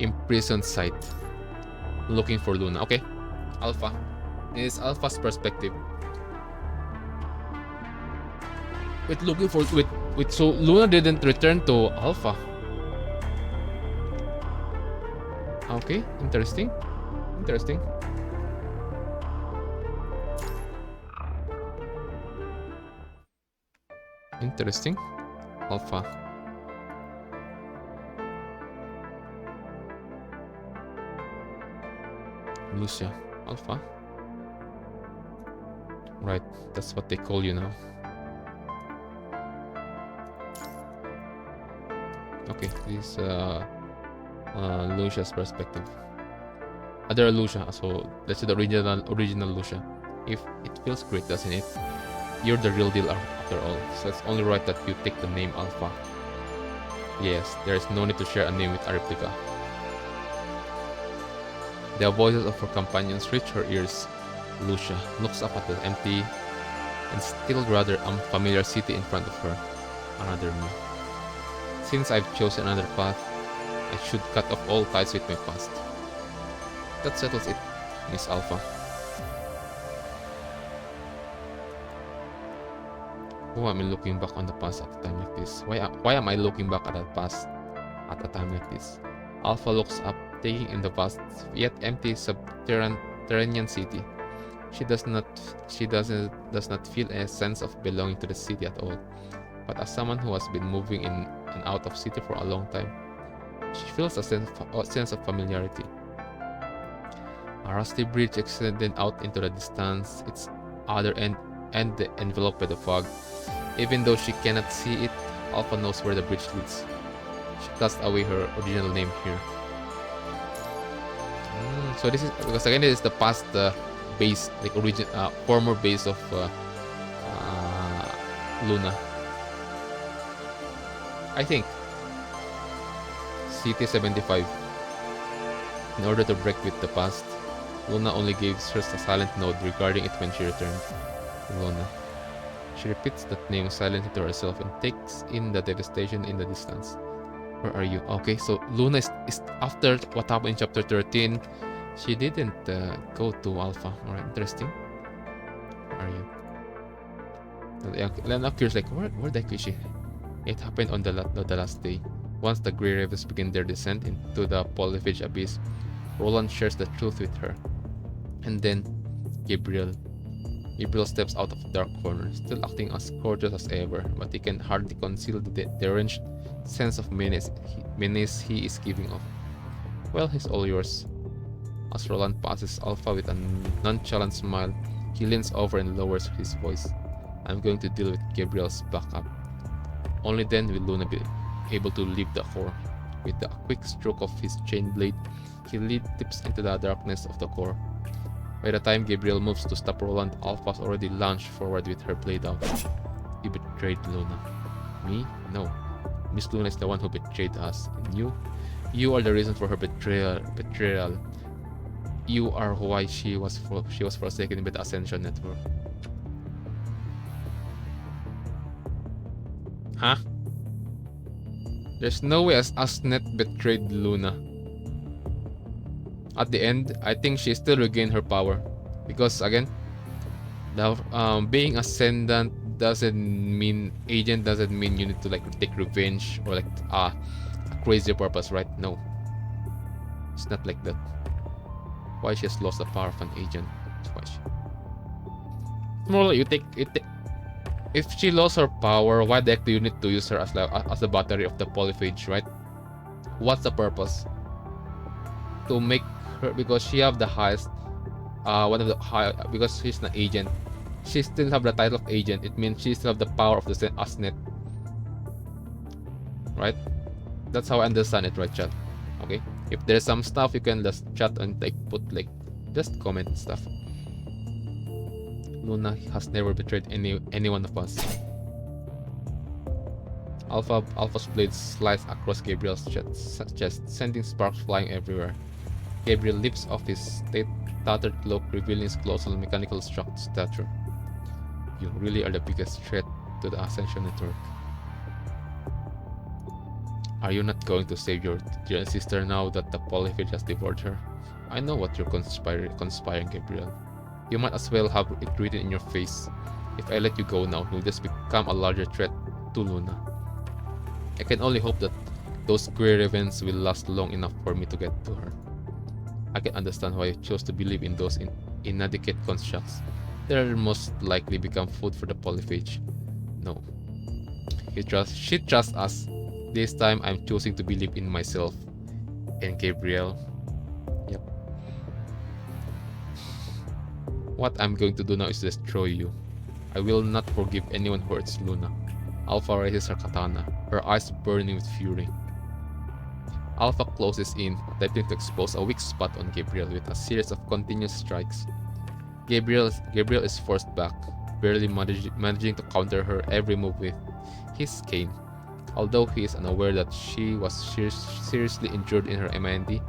imprisoned site. Looking for Luna. Okay. Alpha. This is Alpha's perspective. Wait, looking for wait, so Luna didn't return to Alpha. Okay, interesting. Interesting. Interesting. Alpha. Lucia. Alpha. Right, that's what they call you now. Okay, this is Lucia's perspective. Other Lucia, so let's say the original Lucia. If it feels great, doesn't it? You're the real deal after all, so it's only right that you take the name Alpha. Yes, there is no need to share a name with a replica. The voices of her companions reach her ears. Lucia looks up at the empty and still rather unfamiliar city in front of her. Another me. Since I've chosen another path, I should cut off all ties with my past. That settles it, Miss Alpha. Why am I looking back on the past at a time like this? Why am I looking back at the past at a time like this? Alpha looks up, taking in the vast yet empty subterranean city. She does not feel a sense of belonging to the city at all. But as someone who has been moving in and out of city for a long time, she feels a sense of familiarity. A rusty bridge extended out into the distance, its other end enveloped by the fog. Even though she cannot see it, Alpha knows where the bridge leads. She cast away her original name here. So this is because again this is the past base, like former base of Luna. I think CT-75. In order to break with the past, Luna only gives her a silent nod regarding it when she returned. Luna. She repeats that name silently to herself and takes in the devastation in the distance. Where are you? Okay, so Luna is after what happened in chapter 13. She didn't go to Alpha. Alright, interesting. Where are you? I'm curious, like, where the heck is she? It happened on the last day. Once the Grey Ravens begin their descent into the Polyphage Abyss, Roland shares the truth with her. And then, Gabriel steps out of the dark corner, still acting as courteous as ever, but he can hardly conceal the deranged sense of menace he is giving off. Well, he's all yours. As Roland passes Alpha with a nonchalant smile, he leans over and lowers his voice. I'm going to deal with Gabriel's backup. Only then will Luna be able to leave the core. With a quick stroke of his chain blade, he leaps into the darkness of the core. By the time Gabriel moves to stop Roland, Alpha's already launched forward with her blade out. You betrayed Luna. Me? No. Miss Luna is the one who betrayed us. And you are the reason for her betrayal. You are why she was forsaken by the Ascension Network. Huh? There's no way Asnet betrayed Luna. At the end, I think she still regained her power. Because again, the being Ascendant doesn't mean agent doesn't mean you need to like take revenge or like a crazy purpose, right? No. It's not like that. Why she has lost the power of an agent? Why she... More like you take it. If she lost her power, why the heck do you need to use her as the battery of the Polyphage, right? What's the purpose? To make her, because she have the highest, one of the high, because she's an agent. She still have the title of agent. It means she still have the power of the Asnet, right? That's how I understand it, right, chat? Okay. If there's some stuff you can just chat and like put like just comment and stuff. Luna has never betrayed any one of us. Alpha's blade sliced across Gabriel's chest, sending sparks flying everywhere. Gabriel lifts off his tattered cloak, revealing his colossal mechanical stature. You really are the biggest threat to the Ascension Network. Are you not going to save your dear sister now that the polyphage has devoured her? I know what you're conspiring, Gabriel. You might as well have it written in your face. If I let you go now, you'll just become a larger threat to Luna. I can only hope that those grey ravens will last long enough for me to get to her. I can understand why you chose to believe in those inadequate constructs. They'll most likely become food for the polyphage. No. She trusts us. This time I'm choosing to believe in myself. And Gabriel. Yep. What I'm going to do now is destroy you. I will not forgive anyone who hurts Luna. Alpha raises her katana, her eyes burning with fury. Alpha closes in, attempting to expose a weak spot on Gabriel with a series of continuous strikes. Gabriel is forced back, barely managing to counter her every move with his cane. Although he is unaware that she was seriously injured in her MIND,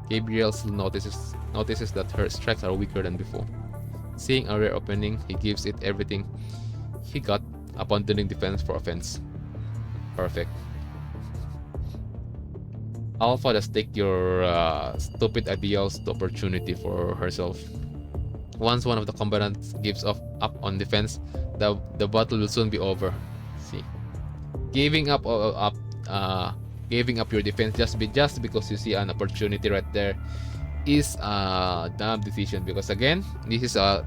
Gabriel still notices that her strikes are weaker than before. Seeing a rare opening, he gives it everything he got, abandoning defense for offense. Perfect. Alpha does take your stupid ideals to opportunity for herself. Once one of the combatants gives up on defense, the battle will soon be over. See, giving up your defense just because you see an opportunity right there is a dumb decision. Because again, this is a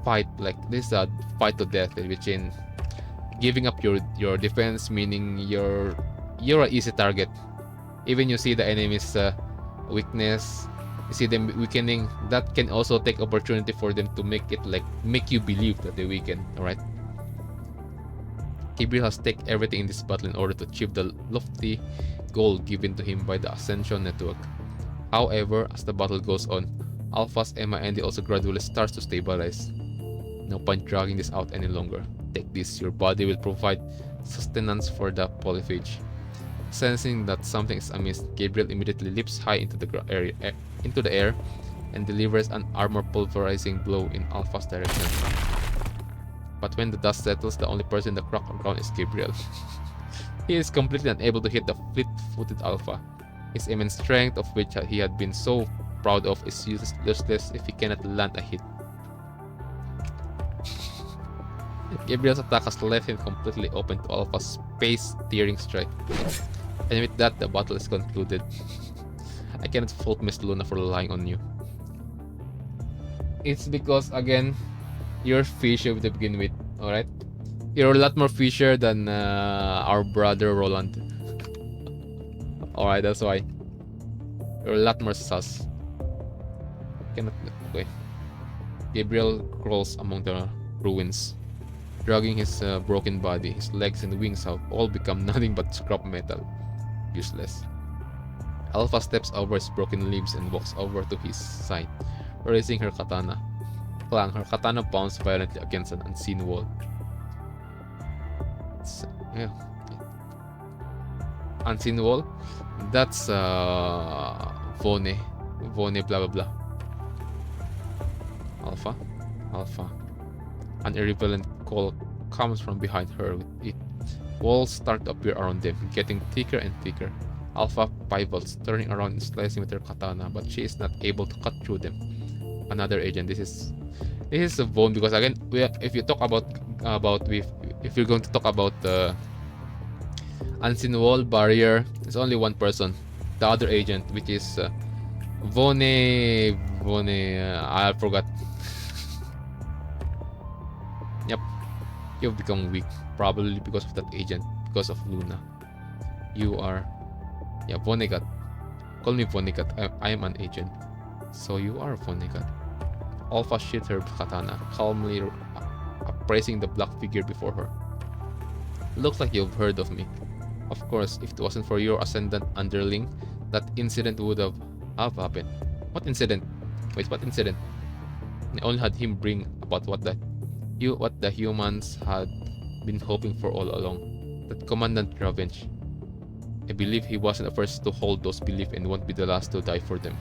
fight, like this is a fight to death, which in giving up your defense, meaning you're an easy target. Even you see the enemy's weakness, you see them weakening, that can also take opportunity for them to make you believe that they weaken. All right. Gabriel has taken everything in this battle in order to achieve the lofty goal given to him by the Ascension Network. However, as the battle goes on, Alpha's MIND also gradually starts to stabilize. No point dragging this out any longer. Take this, your body will provide sustenance for the polyphage. Sensing that something is amiss, Gabriel immediately leaps high into the air and delivers an armor-pulverizing blow in Alpha's direction. But when the dust settles, the only person in the cracked ground is Gabriel. He is completely unable to hit the fleet-footed Alpha. His immense strength, of which he had been so proud of, is useless if he cannot land a hit. Gabriel's attack has left him completely open to Alpha's space-tearing strike. And with that, the battle is concluded. I cannot fault Miss Luna for relying on you. It's because, again, you're fishy to begin with, alright? You're a lot more fisher than our brother Roland. Alright, that's why. You're a lot more sus. Cannot. Okay. Gabriel crawls among the ruins, dragging his broken body. His legs and wings have all become nothing but scrap metal. Useless. Alpha steps over his broken limbs and walks over to his side, raising her katana. Clang, her katana bounced violently against an unseen wall. Yeah. Unseen wall? That's Vone blah blah blah. Alpha. An irrelevant call comes from behind her. With it, walls start to appear around them, getting thicker and thicker. Alpha pivots, turning around and slicing with her katana, but she is not able to cut through them. Another agent. This is a Vone, because again, if you talk if you're going to talk about the unseen wall barrier, it's only one person, the other agent, which is Vone. I forgot. Yep, you've become weak, probably because of that agent, because of Luna. You are, yeah, Vonnegut. Call me Vonnegut. I am an agent. So you are Vonnegut. Alpha sheathed her katana, calmly appraising the black figure before her. Looks like you've heard of me. Of course, if it wasn't for your ascendant underling, that incident would have happened. What incident? Wait, what incident? I only had him bring about what the humans had been hoping for all along. That Commandant Revenge. I believe he wasn't the first to hold those beliefs and won't be the last to die for them.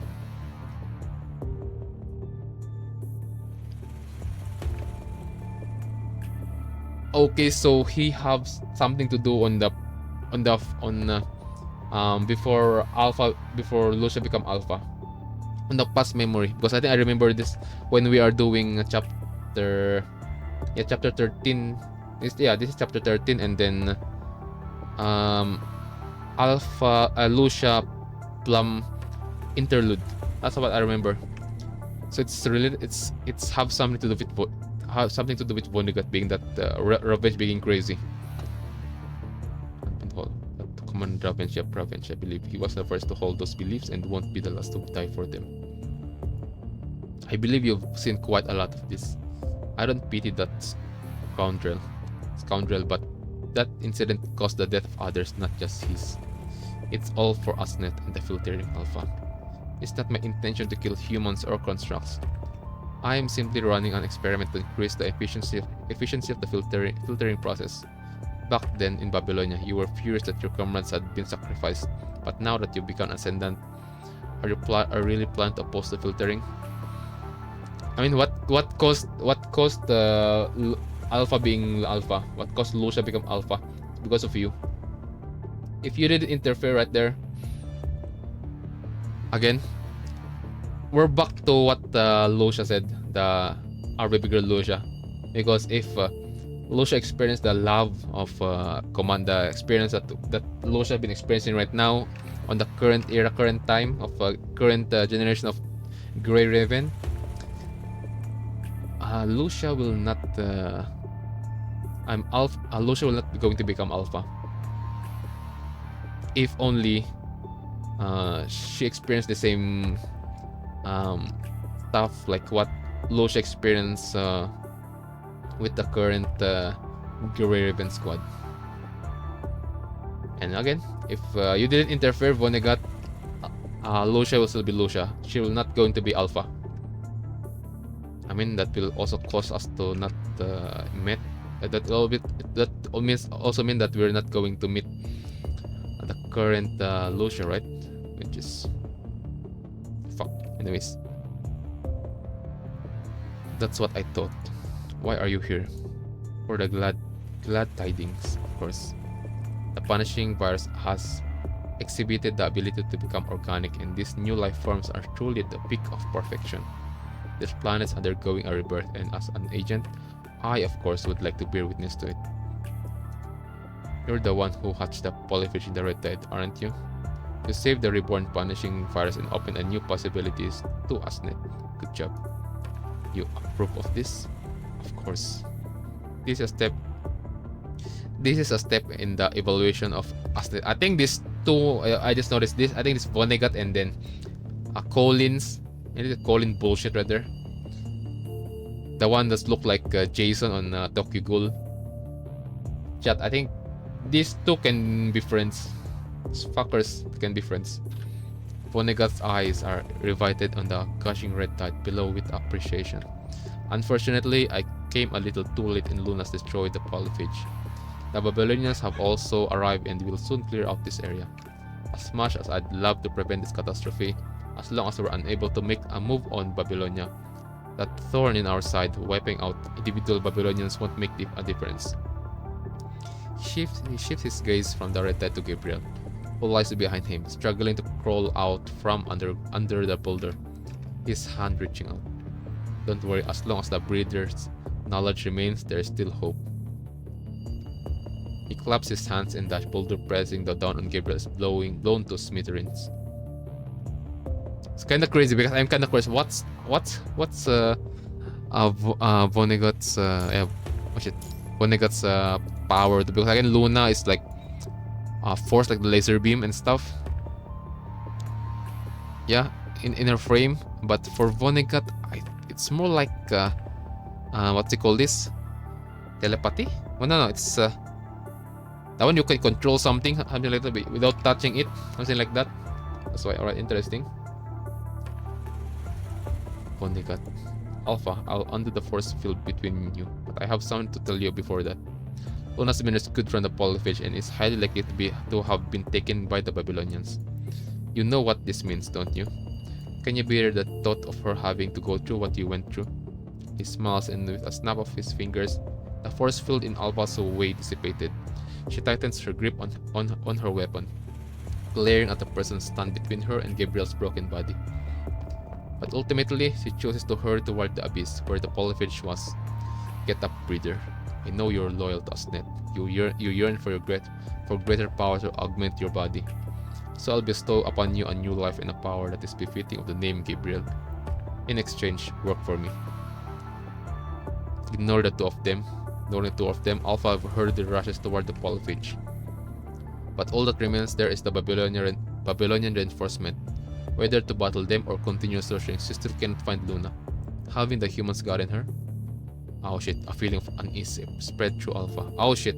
Okay, so he has something to do on the before Alpha, before Lucia become Alpha, on the past memory, because I think I remember this when we are doing chapter, yeah, chapter 13. This is chapter 13, and then Alpha, Lucia Plum interlude. That's what I remember. So it's related. It's have something to do with Vonnegut being that revenge being crazy. That common Ravensia province, I believe he was the first to hold those beliefs and won't be the last to die for them. I believe you've seen quite a lot of this. I don't pity that scoundrel, but that incident caused the death of others, not just his. It's all for Usnet and the filtering Alpha. It's not my intention to kill humans or constructs. I am simply running an experiment to increase the efficiency of the filtering process. Back then in Babylonia, you were furious that your comrades had been sacrificed, but now that you've become ascendant, are you really planning to oppose the filtering? I mean, what caused Alpha being Alpha? What caused Lucia become Alpha? Because of you. If you didn't interfere right there, again, we're back to what Lucia said, our baby girl Lucia. Because if Lucia experienced the love of command, the experience that Lucia been experiencing right now on the current era, current time of current generation of Grey Raven, Lucia will not. Lucia will not be going to become Alpha. If only she experienced the same stuff like what Lucia experienced with the current Grey Raven squad. And again, if you didn't interfere, Vonnegut, Lucia will still be Lucia. She will not going to be Alpha. I mean, that will also cause us to not meet. That also mean that we're not going to meet the current Lucia, right? Which is fuck. Anyways, that's what I thought. Why are you here? For the glad tidings, of course. The punishing virus has exhibited the ability to become organic, and these new life forms are truly the peak of perfection. This planet is undergoing a rebirth, and as an agent, I of course would like to bear witness to it. You're the one who hatched the polyfish in the red tide, aren't you? You saved the reborn punishing virus and opened a new possibilities to Usnet. Good job. You approve of this? Of course. This is a step in the evaluation of Usnet. I think these two, I just noticed this. I think it's Vonnegut and then Collins. Maybe Colin bullshit right there. The one that looked like Jason on Tokyo Ghoul. Chat, I think these two can be friends. These fuckers can be friends. Vonnegut's eyes are riveted on the gushing red tide below with appreciation. Unfortunately, I came a little too late and Lunas destroyed the polyphage. The Babylonians have also arrived and will soon clear out this area. As much as I'd love to prevent this catastrophe, as long as we're unable to make a move on Babylonia, that thorn in our side, wiping out individual Babylonians, won't make a difference. He shifts his gaze from the red tide to Gabriel, who lies behind him, struggling to crawl out from under the boulder, his hand reaching out. Don't worry, as long as the breeder's knowledge remains, there is still hope. He claps his hands in the boulder, pressing down on Gabriel's blown to smithereens. It's kind of crazy because I'm kind of curious. What's Vonnegut's Vonnegut's power? Because again, Luna is like force, like the laser beam and stuff. Yeah, in her frame. But for Vonnegut, it's more like what's it called this? Telepathy? Well, no, it's that one you can control something like that without touching it, something like that. That's why. Alright, interesting. Vonnegut. Alpha, I'll undo the force field between you, but I have something to tell you before that. Luna's been rescued from the polyphage and is highly likely to have been taken by the Babylonians. You know what this means, don't you? Can you bear the thought of her having to go through what you went through? He smiles, and with a snap of his fingers, The force field in Alpha's way dissipated. She tightens her grip on her weapon, glaring at the person stunned between her and Gabriel's broken body. But ultimately, she chooses to hurry toward the abyss where the polyphage was. Get up, breeder. I know you're loyal to us, Net. You yearn for greater power to augment your body. So I'll bestow upon you a new life and a power that is befitting of the name Gabriel. In exchange, work for me. Ignore the two of them. Ignoring the two of them, Alpha hurriedly rushes toward the polyphage. But all that remains there is the Babylonian reinforcement. Whether to battle them or continue searching, she still cannot find Luna. Having the humans gotten her? Oh shit, a feeling of unease spread through Alpha. Oh shit,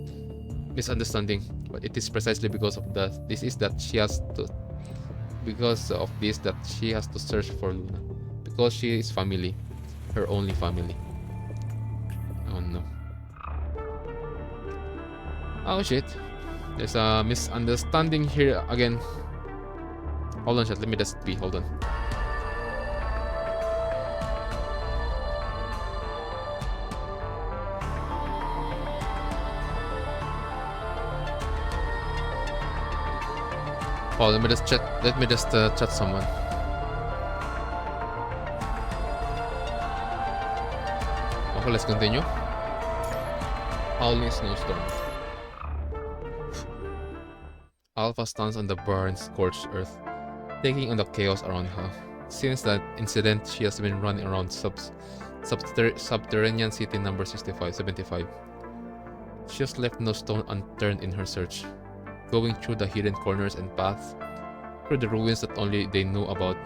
misunderstanding. But it is precisely because of that she has to search for Luna. Because she is family, her only family. Oh no. Oh shit. There's a misunderstanding here again. Hold on, chat. Let me just pee. Hold on. Oh, let me just chat someone. Okay, let's continue. Howling snowstorm. Alpha stands on the barren, scorched earth, taking on the chaos around her. Since that incident, she has been running around subterranean city number 75. She has left no stone unturned in her search, going through the hidden corners and paths, through the ruins that only they know about.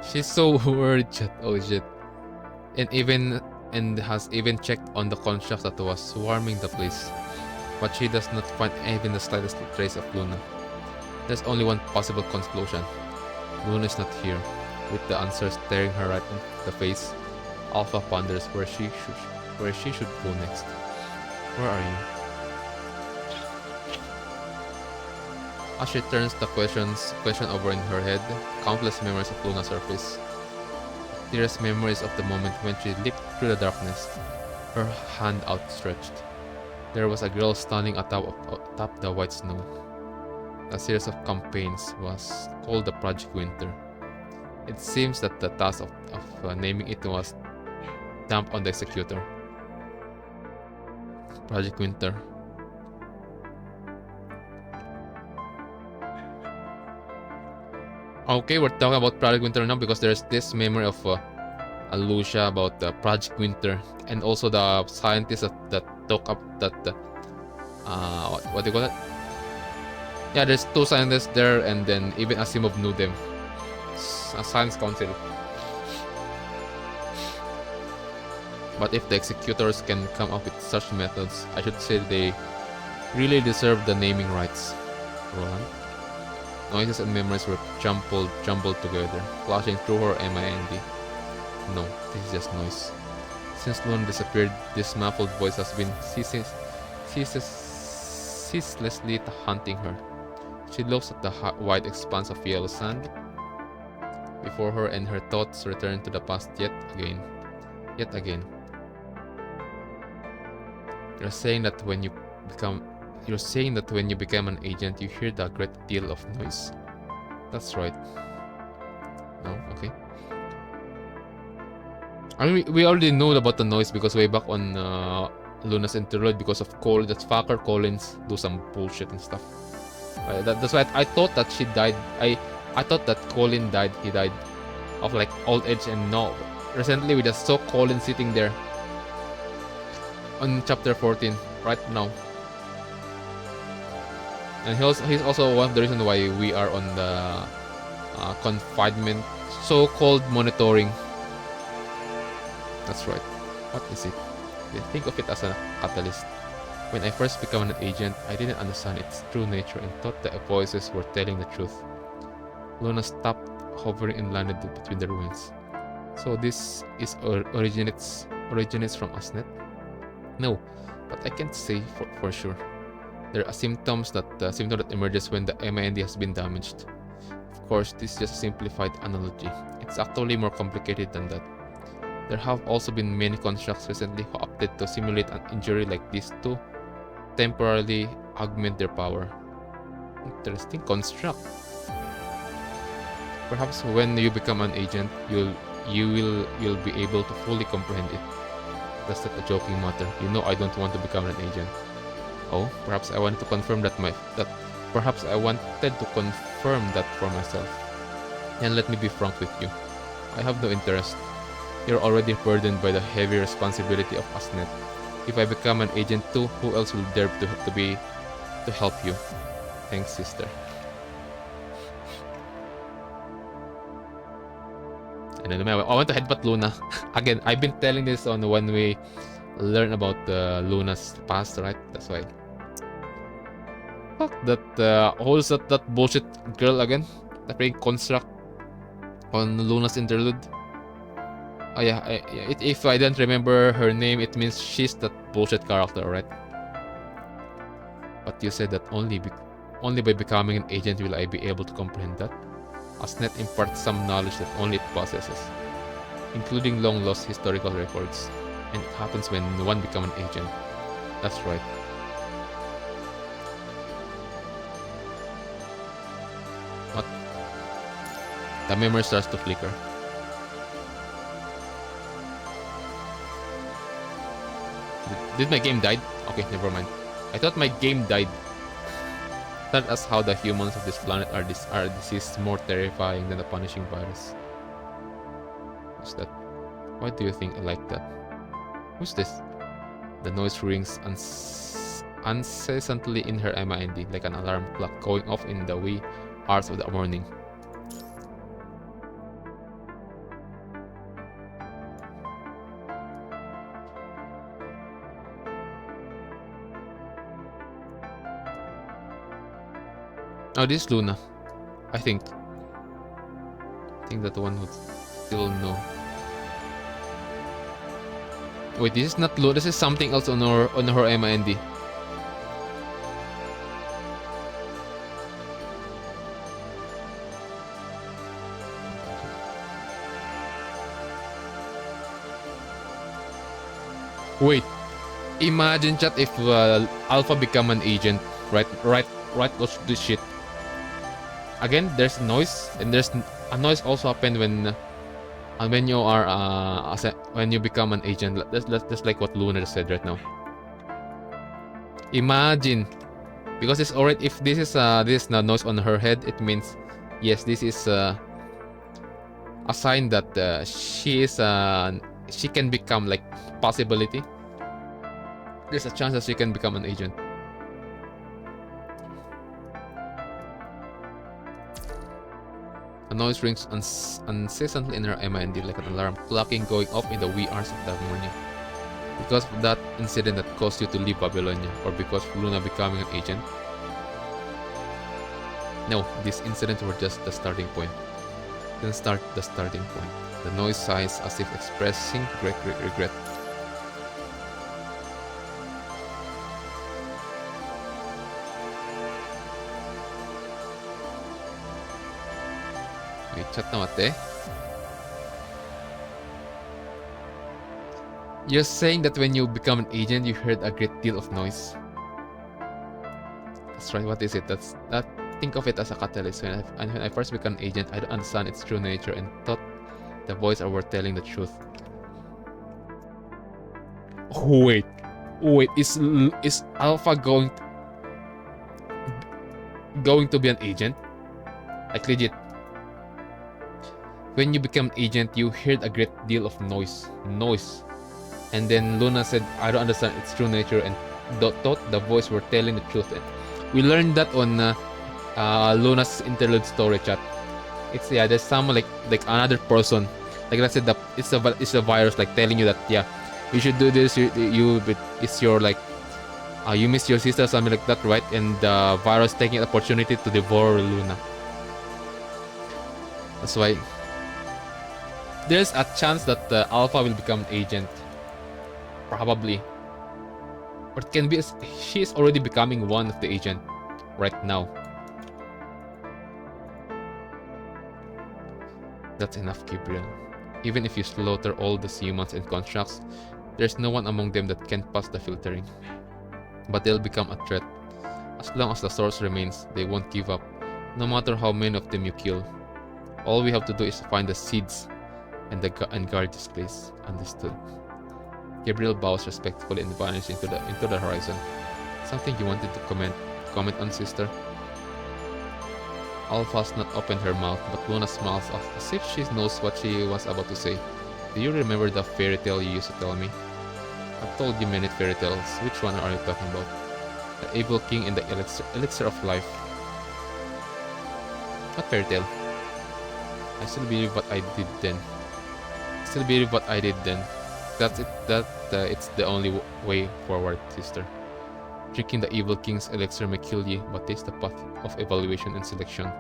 She's so worried, chat. Oh shit. And has even checked on the construct that was swarming the place. But she does not find even the slightest trace of Luna. There's only one possible conclusion. Luna is not here. With the answer staring her right in the face, Alpha ponders where she should go next. Where are you? As she turns the question over in her head, countless memories of Luna surface. Clearest memories of the moment when she leaped through the darkness, her hand outstretched. There was a girl standing atop the white snow. A series of campaigns was called the Project Winter. It seems that the task of naming it was dumped on the executor. Project Winter. Okay, we're talking about Project Winter now because there's this memory of LUCIA about Project Winter, and also the scientists that took up that what do you call it? Yeah, there's two scientists there, and then even Asimov knew them. A science council. But if the executors can come up with such methods, I should say they really deserve the naming rights. Roland. Noises and memories were jumbled together, flashing through her mind. No, this is just noise. Since Luna disappeared, this muffled voice has been ceaselessly hunting her. She looks at the wide expanse of yellow sand before her, and her thoughts return to the past yet again. You're saying that when you become an agent, you hear the great deal of noise. That's right. No, okay. I mean, we already know about the noise because way back on Luna's interlude, because of Colin, that fucker Collins do some bullshit and stuff. That's why I thought that she died. I thought that Colin died. He died of like old age, and no. Recently we just saw Colin sitting there on chapter 14 right now. And he's also one of the reasons why we are on the confinement, so-called monitoring. That's right. What is it? They think of it as a catalyst. When I first became an agent, I didn't understand its true nature and thought the voices were telling the truth. Luna stopped hovering and landed between the ruins. So this is originates from Asnet? No, but I can't say for sure. There are symptom that emerges when the MIND has been damaged. Of course, this is just a simplified analogy. It's actually more complicated than that. There have also been many constructs recently who opted to simulate an injury like this to temporarily augment their power. Interesting construct. Perhaps when you become an agent, you'll be able to fully comprehend it. That's not a joking matter. You know I don't want to become an agent. Oh, perhaps I wanted to confirm that perhaps I wanted to confirm that for myself. And let me be frank with you. I have no interest. You're already burdened by the heavy responsibility of ASNet. If I become an agent too, who else will dare to help you? Thanks, sister. And then I want to headbutt Luna. Again, I've been telling this on when we learn about Luna's past, right? That's why. Fuck that. Who's that bullshit girl again? That freaking construct on Luna's interlude. Oh yeah, if I don't remember her name, it means she's that bullshit character, right? But you said that only by becoming an agent will I be able to comprehend that. ASNet imparts some knowledge that only it possesses, including long-lost historical records, and it happens when one becomes an agent. That's right. What? The memory starts to flicker. Did my game died? Okay, never mind. I thought my game died. Tell us how the humans of this planet are diseased more terrifying than a punishing virus. Who's that? Why do you think I like that? Who's this? The noise rings incessantly in her mind, like an alarm clock going off in the wee hours of the morning. Oh, this is Luna. I think that the one would still know. Wait, this is not Luna. This is something else on her MIND. Wait, imagine chat if Alpha become an agent, right? Watch this shit. Again, there's noise, and there's a noise also happen when you are when you become an agent. That's like what Luna just said right now. Imagine, because it's already, if this is the noise on her head, it means yes, this is a sign that she can become, like, possibility. There's a chance that she can become an agent. A noise rings incessantly in her mind, like an alarm clocking going off in the wee hours of that morning. Because of that incident that caused you to leave Babylonia, or because of Luna becoming an agent? No, these incidents were just the starting point. Then start the starting point. The noise sighs as if expressing great regret. Wait, chat na mate. You're saying that when you become an agent, you heard a great deal of noise. That's right. What is it? Think of it as a catalyst. When I first became an agent, I don't understand its true nature and thought the voices were telling the truth. Oh, wait. Is Alpha going to be an agent? Like, legit. When you become an agent, you heard a great deal of noise. And then Luna said, I don't understand its true nature, and thought the voice were telling the truth. And we learned that on Luna's interlude story chat. It's, yeah, there's someone like another person, like I said, it's a virus, like, telling you that, yeah, you should do this. It's your, like, you miss your sister, something like that, right? And the virus taking the opportunity to devour Luna. That's why there's a chance that Alpha will become an agent. Probably. Or it can be, she is already becoming one of the agent right now. That's enough, Gabriel. Even if you slaughter all the humans and constructs, there's no one among them that can pass the filtering. But they'll become a threat. As long as the source remains, they won't give up, no matter how many of them you kill. All we have to do is find the seeds and guard this place. Understood. Gabriel bows respectfully and vanishes into the horizon. Something you wanted to comment on, sister? Alpha's not opened her mouth, but Luna smiles as if she knows what she was about to say. Do you remember the fairy tale you used to tell me? I've told you many fairy tales. Which one are you talking about? The Evil King and the Elixir of Life. What fairy tale? I still believe what I did then. That's it. It's the only way forward, sister. Drinking the Evil King's elixir may kill you, but taste the path of evaluation and selection.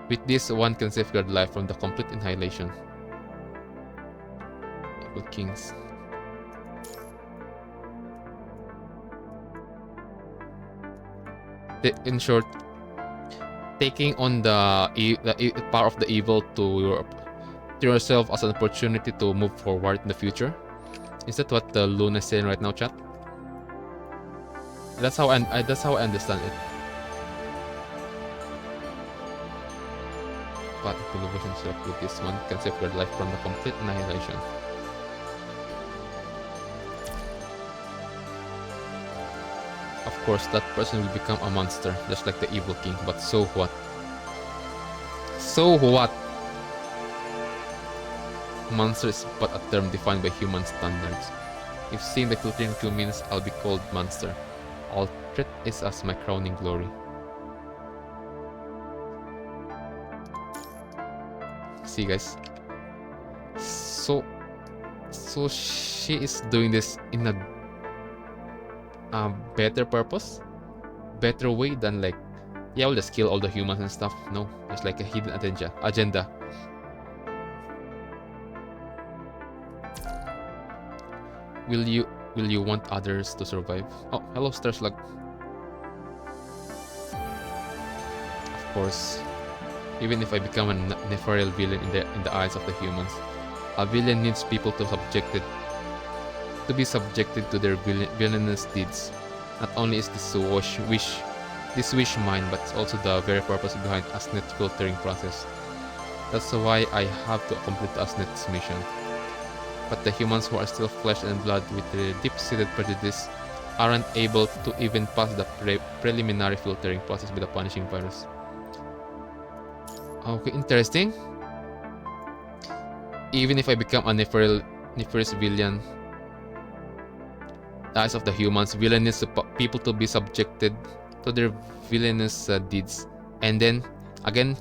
With this, one can safeguard life from the complete annihilation. Evil Kings. In short, taking on the power of the evil to yourself as an opportunity to move forward in the future. Is that what the Luna is saying right now, chat? That's how I understand it. But the relationship with this one can safeguard life from the complete annihilation. Of course, that person will become a monster, just like the Evil King. But so what? So what? Monster is but a term defined by human standards. If seeing the filtering too means I'll be called monster, all threat is as my crowning glory. See, guys. So she is doing this in a better purpose, better way than like, yeah, we'll just kill all the humans and stuff. No, it's like a hidden agenda. Will you want others to survive? Oh, hello, Star Slug. Of course, even if I become a nefarious villain in the eyes of the humans, a villain needs people to be subjected to their villainous deeds. Not only is this wish mine, but it's also the very purpose behind Asnet filtering process. That's why I have to complete Asnet's mission. But the humans who are still flesh and blood with the deep-seated prejudice aren't able to even pass the preliminary filtering process with the punishing virus. Okay, interesting. Even if I become a nefarious villain, the eyes of the humans, villainous people to be subjected to their villainous deeds. And then again,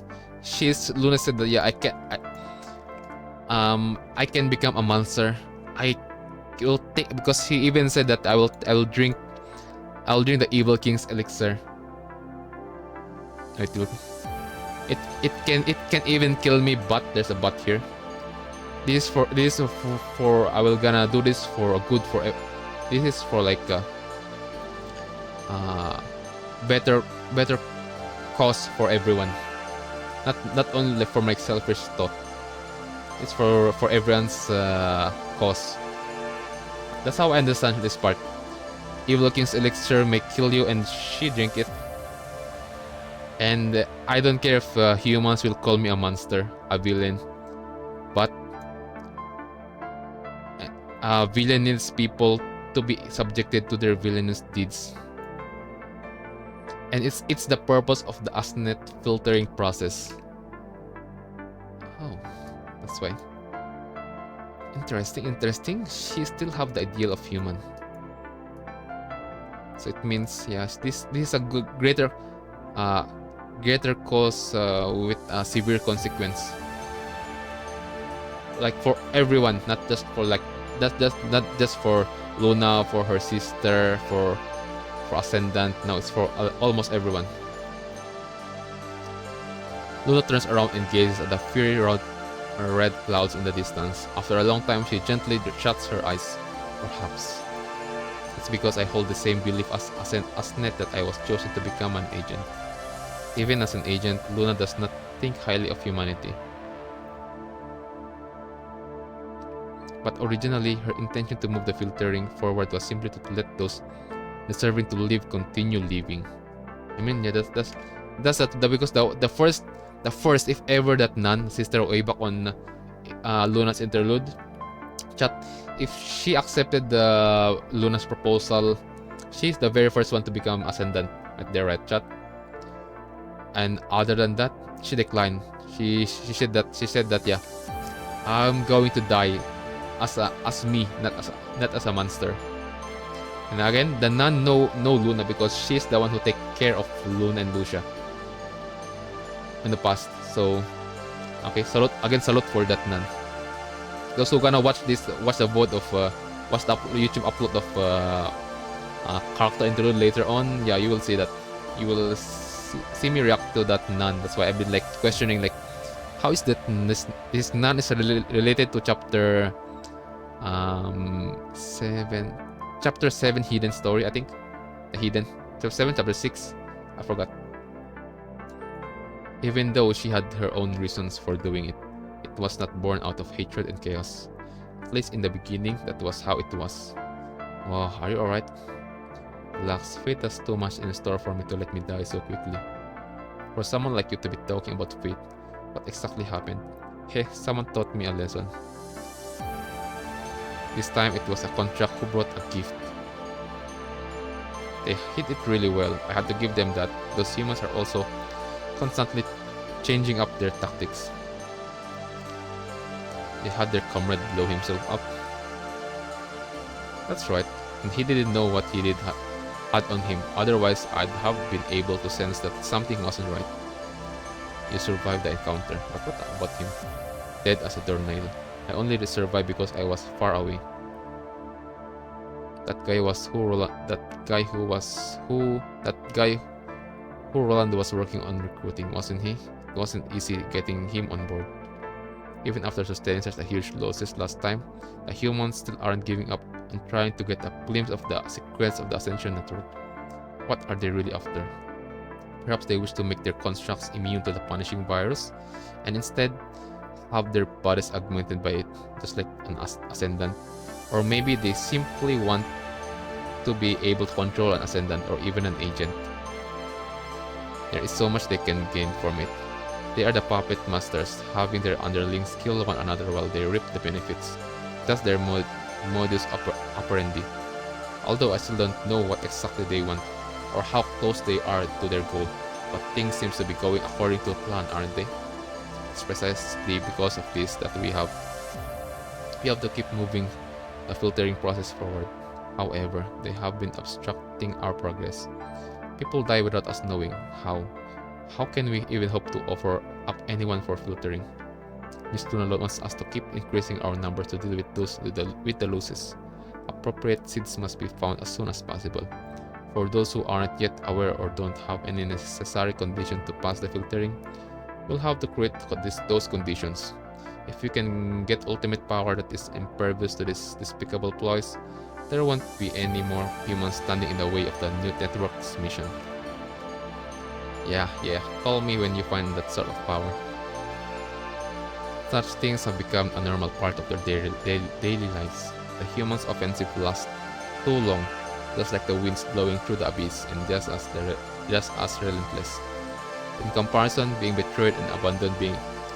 Luna said that yeah, I can become a monster. I will take, because he even said that I will drink the Evil King's elixir. It can even kill me, but there's a but here. This is for I will gonna do this for a good for. This is for like better cause for everyone. Not only for my selfish thought. It's for everyone's cause. That's how I understand this part. Evil King's elixir may kill you, and she drink it. And I don't care if humans will call me a monster, a villain, but a villain needs people to be subjected to their villainous deeds. And it's the purpose of the Asnet filtering process. Oh. That's why. Interesting. She still have the ideal of human. So it means yes, this is a greater cause with a severe consequence. Like for everyone, not just for not just for Luna, for her sister, for Ascendant. No, it's for almost everyone. Luna turns around and gazes at the fiery red clouds in the distance. After a long time, she gently shuts her eyes. Perhaps it's because I hold the same belief as Asnet that I was chosen to become an agent. Even as an agent, Luna does not think highly of humanity. but originally her intention to move the filtering forward was simply to let those deserving to live continue living. I mean, yeah, that's that, because the first if ever that nun, Sister way back on Luna's interlude chat, if she accepted the Luna's proposal, she's the very first one to become ascendant at their right chat. And other than that, she declined. She said that yeah, I'm going to die as me, not as a monster. And again, the nun know Luna because she's the one who take care of Luna and Lucia in the past. So okay, salute for that nun. Those who gonna watch the vote of watch the YouTube upload of character interlude later on, yeah, you will see that. You will see me react to that nun. That's why I've been like questioning, like, how is that this nun is related to chapter 7 hidden story, I think. The hidden chapter 7, chapter 6, I forgot. Even though she had her own reasons for doing it, it was not born out of hatred and chaos. At least in the beginning, that was how it was. Oh, are you alright? Relax, fate has too much in store for me to let me die so quickly. For someone like you to be talking about fate, what exactly happened? Hey, someone taught me a lesson. This time it was a contract who brought a gift. They hit it really well. I had to give them that. Those humans are also constantly changing up their tactics. They had their comrade blow himself up. That's right, and he didn't know what he had on him. Otherwise, I'd have been able to sense that something wasn't right. You survived the encounter, but what about him? Dead as a doornail. I only survived because I was far away. That guy who Roland was working on recruiting, wasn't he? It wasn't easy getting him on board. Even after sustaining such a huge losses last time, the humans still aren't giving up and trying to get a glimpse of the secrets of the Ascension Network. What are they really after? Perhaps they wish to make their constructs immune to the punishing virus, and instead have their bodies augmented by it, just like an Ascendant. Or maybe they simply want to be able to control an Ascendant or even an agent. There is so much they can gain from it. They are the puppet masters, having their underlings kill one another while they reap the benefits. That's their modus operandi. Although I still don't know what exactly they want, or how close they are to their goal, but things seem to be going according to plan, aren't they? It's precisely because of this that we have to keep moving the filtering process forward. However, they have been obstructing our progress. People die without us knowing how. How can we even hope to offer up anyone for filtering? Miss Luna wants us to keep increasing our numbers to deal with the losses. Appropriate seeds must be found as soon as possible. For those who aren't yet aware or don't have any necessary condition to pass the filtering, we'll have to create those conditions. If we can get ultimate power that is impervious to these despicable ploys, there won't be any more humans standing in the way of the new network's mission. Yeah, call me when you find that sort of power. Such things have become a normal part of their daily lives. The humans' offensive lasts too long, just like the winds blowing through the abyss, and just as relentless. In comparison, being betrayed and abandoned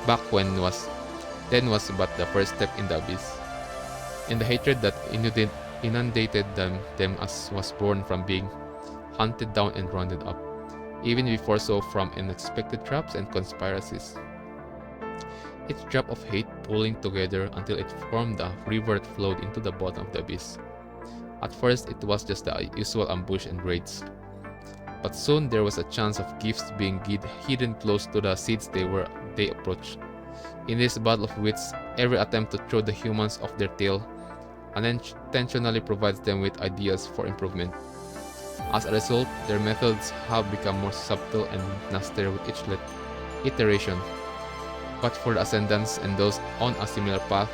back then was but the first step in the abyss. And the hatred that inundated them as was born from being hunted down and rounded up, even before so from unexpected traps and conspiracies. Each drop of hate pulling together until it formed a river that flowed into the bottom of the abyss. At first, it was just the usual ambush and raids, but soon there was a chance of gifts being hidden close to the seeds they approached. In this battle of wits, every attempt to throw the humans off their tail unintentionally provides them with ideas for improvement. As a result, their methods have become more subtle and nastier with each iteration. But for the Ascendants and those on a similar path,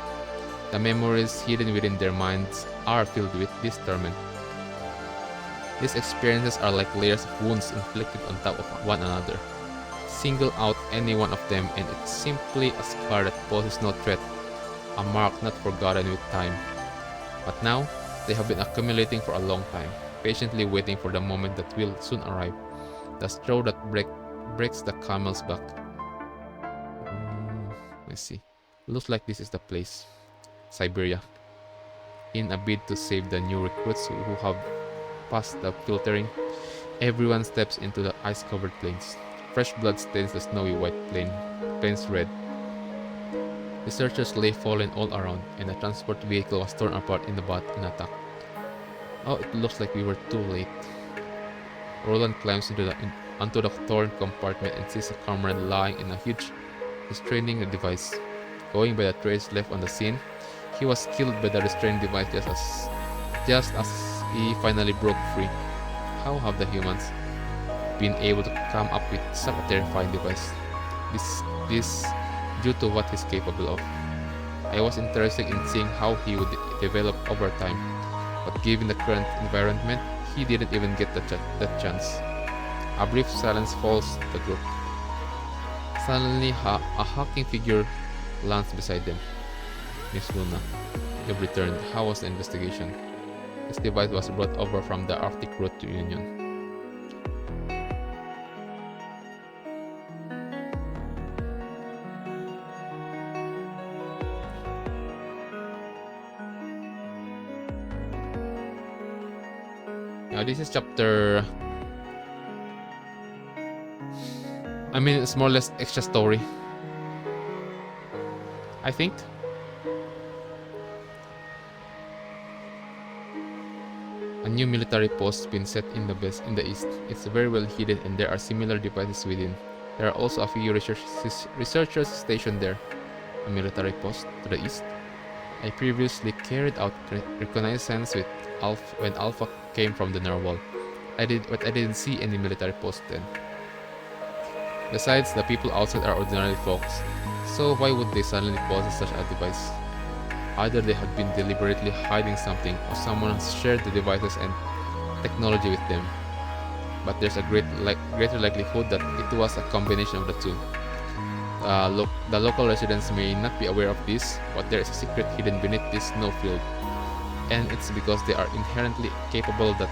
the memories hidden within their minds are filled with this torment. These experiences are like layers of wounds inflicted on top of one another. Single out any one of them and it's simply a scar that poses no threat a mark not forgotten with time. But now, they have been accumulating for a long time, patiently waiting for the moment that will soon arrive, the straw that breaks the camel's back. Let's see. Looks like this is the place. Siberia. In a bid to save the new recruits who have passed the filtering, everyone steps into the ice-covered plains. Fresh blood stains the snowy white plains red. Researchers lay fallen all around, and the transport vehicle was torn apart in attack. Oh, it looks like we were too late. Roland climbs onto the torn compartment and sees a comrade lying in a huge restraining device. Going by the trace left on the scene, he was killed by the restraining device just as he finally broke free. How have the humans been able to come up with such a terrifying device? This due to what he's capable of. I was interested in seeing how he would develop over time, but given the current environment, he didn't even get that chance. A brief silence falls the group. Suddenly, a hulking figure lands beside them. Miss Luna, you've returned. How was the investigation? This device was brought over from the Arctic Route Union. Now this is chapter... I mean, it's more or less extra story, I think. A new military post has been set in the east. It's very well hidden and there are similar devices within. There are also a few researchers stationed there. A military post to the east. I previously carried out reconnaissance with when Alpha came from the narwhal. But I didn't see any military post then. Besides, the people outside are ordinary folks, so why would they suddenly possess such a device? Either they had been deliberately hiding something, or someone has shared the devices and technology with them. But there's a greater likelihood that it was a combination of the two. The local residents may not be aware of this, but there is a secret hidden beneath this snowfield. And it's because they are inherently capable that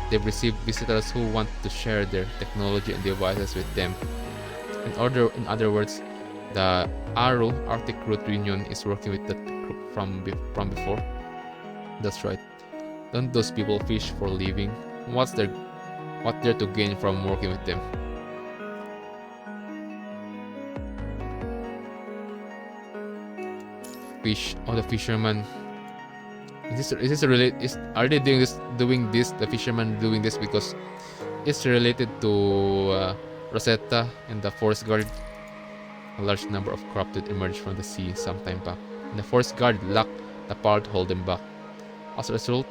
they've received visitors who want to share their technology and devices with them. In other words, the ARU, Arctic Route Union, is working with that group from before. That's right. Don't those people fish for a living? What they're to gain from working with them? Fish. Oh, the fisherman. Are they doing this? The fisherman doing this because it's related to Rosetta and the Forest Guard. A large number of corrupted emerged from the sea some time back, and the Forest Guard lacked the power to hold them back. As a result,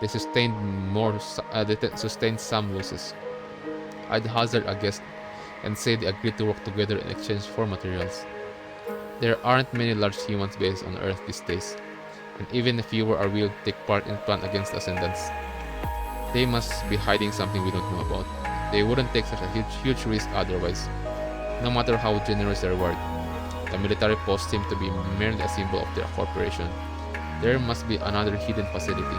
they sustained some losses. I'd hazard a guess and say they agreed to work together in exchange for materials. There aren't many large human bases on Earth these days, and even if fewer are willing to take part in plan against Ascendants. They must be hiding something we don't know about. They wouldn't take such a huge risk otherwise, no matter how generous the reward. The military posts seem to be merely a symbol of their corporation. There must be another hidden facility.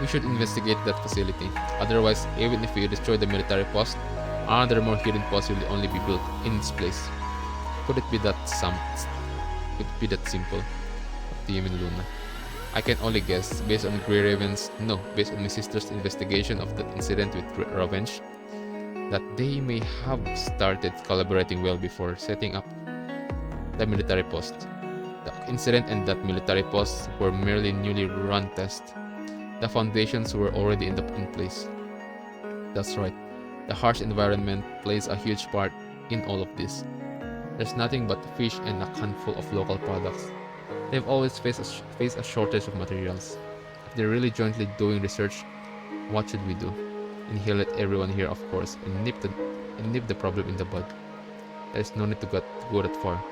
We should investigate that facility. Otherwise, even if we destroy the military post, another more hidden post will only be built in its place. Could it be that simple? What do you mean, Luna? I can only guess, based on based on my sister's investigation of that incident with Revenge, that they may have started collaborating well before setting up the military post. The incident and that military post were merely newly run tests. The foundations were already in place. That's right. The harsh environment plays a huge part in all of this. There's nothing but fish and a handful of local products. They've always faced a shortage of materials. If they're really jointly doing research, what should we do? Annihilate everyone here, of course, and nip the problem in the bud. There's no need to go that far.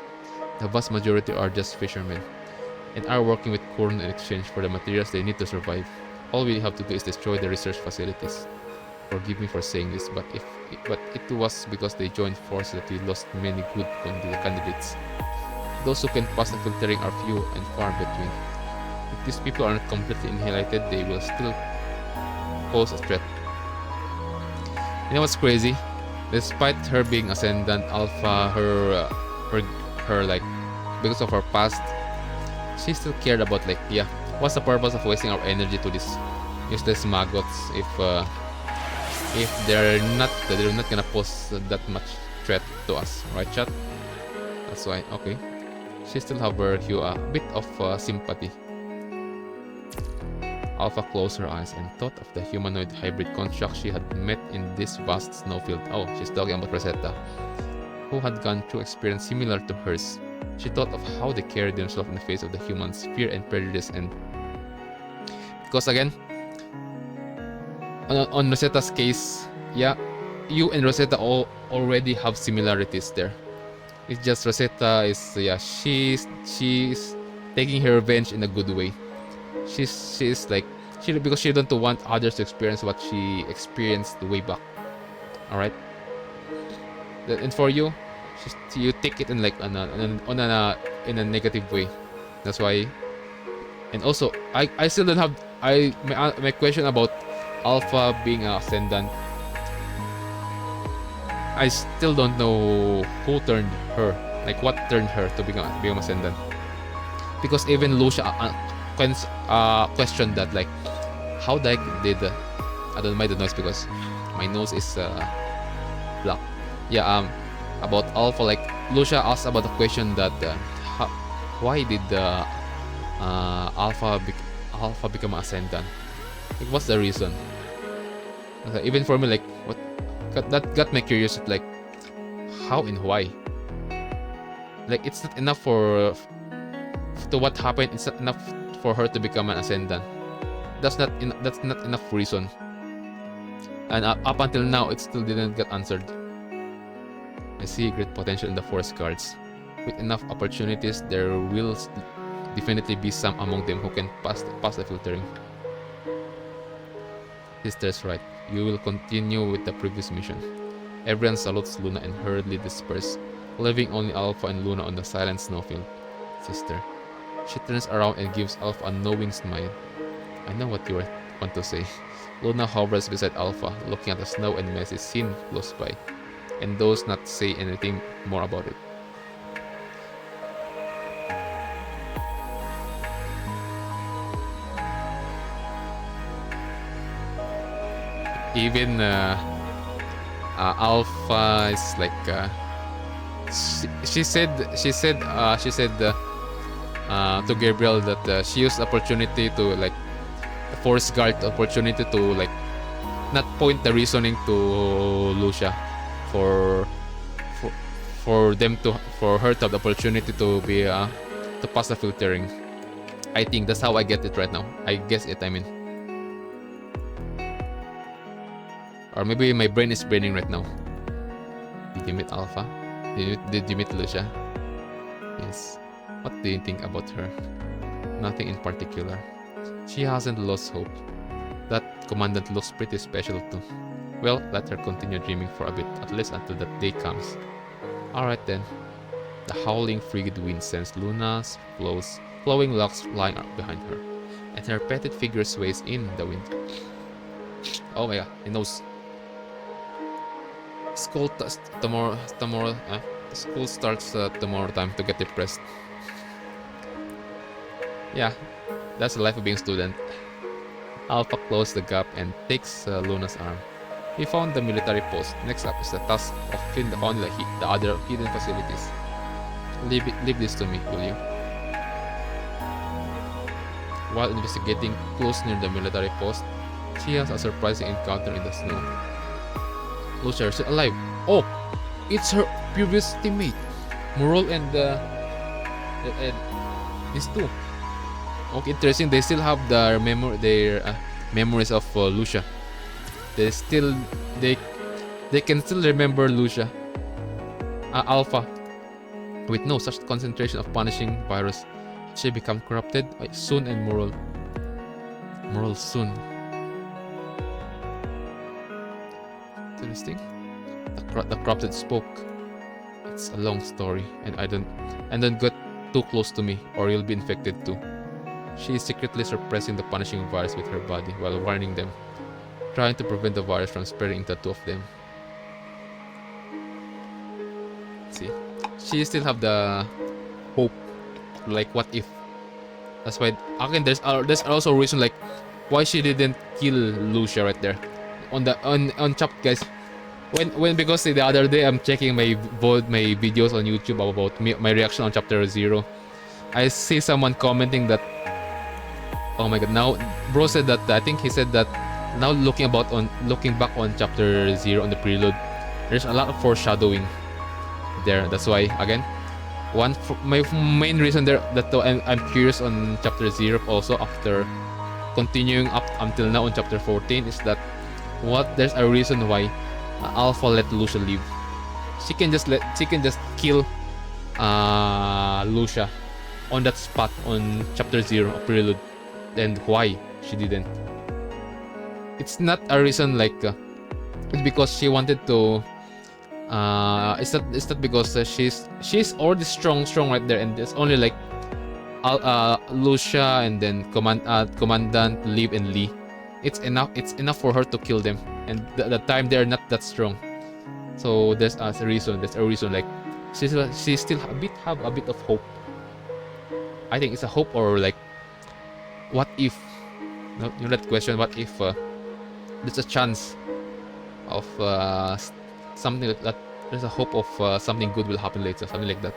The vast majority are just fishermen, and are working with Kurn in exchange for the materials they need to survive. All we have to do is destroy the research facilities. Forgive me for saying this, but it was because they joined forces that we lost many good candidates. those who can pass the filtering are few and far between. If these people are not completely annihilated, they will still pose a threat. You know what's crazy? Despite her being Ascendant Alpha, her like, because of her past, she still cared about like, yeah, what's the purpose of wasting our energy to these useless maggots if they're not gonna pose that much threat to us, right, chat? That's why, okay. She still have a bit of sympathy. Alpha closed her eyes and thought of the humanoid hybrid construct she had met in this vast snowfield. Oh, she's talking about Rosetta, who had gone through experience similar to hers. She thought of how they carried themselves in the face of the humans' fear and prejudice, and because again, on Rosetta's case, yeah, you and Rosetta already have similarities there. It's just Rosetta is, yeah, she's taking her revenge in a good way. She's like, because she don't want others to experience what she experienced way back. All right, and for you, you take it in like in a negative way. That's why. And also, I still don't have my question about Alpha being an Ascendant. I still don't know who turned her, like what turned her to become Ascendant. Because even Lucia questioned that, like, how the heck did I don't mind the noise because my nose is blocked. Yeah, about Alpha, like Lucia asked about the question that why did Alpha become Ascendant? Like, what's the reason? Even for me, like, what that got my curiosity, like, how and why? Like, it's not enough to what happened. It's not enough for her to become an Ascendant. That's not enough reason. And up until now, it still didn't get answered. I see great potential in the Force Guards. With enough opportunities, there will definitely be some among them who can pass the filtering. Sister's right. You will continue with the previous mission. Everyone salutes Luna and hurriedly disperse, leaving only Alpha and Luna on the silent snowfield. Sister. She turns around and gives Alpha a knowing smile. I know what you want to say. Luna hovers beside Alpha, looking at the snow and messy scene close by, and does not say anything more about it. Even Alpha is like, she said to Gabriel that she used opportunity to, like, the Force Guard opportunity to, like, not point the reasoning to Lucia for her to have the opportunity to be to pass the filtering. I think that's how I get it right now. I guess it, I mean. Or maybe my brain is braining right now. Did you meet Alpha? Did you meet Lucia? Yes. What do you think about her? Nothing in particular. She hasn't lost hope. That commandant looks pretty special too. Well, let her continue dreaming for a bit, at least until that day comes. Alright then. The howling frigid wind sends Luna's flowing locks flying up behind her, and her petted figure sways in the wind. Oh my god, it knows. School starts tomorrow time to get depressed. Yeah, that's the life of being a student. Alpha closes the gap and takes Luna's arm. We found the military post. Next up is the task of finding the other hidden facilities. Leave this to me, will you? While investigating close near the military post, she has a surprising encounter in the snow. Lucia is alive. Oh, it's her previous teammate, Moral and these two. Okay, interesting. They still have their memories of Lucia. They can still remember Lucia. Alpha. With no such concentration of punishing virus, she become corrupted soon, and Moral soon. Interesting. The corrupted spoke. It's a long story, and I don't too close to me or you'll be infected too. She is secretly suppressing the punishing virus with her body while warning them, trying to prevent the virus from spreading the two of them. See, she still have the hope, like what if. That's why again there's also a reason like why she didn't kill Lucia right there on chapter, guys. When because the other day I'm checking my videos on YouTube about my reaction on chapter 0. I see someone commenting that, oh my god, now bro said that, I think he said that now looking back on chapter 0 on the prelude, there's a lot of foreshadowing there. That's why again, my main reason there that I'm curious on chapter 0 also after continuing up until now on chapter 14 is that there's a reason why Alpha let Lucia live. She can just kill Lucia on that spot on chapter 0 of prelude. And why she didn't? It's not a reason like it's because she wanted to. It's not because she's already strong right there, and it's only like Lucia and then Commandant Liv and Lee. It's enough for her to kill them, and the time they're not that strong. So there's a reason. Like she still have a bit of hope. I think it's a hope, or like what if? No, you know that question. What if there's a chance of something like that? There's a hope of something good will happen later, something like that.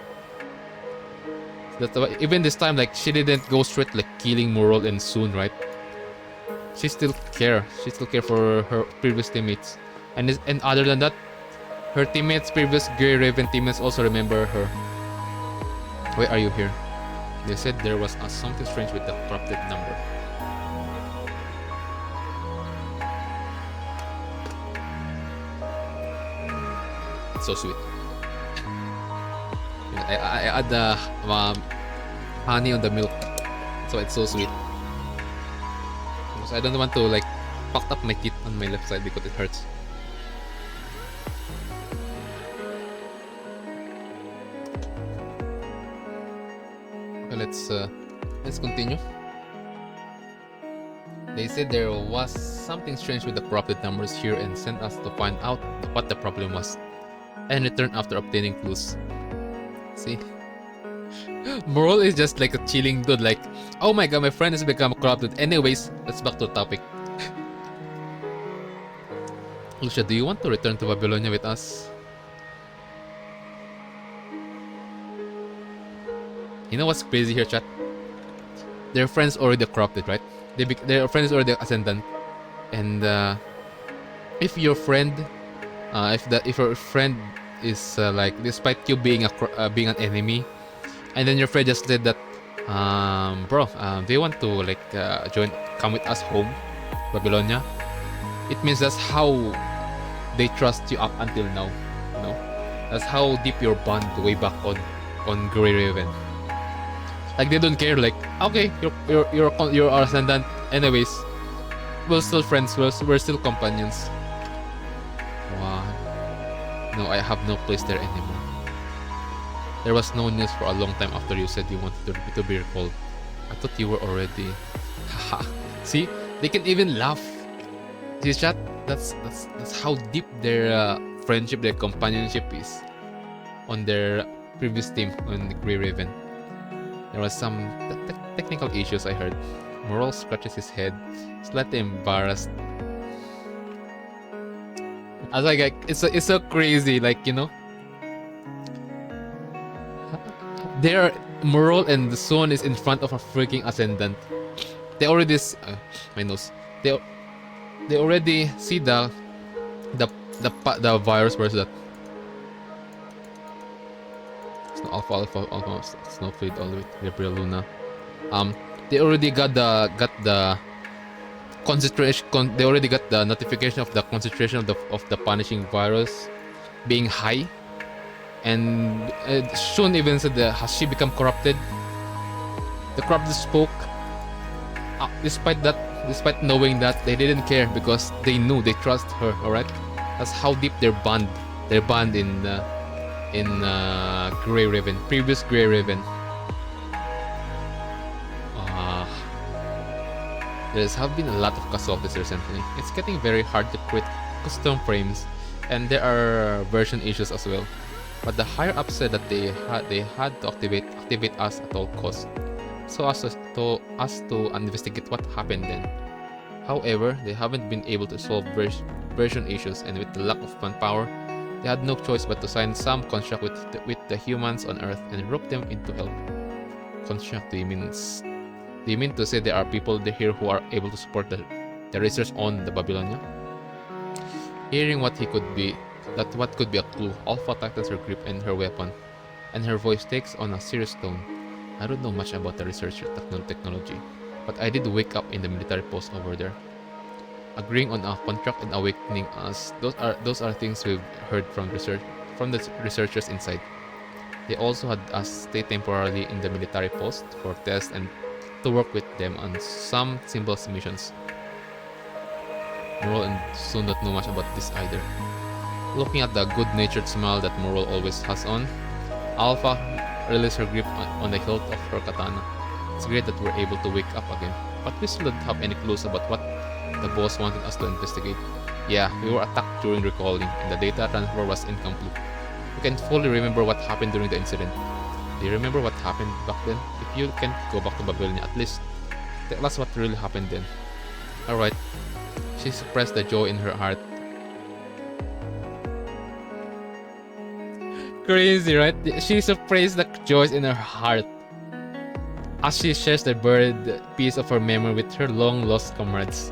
That's why even this time, like she didn't go straight like killing Moral and Soon, right? She still care. She still care for her previous teammates, and other than that, her teammates, previous Grey Raven teammates, also remember her. Why are you here? They said there was something strange with the corrupted number. It's so sweet. I add the honey on the milk, so it's so sweet. I don't want to like fuck up my teeth on my left side because it hurts. Let's continue. They said there was something strange with the corrupted numbers here and sent us to find out what the problem was and return after obtaining clues. See? Moral is just like a chilling dude, like, oh my god, my friend has become corrupted. Anyways, let's back to the topic. Lucia, do you want to return to Babylonia with us? You know what's crazy here, chat? Their friends already corrupted, right? Their friends already ascendant, and if your friend, if your friend is like, despite you being an enemy, and then your friend just said that, bro, they want to like come with us home, Babylonia. It means that's how they trust you up until now. You know, that's how deep your bond way back on Grey Raven. Like they don't care. Like, okay, you're our ascendant. Anyways, we're still friends. We're still companions. Wow. No, I have no place there anymore. There was no news for a long time after you said you wanted to be recalled. I thought you were already. Haha. See, they can even laugh. See, chat. That's how deep their friendship, their companionship is on their previous team on the Grey Raven. There was some technical issues, I heard. Moral scratches his head, slightly embarrassed. I was like it's so crazy, like, you know. Their Moral and the Sun is in front of a freaking ascendant. They already my nose. They already see the virus. Where's that? Alpha, Snowflake, all the way to Gabriel Luna. They already got the concentration. They already got the notification of the concentration of the punishing virus being high, and Shun even said, has she become corrupted? The corrupted spoke. Despite knowing that, they didn't care because they knew, they trust her. All right, that's how deep their bond in Grey Raven, previous Grey Raven. There have been a lot of casualties recently. It's getting very hard to create custom frames, and there are version issues as well. But the higher up said that they had to activate us at all costs, so as to investigate what happened then. However, they haven't been able to solve version issues, and with the lack of manpower, they had no choice but to sign some contract with the humans on Earth and rope them into help. Contract? Do you mean to say there are people here who are able to support the research on the Babylonia? Hearing what could be a clue, Alpha tightens her grip and her weapon, and her voice takes on a serious tone. I don't know much about the research technology, but I did wake up in the military post over there. Agreeing on a contract and awakening us, those are things we've heard from the researchers inside. They also had us stay temporarily in the military post for tests and to work with them on some simple missions. Moral and Sun don't know much about this either. Looking at the good-natured smile that Moral always has on, Alpha released her grip on the hilt of her katana. It's great that we're able to wake up again, but we still don't have any clues about what the boss wanted us to investigate. Yeah, we were attacked during recalling, and the data transfer was incomplete. We can't fully remember what happened during the incident. Do you remember what happened back then? If you can't go back to Babylonia, at least tell us what really happened then. Alright. She suppressed the joy in her heart. Crazy, right? She suppressed the joy in her heart as she shares the buried piece of her memory with her long-lost comrades.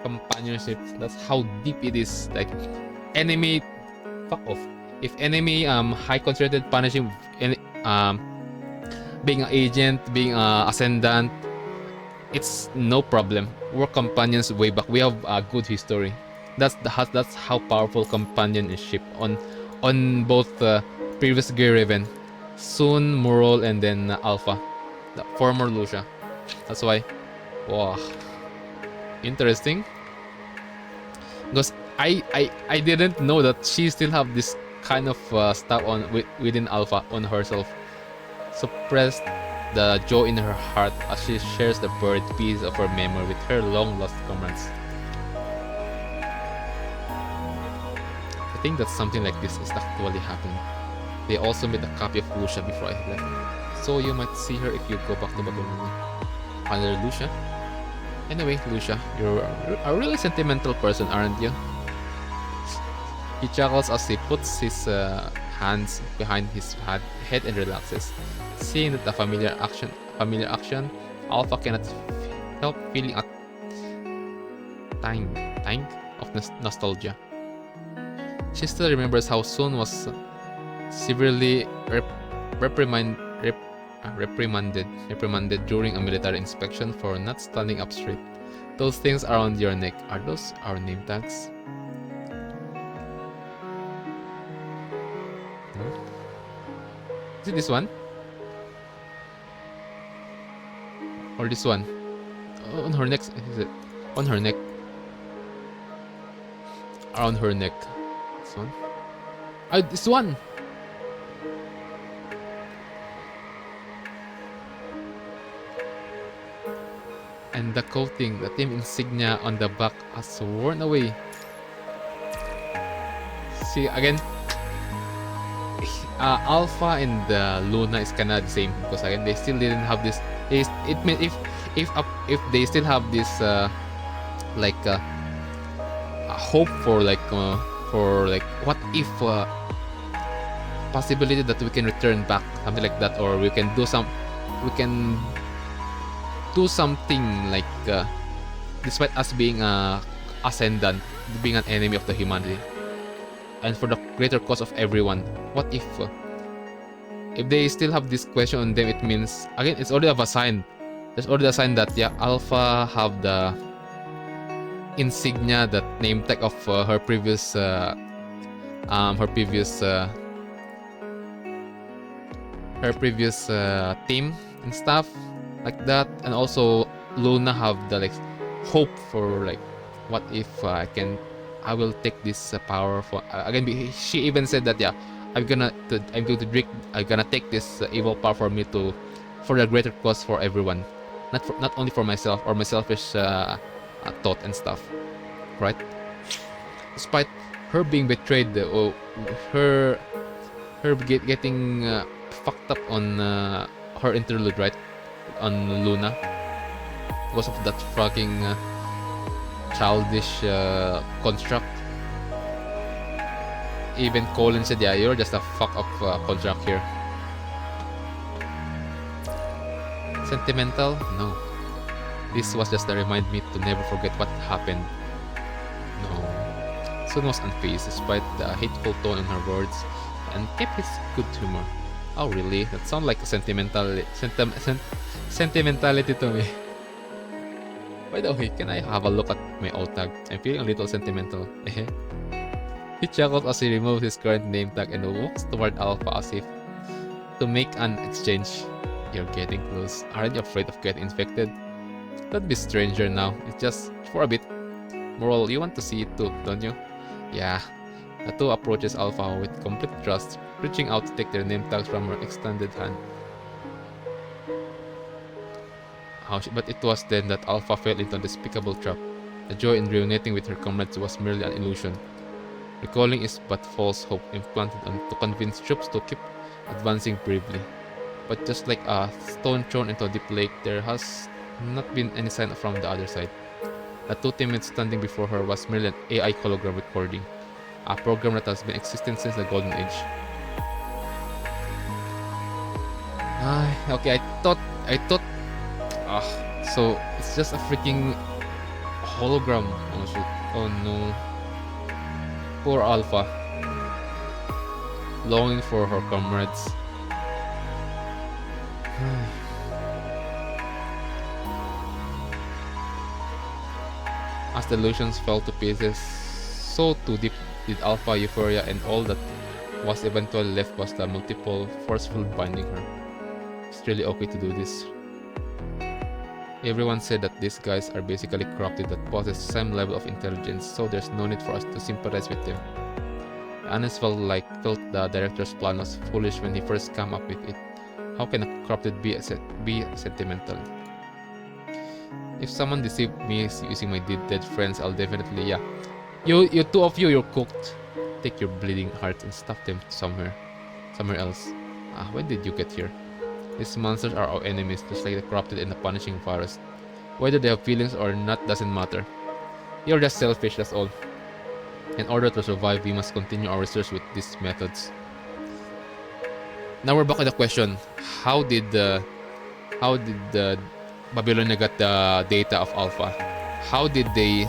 Companionship, that's how deep it is. Like, enemy, fuck off. If enemy high concentrated punishing being an agent, being an ascendant, it's no problem. We're companions way back. We have a good history. That's how powerful companionship on both previous Gear Raven, Sun, Moral, and then Alpha, the former Lucia. That's why. Wow, interesting. Because I didn't know that she still have this kind of stuff within Alpha on herself. Suppressed the joy in her heart as she shares the buried piece of her memory with her long-lost comrades. I think that something like this is actually happening. They also made a copy of Lucia before I left, so you might see her if you go back to Babylonia. Another Lucia? Anyway, Lucia, you're a really sentimental person, aren't you? He chuckles as he puts his hands behind his head and relaxes. Seeing that a familiar action, Alpha cannot help feeling a tang of nostalgia. She still remembers how Sun was severely reprimanded during a military inspection for not standing up straight. Those things around your neck, are those our name tags? Is it this one? Or this one? Oh, on her neck, is it? On her neck. Around her neck. This one? Oh, this one! And the coating, the team insignia on the back has worn away. See, again, Alpha and Luna is kinda the same, because again they still didn't have this. It means if they still have this like a hope for what if possibility that we can return back, something like that, or we can do something like despite us being ascendant, being an enemy of the humanity, and for the greater cause of everyone. What if they still have this question on them? It means again it's already a sign. There's already a sign that yeah, Alpha have the insignia, that name tag of her previous team and stuff like that. And also Luna have the like hope for like, what if I will take this power for again. She even said that yeah, I'm gonna take this evil power for me for the greater cause for everyone. not only for myself or my selfish thought and stuff, right? Despite her being betrayed, or her getting fucked up on her interlude, right, on Luna, because of that fucking childish construct. Even Colin said, yeah, you're just a fuck up construct here. Sentimental? No. This was just to remind me to never forget what happened. No. Sun was unfazed despite the hateful tone in her words and kept his good humor. Oh really? That sounds like a sentimentality to me. By the way, can I have a look at my alt tag? I'm feeling a little sentimental. He chuckles as he removes his current name tag and walks toward Alpha as if to make an exchange. You're getting close. Aren't you afraid of getting infected? Don't be stranger now. It's just for a bit. Moral, you want to see it too, don't you? Yeah. The two approaches Alpha with complete trust, reaching out to take their name tags from her extended hand. But it was then that Alpha fell into a despicable trap. The joy in reuniting with her comrades was merely an illusion. Recalling is but false hope implanted to convince troops to keep advancing bravely. But just like a stone thrown into a deep lake, there has not been any sign from the other side. The two teammates standing before her was merely an AI hologram recording, a program that has been existing since the Golden Age. Okay, I thought, so it's just a freaking hologram. Oh shit, oh no. Poor Alpha, longing for her comrades. As the illusions fell to pieces, so too deep did Alpha euphoria, and all that was eventually left was the multiple forceful binding her. It's really okay to do this. Everyone said that these guys are basically corrupted that possess the same level of intelligence, so there's no need for us to sympathize with them. Anis felt the director's plan was foolish when he first came up with it. How can a corrupted be sentimental? If someone deceived me using my dead friends, I'll definitely, yeah. You two of you, you're cooked. Take your bleeding hearts and stuff them somewhere else. When did you get here? These monsters are our enemies, just like the corrupted and the punishing virus. Whether they have feelings or not doesn't matter. You're just selfish, that's all. In order to survive, we must continue our research with these methods. Now we're back to the question: How did the Babylonia got the data of Alpha? How did they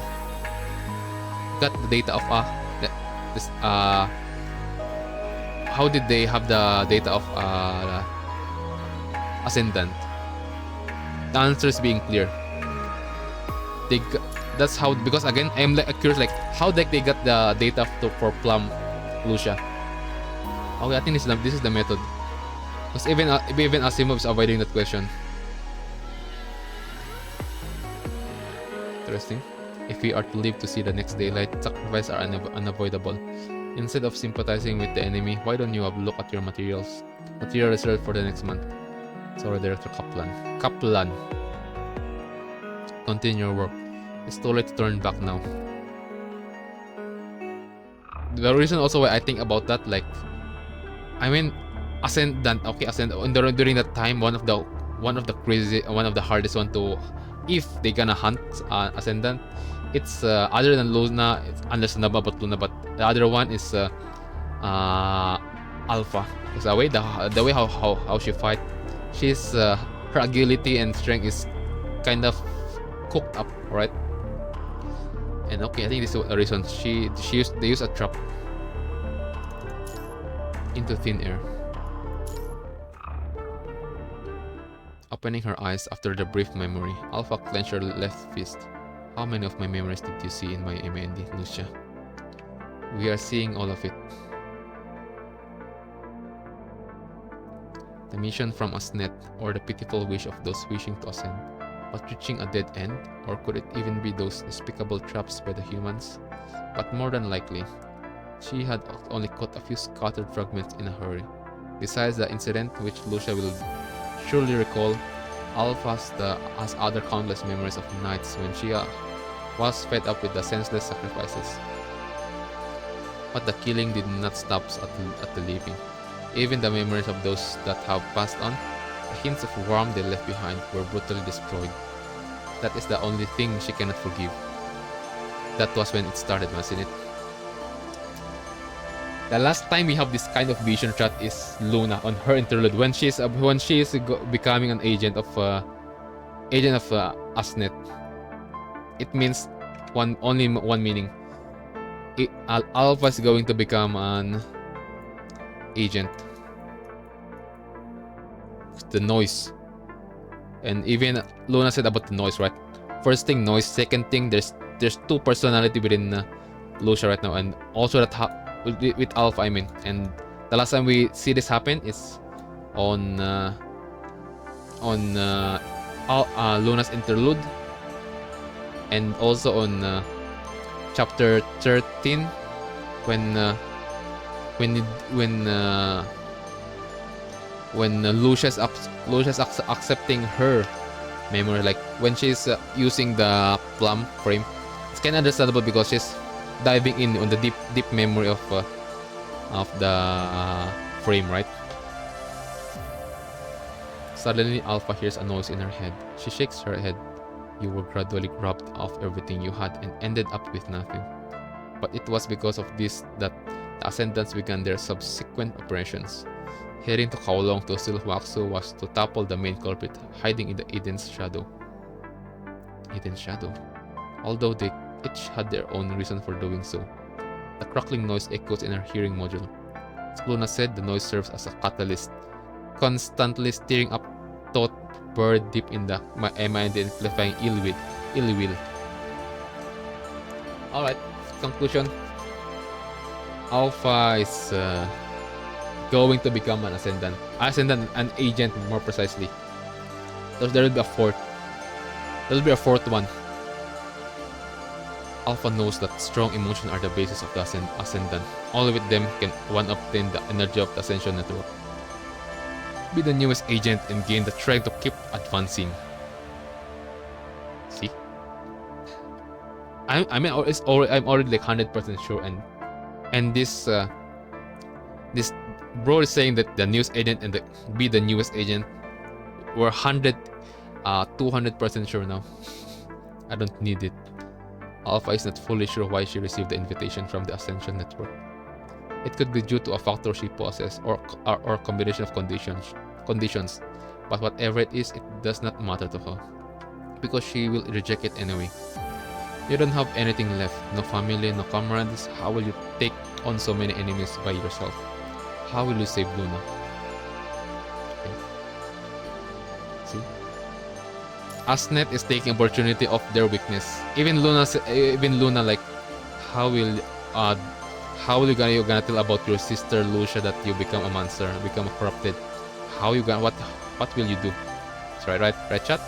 got the data of how did they have the data of Ascendant? The answer is being clear. That's how, because again I'm like curious, like how they got the data for Plum Lucia. Okay, I think this is the method. Because even Asimov is avoiding that question. Interesting. If we are to live to see the next daylight, sacrifices are unavoidable. Instead of sympathizing with the enemy, why don't you have a look at your material reserve for the next month? Sorry, Director Kaplan. Continue your work. It's too late to turn back now. The reason also why I think about that, like, I mean, Ascendant. Okay, Ascendant. During that time, one of the hardest one to, if they gonna hunt Ascendant, it's other than Luna, it's understandable about Luna, but the other one is Alpha. Because the way how she fight, she's her agility and strength is kind of cooked up, right? And okay, I think this is the reason they use a trap into thin air. Opening her eyes after the brief memory, Alpha clenched her left fist. How many of my memories did you see in my MND, Lucia? We are seeing all of it. The mission from Asnet, or the pitiful wish of those wishing to ascend, but reaching a dead end, or could it even be those despicable traps by the humans? But more than likely, she had only caught a few scattered fragments in a hurry. Besides the incident, which Lucia will surely recall, Alpha has other countless memories of nights when she was fed up with the senseless sacrifices. But the killing did not stop at the living. Even the memories of those that have passed on, the hints of warmth they left behind, were brutally destroyed. That is the only thing she cannot forgive. That was when it started, wasn't it? The last time we have this kind of vision shot is Luna on her interlude when she is becoming an agent of Asnet. It means only one meaning. Alpha is going to become an agent. The noise, and even Luna said about the noise, right? First thing, noise. Second thing, there's two personality within Lucia right now, and also that with Alpha, I mean. And the last time we see this happen is on Luna's interlude, and also on chapter 13 when Lucia's accepting her memory, like when she's using the plum frame. It's kind of understandable because she's diving in on the deep memory of the frame, right? Suddenly, Alpha hears a noise in her head. She shakes her head. You were gradually robbed of everything you had and ended up with nothing. But it was because of this that the Ascendants began their subsequent operations. Heading to Kowloon to steal Waxu was to topple the main culprit hiding in the Eden's shadow. Eden's shadow. Although they each had their own reason for doing so. The crackling noise echoes in her hearing module. As Luna said, the noise serves as a catalyst, constantly stirring up thought buried deep in the mind and amplifying ill will. Alright, conclusion. Alpha is going to become an Ascendant. An agent, more precisely. So there will be a fourth. There will be a fourth one. Alpha knows that strong emotions are the basis of the Ascendant. Only with them can one obtain the energy of the Ascension Network. Be the newest agent and gain the strength to keep advancing. See? I'm already like 100% sure, and this bro is saying that the newest agent and be the newest agent. We're 200% sure now. I don't need it. Alpha is not fully sure why she received the invitation from the Ascension Network. It could be due to a factor she possesses or a combination of conditions. But whatever it is, it does not matter to her, because she will reject it anyway. You don't have anything left, no family, no comrades. How will you take on so many enemies by yourself? How will you save Luna? Okay. See? Asnet is taking opportunity of their weakness. Even Luna, like, how will you gonna tell about your sister Lucia that you become a monster, become corrupted? How you gonna what will you do? That's right, chat.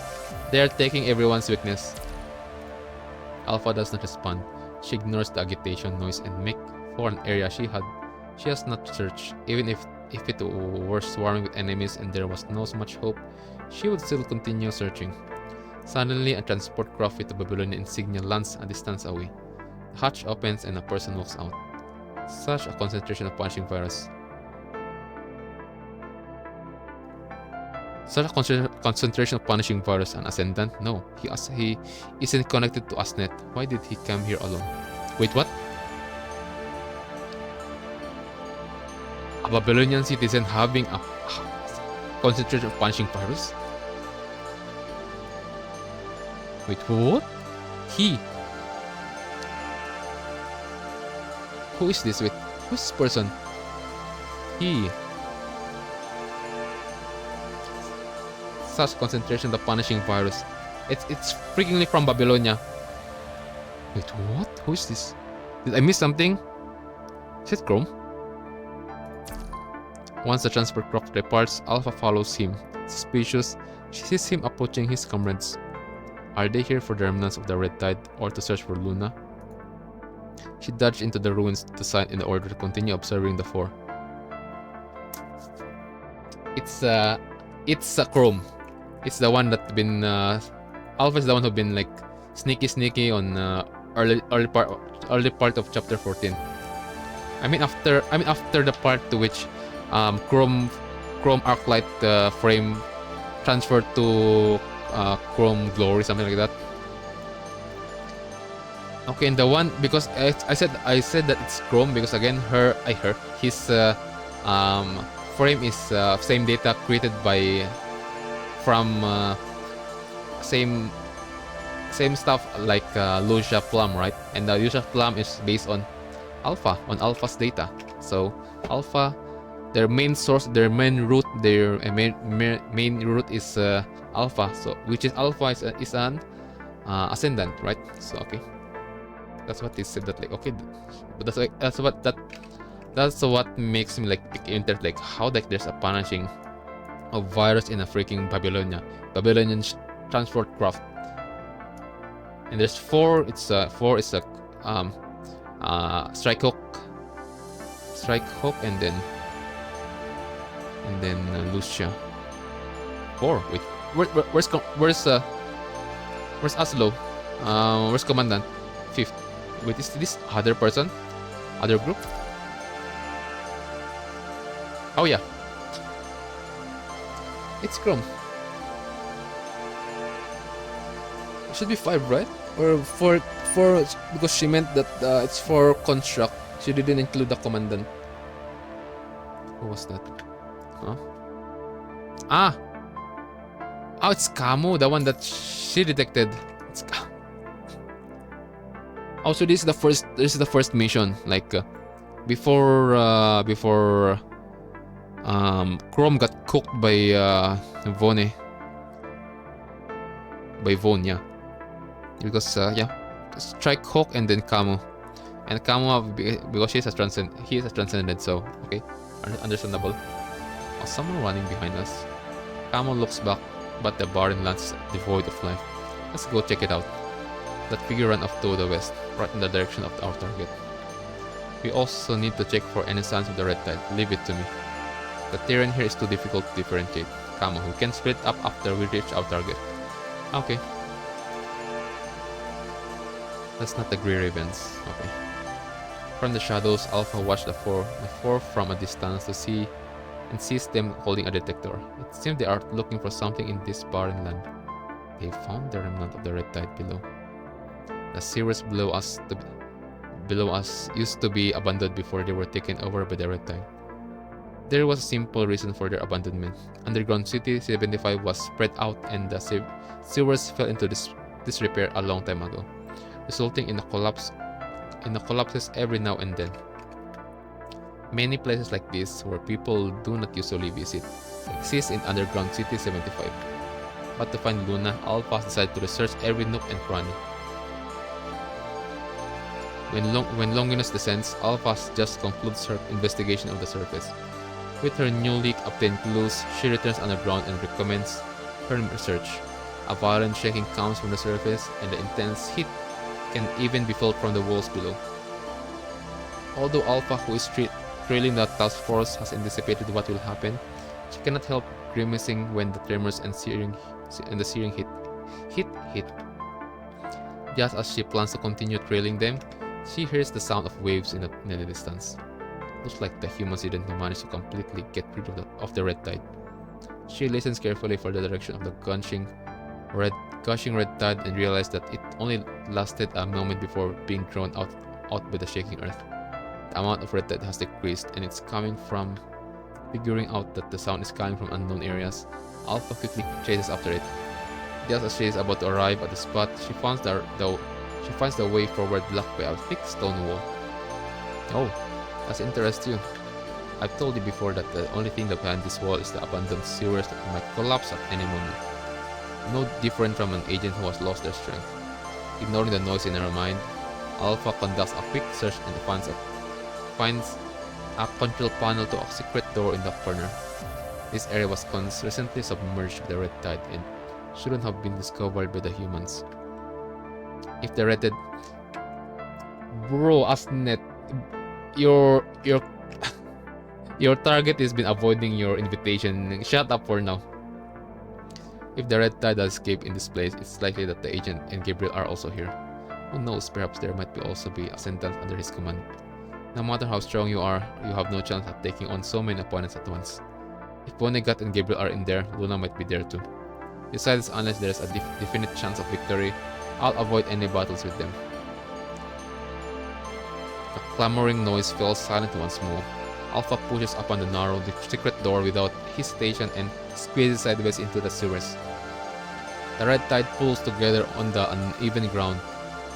They're taking everyone's weakness. Alpha does not respond. She ignores the agitation noise and makes for an area she has not searched. Even if it were swarming with enemies and there was no so much hope, she would still continue searching. Suddenly, a transport craft with a Babylonian insignia lands a distance away. The hatch opens and a person walks out. Such a concentration of punishing virus. Such a concentration of punishing virus, an Ascendant? No, he isn't connected to Asnet. Why did he come here alone? Wait, what? A Babylonian citizen having a concentration of punishing virus? Wait, what? He? Who is this with? Who's this person? He. Such concentration of punishing virus. It's freakingly from Babylonia. Wait, what? Who is this? Did I miss something? Is it Chrome? Once the transport craft departs, Alpha follows him. Suspicious, she sees him approaching his comrades. Are they here for the remnants of the Red Tide or to search for Luna? She dodged into the ruins to sign in order to continue observing the four. It's a Chrome. It's the one that been Alpha is the one who been like sneaky on early part of chapter 14. I mean after the part to which Chrome Arclight frame transferred to Chrome Glory, something like that. Okay, and the one, because I said that it's Chrome because again his frame is same data created by from same stuff like LUCIA Plum, right? And the LUCIA Plum is based on Alpha's data. So Alpha, their main source, their main root, their main root is Alpha. So which is Alpha is an ascendant, right? So okay, that's what they said. That like okay, but that's what makes me like interest, like how like there's a punishing of virus in a freaking Babylonian transport craft. And there's four. It's four is a strike hook, and then Lucia. Four. Wait, where's Aslo? Where's Commandant? Fifth. Wait, is this other person? Other group? Oh yeah, it's Chrome. It should be 5, right? Or 4 because she meant that it's for construct. She didn't include the commandant. Who was that? Huh? Oh, it's Camu, the one that she detected. It's oh, so this is the first mission. Like before Chrome got cooked by Vone. By Vone, yeah. Because yeah, strike hook and then Camu. And Camu, because he is a transcendent, so okay, understandable. Oh, someone running behind us. Camu looks back, but the barren lands devoid of life. Let's go check it out. That figure ran off to the west, right in the direction of our target. We also need to check for any signs of the red tide. Leave it to me. The terrain here is too difficult to differentiate. Camu, we can split up after we reach our target. Okay. That's not the Grey Ravens. Okay. From the shadows, Alpha watched the four from a distance to see and sees them holding a detector. It seems they are looking for something in this barren land. They found the remnant of the red tide below. The sewers below us used to be abandoned before they were taken over by the red tide. There was a simple reason for their abandonment. Underground City 75 was spread out and the sewers fell into disrepair a long time ago, resulting in collapses every now and then. Many places like this, where people do not usually visit, exist in Underground City 75. But to find Luna, Alpha decided to research every nook and cranny. When Longinus descends, Alpha just concludes her investigation of the surface. With her newly obtained clues, she returns underground and recommences her research. A violent shaking comes from the surface, and the intense heat can even be felt from the walls below. Although Alpha, who is trailing the task force, has anticipated what will happen, she cannot help grimacing when the tremors and the searing heat hit. Just as she plans to continue trailing them, she hears the sound of waves in the distance. Looks like the humans didn't manage to completely get rid of the red tide. She listens carefully for the direction of the gushing red tide and realizes that it only lasted a moment before being drawn out by the shaking earth. The amount of red tide has decreased, and it's coming from. Figuring out that the sound is coming from unknown areas, Alpha quickly chases after it. Just as she is about to arrive at the spot, she finds the way forward blocked by a thick stone wall. Oh, that's interesting. I've told you before that the only thing behind this wall is the abandoned sewers that might collapse at any moment. No different from an agent who has lost their strength. Ignoring the noise in her mind, Alpha conducts a quick search and finds a control panel to a secret door in the corner. This area was recently submerged by the red tide and shouldn't have been discovered by the humans. If the red tide... Bro, Asnet, your target has been avoiding your invitation. Shut up for now. If the red tide has escaped in this place, it's likely that the agent and Gabriel are also here. Who knows, perhaps there might also be ascendants under his command. No matter how strong you are, you have no chance at taking on so many opponents at once. If OMAGAD and Gabriel are in there, Luna might be there too. Besides, unless there is a definite chance of victory, I'll avoid any battles with them. The clamoring noise fell silent once more. Alpha pushes upon the narrow, secret door without hesitation and squeezes sideways into the sewers. The red tide pulls together on the uneven ground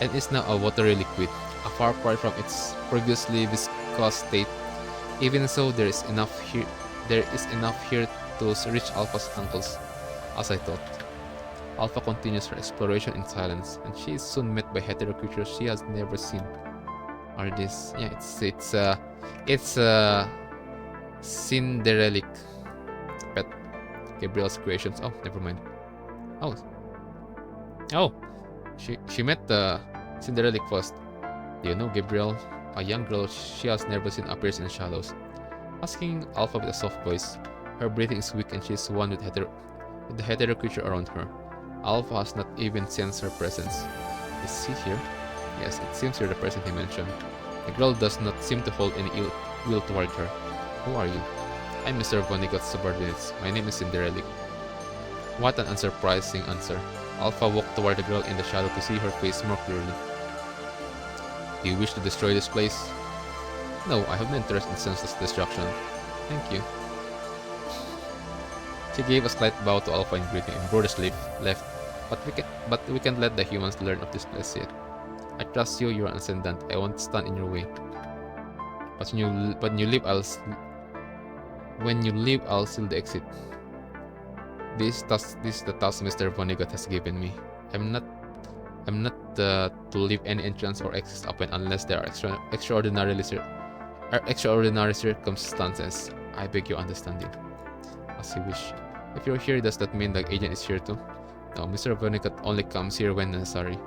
and is now a watery liquid, a far cry from its previously viscous state. Even so, there is enough here to reach Alpha's ankles, as I thought. Alpha continues her exploration in silence, and she is soon met by hetero creatures she has never seen. Are these? Yeah, it's Cinderelic pet. Gabriel's creations. Oh, never mind. Oh, she met the Cinderelic first. Do you know Gabriel? A young girl she has never seen appears in the shadows, asking Alpha with a soft voice. Her breathing is weak and she is one with the hetero creature around her. Alpha has not even sensed her presence. Is he here? Yes, it seems you're the person he mentioned. The girl does not seem to hold any ill will toward her. Who are you? I'm Mr. Vonnegut's subordinates. My name is Cinderelic. What an unsurprising answer. Alpha walked toward the girl in the shadow to see her face more clearly. Do you wish to destroy this place? No, I have no interest in senseless destruction. Thank you. She gave a slight bow to Alpha in greeting and broadly left. But we can't let the humans learn of this place yet. I trust you, you're an ascendant. I won't stand in your way. When you leave, I'll seal the exit. This is the task Mr. Vonnegut has given me. I'm not to leave any entrance or exit open unless there are extraordinary circumstances. I beg your understanding. As you wish. If you're here, does that mean the agent is here too? No, Mr. Vonnegut only comes here when necessary.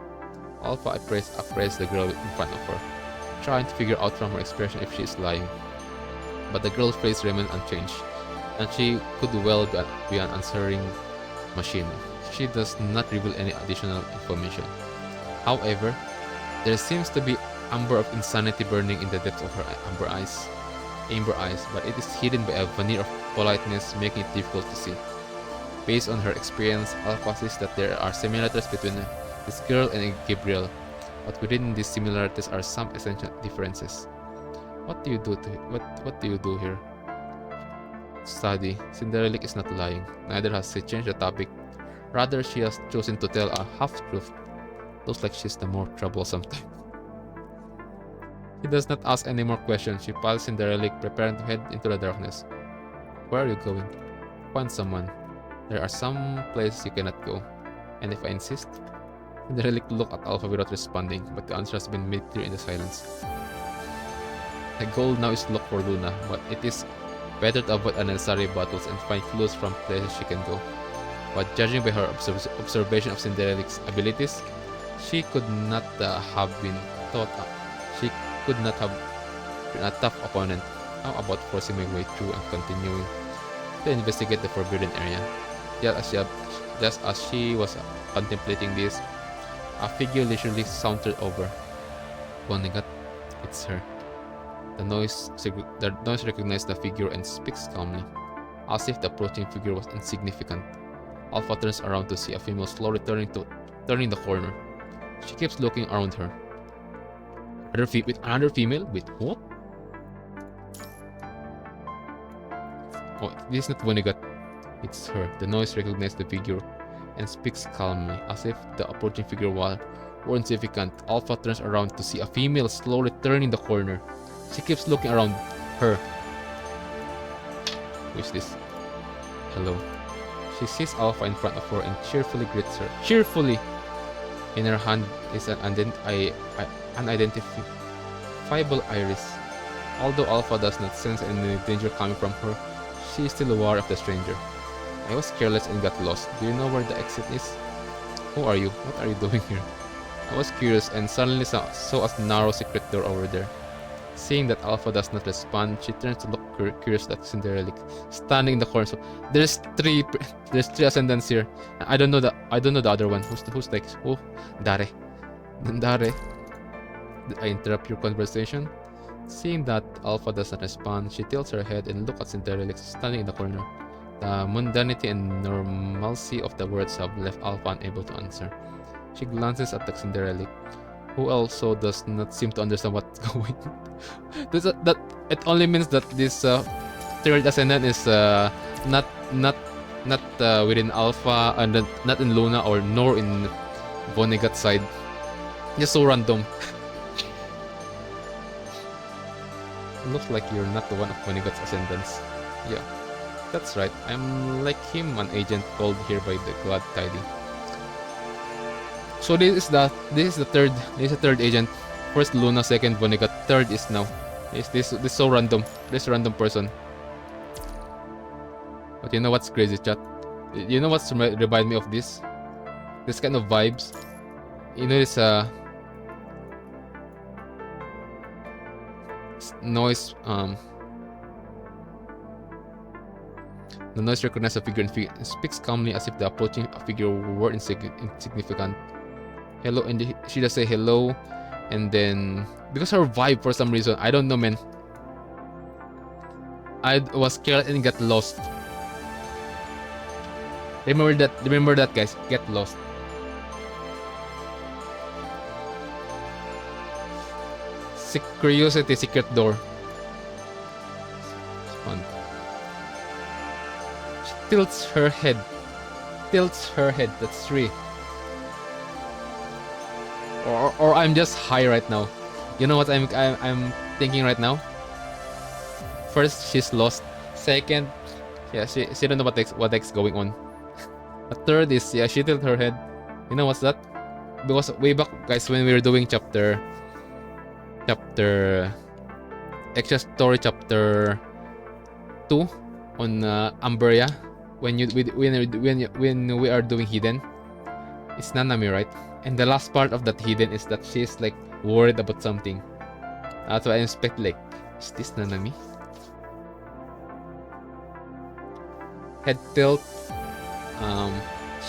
Alpha appraised the girl in front of her, trying to figure out from her expression if she is lying. But the girl's face remained unchanged, and she could well be an answering machine. She does not reveal any additional information. However, there seems to be amber of insanity burning in the depths of her amber eyes, but it is hidden by a veneer of politeness, making it difficult to see. Based on her experience, Alpha says that there are similarities between this girl and Gabriel, but within these similarities are some essential differences. What do you do here? Study. Cinderelic is not lying. Neither has she changed the topic. Rather, she has chosen to tell a half-truth. Looks like she's the more troublesome type. She does not ask any more questions. She passes Cinderelic, preparing to head into the darkness. Where are you going? Find someone. There are some places you cannot go. And if I insist? Cinderelic looked at Alpha without responding, but the answer has been made clear in the silence. The goal now is to look for Luna, but it is better to avoid unnecessary battles and find clues from places she can go. But judging by her observation of Cinderelic's abilities, she could not have been a tough opponent. How about forcing my way through and continuing to investigate the forbidden area? Just as she was contemplating this, a figure leisurely sauntered over. Vonnegut, it's her. The noise recognized the figure and speaks calmly, as if the approaching figure was insignificant. Alpha turns around to see a female slowly turning the corner. She keeps looking around her. With another female? Wait, what? Oh, this is not Vonnegut. It's her. The noise recognized the figure and speaks calmly, as if the approaching figure were insignificant. Alpha turns around to see a female slowly turning the corner. She keeps looking around her. Who is this? Hello. She sees Alpha in front of her and cheerfully greets her. Cheerfully! In her hand is an unidentifiable iris. Although Alpha does not sense any danger coming from her, she is still aware of the stranger. I was careless and got lost. Do you know where the exit is? Who are you? What are you doing here? I was curious and suddenly saw a narrow secret door over there. Seeing that Alpha does not respond, she turns to look curious at Cinderella standing in the corner. So there's three ascendants here. I don't know the other one. Who's like who? Dare. Dare. Did I interrupt your conversation? Seeing that Alpha does not respond, she tilts her head and looks at Cinderella standing in the corner. The mundanity and normalcy of the words have left Alpha unable to answer. She glances at the Cinderella, who also does not seem to understand what's going on. That it only means that this third ascendant is not within Alpha and not in Luna or nor in Vonnegut side. Just so random. Looks like you're not the one of Vonnegut's ascendants. Yeah, that's right. I'm like him, an agent called here by the Glad Tidy. So this is the third agent. First Luna, second Vonnegut, third is now. Is this so random? This random person. But you know what's crazy, chat? You know what's remind me of this? This kind of vibes. You know this noise the noise recognizes a figure and speaks calmly as if the approaching figure were insignificant. Hello, and she just say hello, and then because her vibe for some reason, I don't know, man. I was scared and got lost. Remember that, guys. Get lost. Curiosity, secret door. It's fun. She tilts her head. That's 3. Or I'm just high right now. You know what I'm thinking right now? First, she's lost. Second, yeah, she don't know what's going on. A third is, yeah, she tilted her head. You know what's that? Because way back, guys, when we were doing chapter extra story chapter 2 on Umberia, when we are doing hidden, it's Nanami, right? And the last part of that hidden is that she's like worried about something. So I expect like, is this Nanami? Head tilt.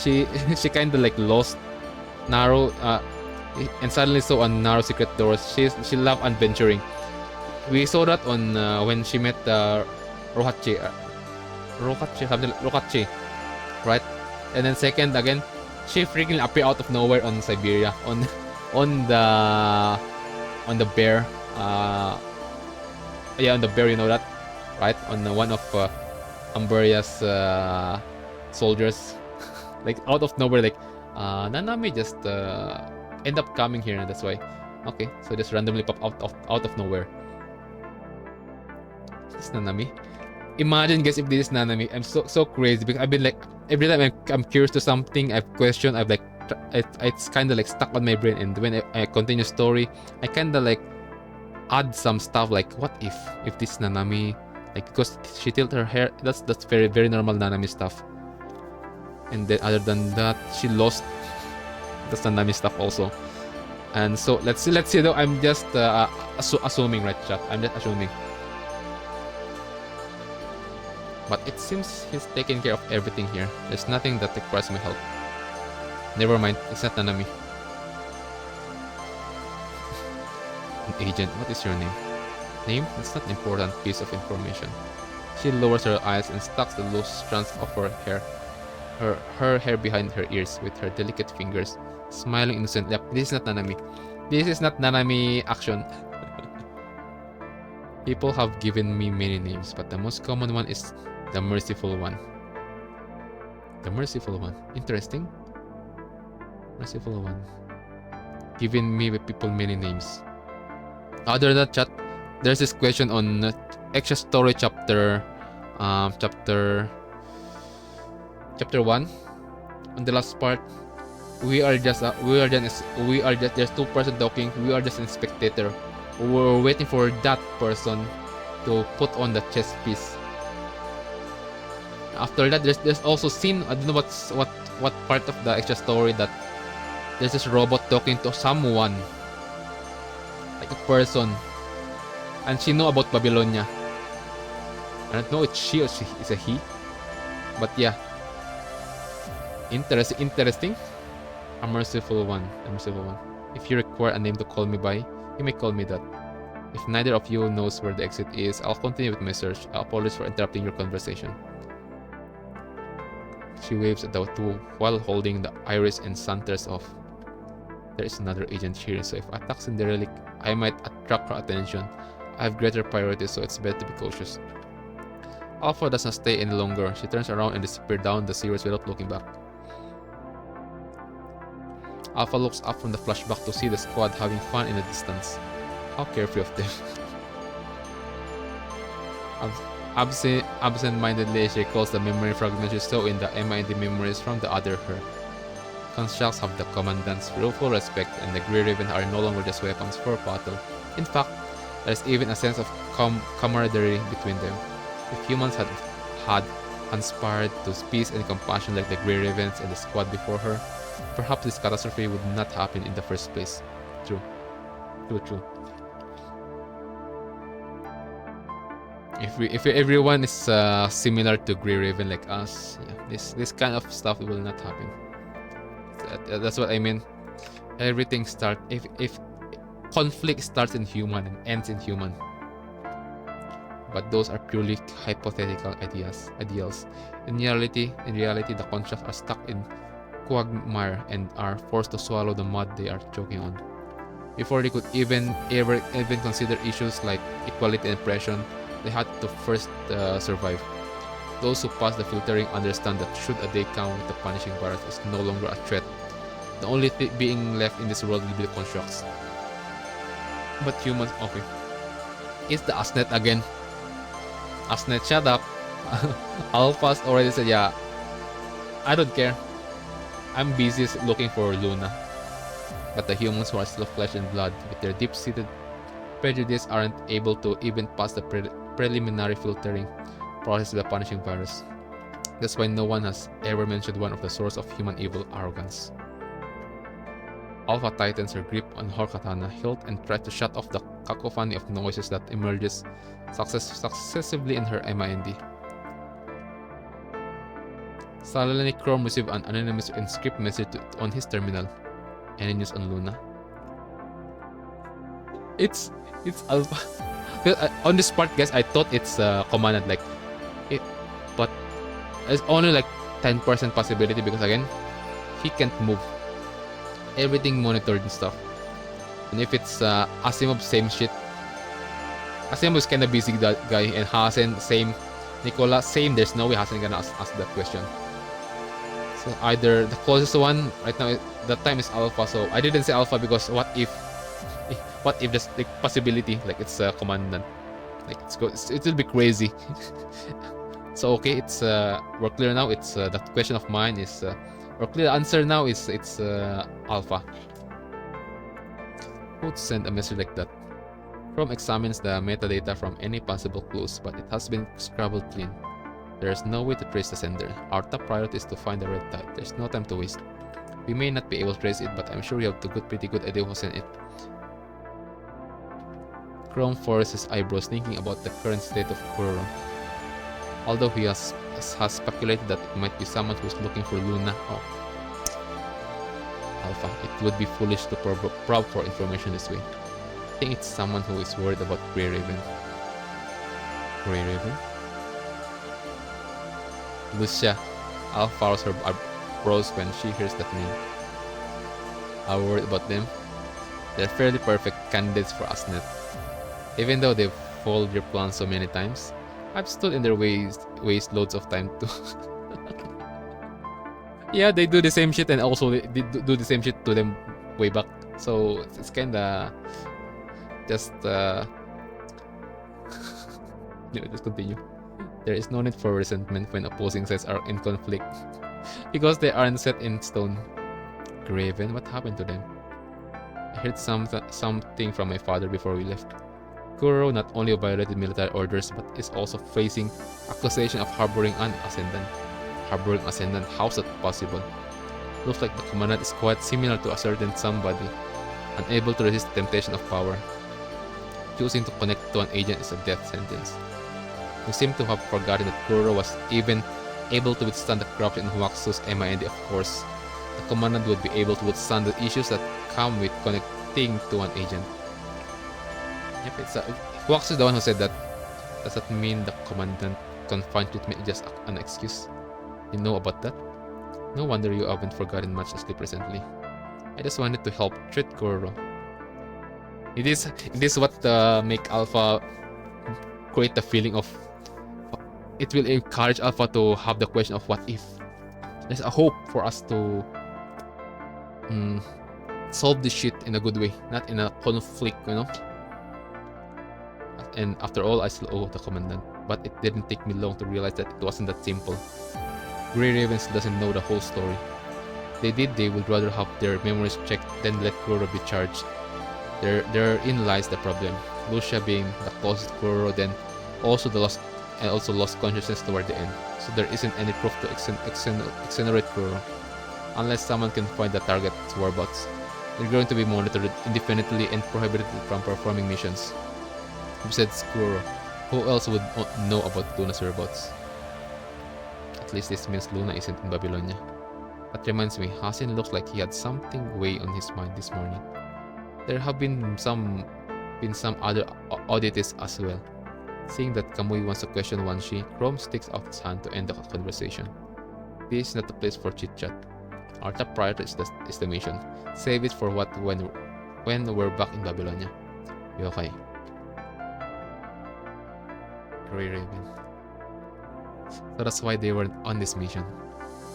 She kind of like lost, narrow, and suddenly saw a narrow secret door. She loved adventuring. We saw that on when she met Rohachi, right? And then second again, she freaking appeared out of nowhere on Siberia, on the bear. Yeah, on the bear, you know that, right? On one of Umberia's soldiers, like out of nowhere, like Nanami just end up coming here, and that's why. Okay, so just randomly pop out of nowhere. This is Nanami. Imagine, guys, if this is Nanami. I'm so crazy because I've been like, every time I'm curious to something, I've questioned, I've like, it's kind of like stuck on my brain, and when I continue story, I kind of like add some stuff like, what if this is Nanami, like, because she tilted her hair. That's very very normal Nanami stuff. And then other than that, she lost. That's Nanami stuff also. And so let's see though. I'm just assuming, right, chat? I'm just assuming. But it seems he's taking care of everything here. There's nothing that requires my help. Never mind, it's not Nanami. An agent, what is your name? Name? It's not an important piece of information. She lowers her eyes and stalks the loose strands of her hair. Her hair behind her ears with her delicate fingers, smiling innocently. This is not Nanami. This is not Nanami action. People have given me many names, but the most common one is the Merciful One. The Merciful One. Interesting. Merciful One. Giving me people many names. Other than that, chat, there's this question on extra story chapter 1. On the last part, there's 2 person talking. We are just a spectator. We're waiting for that person to put on the chess piece. After that, there's also scene. I don't know what part of the extra story that there's this robot talking to someone, like a person. And she know about Babylonia. I don't know if she or she is a he. But yeah. Interesting. A merciful one. If you require a name to call me by, you may call me that. If neither of you knows where the exit is, I'll continue with my search. I apologize for interrupting your conversation. She waves at the two while holding the iris and Santer's off. There is another agent here, so if I attacks in the relic, I might attract her attention. I have greater priorities, so it's better to be cautious. Alpha does not stay any longer. She turns around and disappears down the stairs without looking back. Alpha looks up from the flashback to see the squad having fun in the distance. How carefree of them. Absent-mindedly, she recalls the memory fragments she saw in the MID memories from the other her. Constructs have the commandant's full respect, and the Grey Raven are no longer just weapons for battle. In fact, there is even a sense of camaraderie between them. If humans had inspired to peace and compassion like the Grey Ravens and the squad before her, perhaps this catastrophe would not happen in the first place. True. If everyone is similar to Grey Raven like us, yeah, this kind of stuff will not happen. That's what I mean. Everything starts if conflict starts in human and ends in human. But those are purely hypothetical ideals. In reality, the constructs are stuck in quagmire and are forced to swallow the mud they are choking on. Before they could even consider issues like equality and oppression, they had to first survive. Those who pass the filtering understand that should a day come with the punishing virus is no longer a threat, the only being left in this world will be the constructs. But humans, okay. It's the Asnet again. Asnet, shut up. Alphas already said, yeah, I don't care. I'm busy looking for Luna. But the humans who are still flesh and blood, with their deep-seated prejudice, aren't able to even pass the preliminary filtering process of the punishing virus. That's why no one has ever mentioned one of the source of human evil, arrogance. Alpha tightens her grip on her katana hilt and tries to shut off the cacophony of noises that emerges successively in her mind. Suddenly, Chrome received an anonymous inscript message on his terminal. Any news on Luna? It's Alpha. On this part, guys, I thought it's commanded like it, but it's only like 10% possibility because again, he can't move. Everything monitored and stuff. And if it's Asimov, same shit. Asimov is kinda busy guy, and Hasen same. Nicola same. There's no way Hasen gonna ask that question. So either the closest one right now, that time is Alpha. So I didn't say Alpha because what if there's like possibility like it's a commandant, like it will be crazy. So okay, it's we're clear now. It's that question of mine is or clear answer now is it's Alpha. Who would send a message like that? Chrome examines the metadata from any possible clues, but it has been scrabbled clean. There is no way to trace the sender. Our top priority is to find the red tide. There's no time to waste. We may not be able to trace it, but I'm sure you have a pretty good idea who sent it. Chrome furrows his eyebrows, thinking about the current state of Kuroro. Although he has speculated that it might be someone who's looking for Luna. Oh. Alpha, it would be foolish to probe for information this way. I think it's someone who is worried about Grey Raven. Grey Raven? Lucia. Alpha furrows her brows when she hears that name. Are we worried about them? They're fairly perfect candidates for Asnet. Even though they've foiled your plans so many times, I've stood in their ways loads of time too. Yeah, they do the same shit and also they do the same shit to them way back. So it's kinda just just continue. There is no need for resentment when opposing sides are in conflict because they aren't set in stone. Graven, what happened to them? I heard something from my father before we left. Kuro not only violated military orders but is also facing accusation of harboring an ascendant. Harboring ascendant? How's that possible? Looks like the commandant is quite similar to a certain somebody, unable to resist the temptation of power. choosing to connect to an agent is a death sentence. You seem to have forgotten that Kuro was even able to withstand the corruption in Huaxu's MIND. Of course, the commandant would be able to withstand the issues that come with connecting to an agent. Yep, it's Huaxu is the one who said that. Does that mean the commandant confined treatment is just an excuse? You know about that? No wonder you haven't forgotten much asleep recently. I just wanted to help treat Kuro. It is what make Alpha create the feeling of. It will encourage Alpha to have the question of what if. There's a hope for us to solve this shit in a good way, not in a conflict, you know. And after all, I still owe the commandant. But it didn't take me long to realize that it wasn't that simple. Grey Ravens doesn't know the whole story. They would rather have their memories checked than let Kuro be charged. Therein lies the problem. Lucia being the closest Kuro, then also lost consciousness toward the end. So there isn't any proof to exonerate Kuro. Unless someone can find the target's warbots, they're going to be monitored indefinitely and prohibited from performing missions. Besides Kuro, who else would know about Luna's whereabouts? At least this means Luna isn't in Babylonia. That reminds me, Hasin looks like he had something weigh on his mind this morning. There have been some other oddities as well. Seeing that Kamui wants to question Wanshi, Chrome sticks out his hand to end the conversation. This is not the place for chit-chat. Our top priority is the mission. Save it for when we're back in Babylonia. Yokai. Grey Raven. So that's why they were on this mission.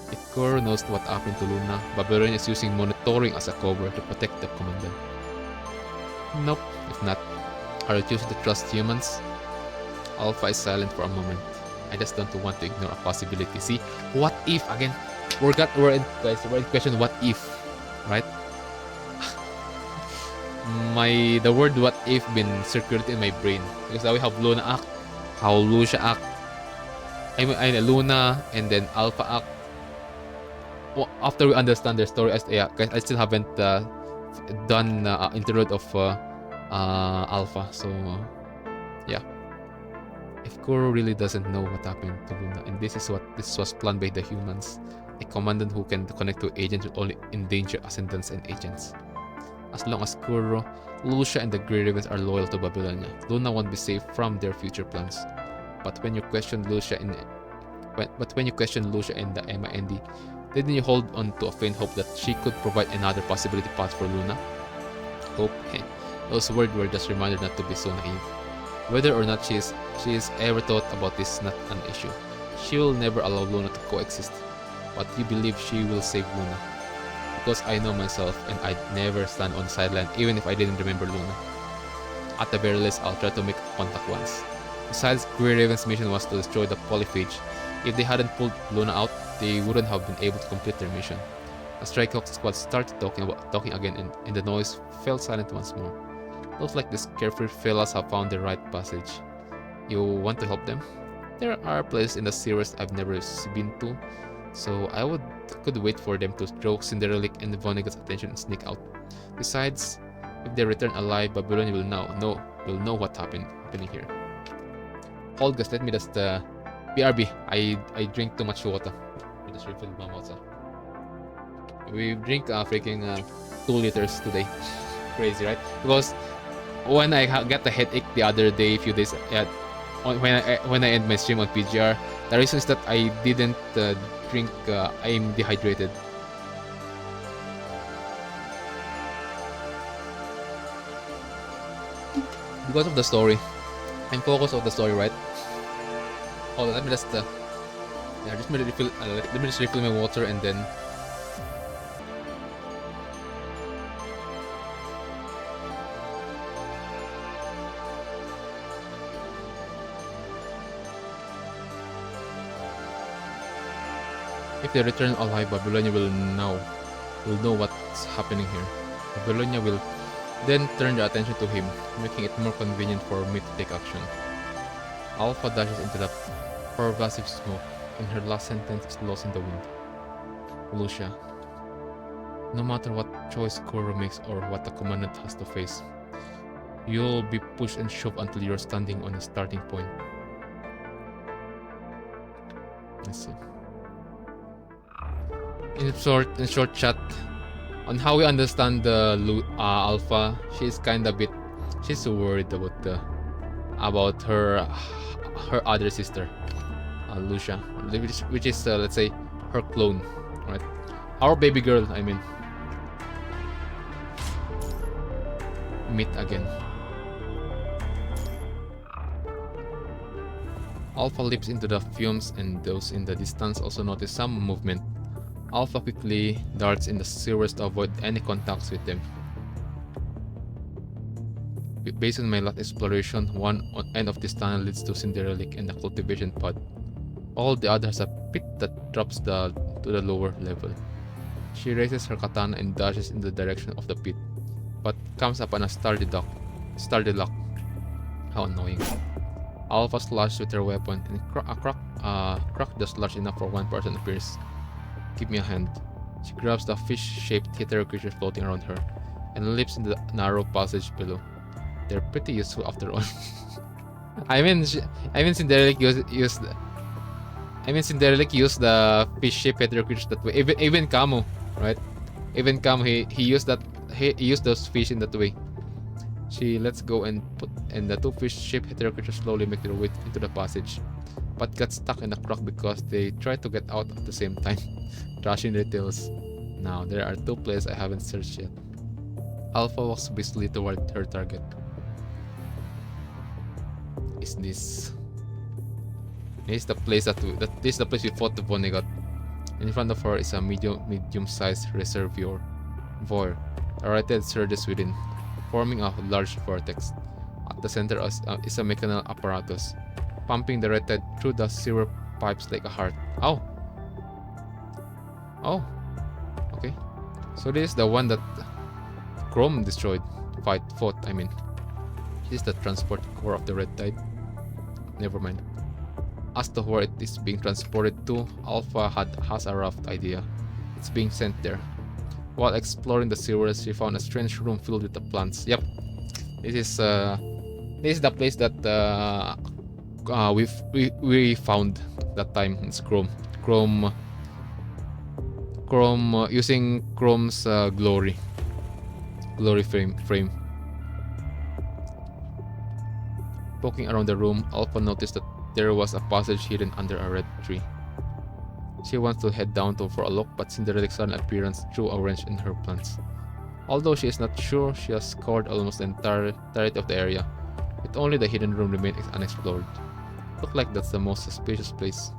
If Kuro knows what happened to Luna, Babylonia is using monitoring as a cover to protect the commandant. Nope. If not, are you choosing to trust humans? Alpha is silent for a moment. I just don't want to ignore a possibility. See, what if again? We're in question. What if, right? The word what if been circulating in my brain because now we have Luna act, how Lucia act. I mean Luna and then Alpha act. Well, after we understand their story, guys, I still haven't done interlude of Alpha. So yeah. If Kuro really doesn't know what happened to Luna, and this was planned by the humans, a commandant who can connect to agents will only endanger ascendants and agents. As long as Kuro, Lucia, and the Grey Ravens are loyal to Babylonia, Luna won't be safe from their future plans. But when you question Lucia in the MIND, didn't you hold on to a faint hope that she could provide another possibility path for Luna? Hope? Those words were just reminded not to be so naive. Whether or not she is ever thought about this is not an issue. She will never allow Luna to coexist. But you believe she will save Luna. Because I know myself and I'd never stand on the sideline even if I didn't remember Luna. At the very least, I'll try to make contact once. Besides, Grey Raven's mission was to destroy the polyphage. If they hadn't pulled Luna out, they wouldn't have been able to complete their mission. The Strike Hawk squad started talking again and the noise fell silent once more. Looks like these carefree fellas have found the right passage. You want to help them? There are places in the series I've never been to, so I could wait for them to draw Cinderelic and Vonnegut's attention and sneak out. Besides, if they return alive, Babylonia will know what happening here. Hold guys, let me just BRB. I drink too much water. Let me just refill my water. We drink freaking 2 liters today. Crazy, right? Because when I got a headache the other day, few days, when I end my stream on PGR, the reason is that I didn't drink. I'm dehydrated. Because of the story. I'm focused on the story, right? Hold on, let me just let me just refill my water and then. If they return alive, Babylonia will know what's happening here. Babylonia will then turn their attention to him, making it more convenient for me to take action. Alpha dashes into the pervasive smoke, and her last sentence is lost in the wind. Lucia. No matter what choice Kuro makes or what the commandant has to face, You'll be pushed and shoved until you're standing on a starting point. Let's see. In short chat, on how we understand the Alpha, she's she's worried about her other sister, LUCIA, which is let's say her clone, right? Our baby girl, I mean. Meet again. Alpha leaps into the fumes, and those in the distance also notice some movement. Alpha quickly darts in the sewers to avoid any contacts with them. Based on my last exploration, one end of this tunnel leads to Cinderelic and the cultivation pod. All the others have a pit that drops to the lower level. She raises her katana and dashes in the direction of the pit, but comes upon a sturdy lock. How annoying. Alpha slashes with her weapon, and a crack just large enough for one person appears. Give me a hand. She grabs the fish-shaped hither creature floating around her, and leaps into the narrow passage below. They're pretty useful after all. I mean Cinderelic used the fish-shaped hither creatures that way. Even Camu, right? Even Camu, he used those fish in that way. She lets go and the two fish-shaped hither creatures slowly make their way into the passage, but got stuck in the crack because they tried to get out at the same time, trashing their tails. Now there are two places I haven't searched yet. Alpha walks busily toward her target. Is this? This is the place this is the place we fought the Vonnegut. In front of her is a medium-sized reservoir. A right-hand surges within, forming a large vortex. At the center is a mechanical apparatus, pumping the red tide through the sewer pipes like a heart. Oh, okay. So this is the one that Chrome destroyed. Fought, I mean. This is the transport core of the red tide. Never mind. As to where it is being transported to, Alpha has a rough idea. It's being sent there. While exploring the sewers, she found a strange room filled with the plants. Yep, this is the place that we found that time. It's Chrome using Chrome's glory frame. Poking around the room, Alpha noticed that there was a passage hidden under a red tree. She wants to head down for a look, but Cinderella's sudden appearance threw a wrench in her plans. Although she is not sure, she has scoured almost the entirety of the area, with only the hidden room remains unexplored. Look like that's the most suspicious place.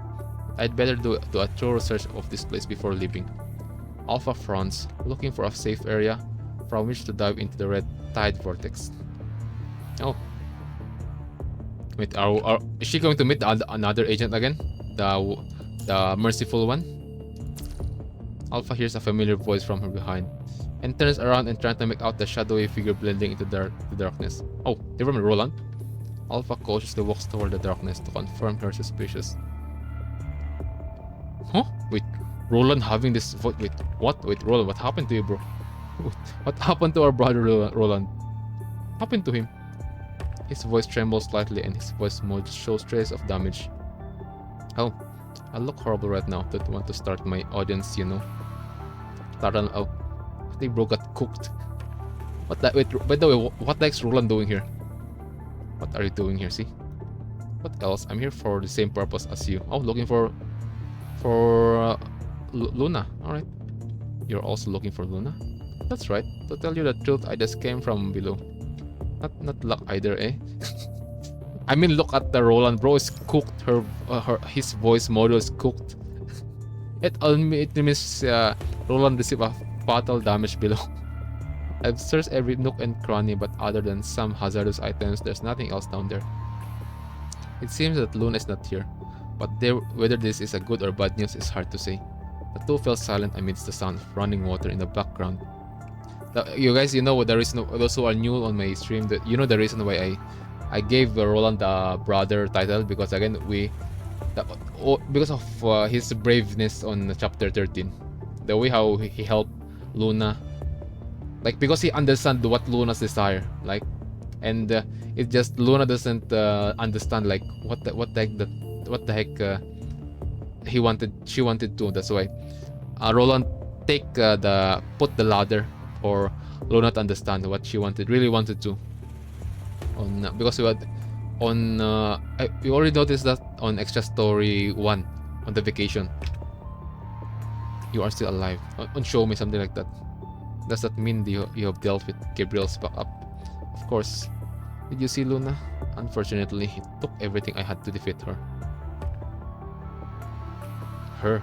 I'd better do a thorough search of this place before leaving. Alpha frowns, looking for a safe area from which to dive into the red tide vortex. Oh. Wait, is she going to meet another agent again? The merciful one? Alpha hears a familiar voice from her behind, and turns around and tries to make out the shadowy figure blending into the darkness. Oh, they remember Roland? Alpha cautiously walks toward the darkness to confirm her suspicions. Huh? Wait, Roland having this voice? Wait, what? Wait, Roland, what happened to you, bro? What happened to our brother Roland? What happened to him? His voice trembles slightly and his voice mode shows traces of damage. Oh, I look horrible right now. Don't want to start my audience, you know. Oh, I think bro got cooked. Wait, by the way, what the heck's Roland doing here? What are you doing here, see? What else? I'm here for the same purpose as you. Oh, looking for Luna. Alright. You're also looking for Luna? That's right. To tell you the truth, I just came from below. Not luck either, eh? I mean, look at the Roland, bro is cooked. His voice model is cooked. It means Roland received a fatal damage below. I've searched every nook and cranny, but other than some hazardous items, there's nothing else down there. It seems that Luna is not here, but whether this is a good or bad news is hard to say. The two fell silent amidst the sound of running water in the background. You guys, you know the reason. Those who are new on my stream, you know the reason why I gave Roland the brother title, because again because of his braveness on chapter 13, the way how he helped Luna, like because he understands what Luna's desire, like and it just Luna doesn't understand like what the heck she wanted to. That's why Roland put the ladder for Luna to understand what she really wanted to. Because we already noticed that on extra story 1 on the vacation. You are still alive. On show me something like that. Does that mean you have dealt with Gabriel's backup? Of course. Did you see Luna? Unfortunately, it took everything I had to defeat her. Her.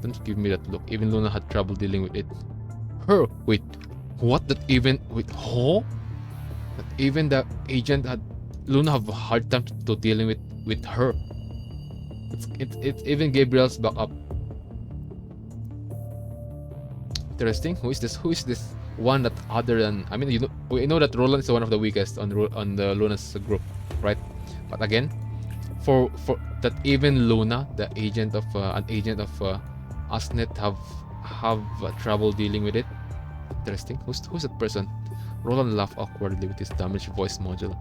Don't give me that look. Even Luna had trouble dealing with it. Her. Wait. What? That even That even the agent had Luna have a hard time to dealing with her. It's even Gabriel's backup. Interesting. Who is this? Who is this one that other than? I mean, we know that Roland is one of the weakest on the Luna's group, right? But again, for that even Luna, an agent of Asnet, have trouble dealing with it. Interesting. Who's that person? Roland laughed awkwardly with his damaged voice module.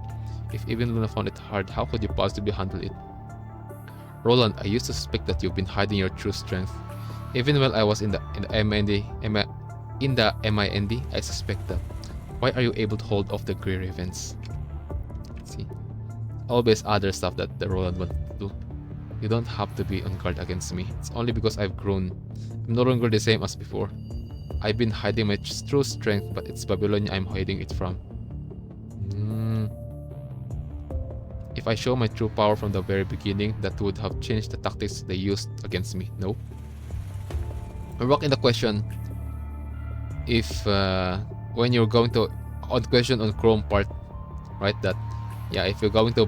If even Luna found it hard, how could you possibly handle it? Roland, I used to suspect that you've been hiding your true strength. Even while I was in the MIND, I suspect that. Why are you able to hold off the Grey Ravens? See, always other stuff that the Roland wants to do. You don't have to be on guard against me. It's only because I've grown. I'm no longer the same as before. I've been hiding my true strength, but it's Babylonia I'm hiding it from. If I show my true power from the very beginning, that would have changed the tactics they used against me. No. We're back in the question. If when you're going to on question on Chrome part, right? That yeah, if you're going to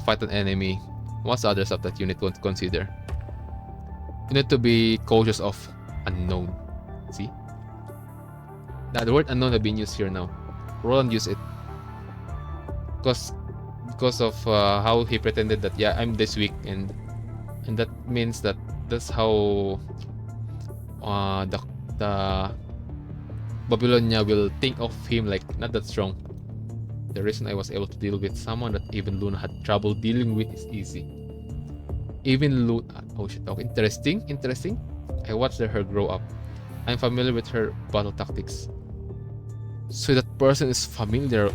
fight an enemy, what's the other stuff that you need to consider? You need to be cautious of unknown. See? Now, the word unknown has been used here now. Roland used it because of how he pretended that yeah, I'm this weak, and that means that's how the Babylonia will think of him like not that strong. The reason I was able to deal with someone that even Luna had trouble dealing with is easy. Even Luna. Oh shit. Oh, interesting. I watched her grow up. I'm familiar with her battle tactics. So that person is familiar.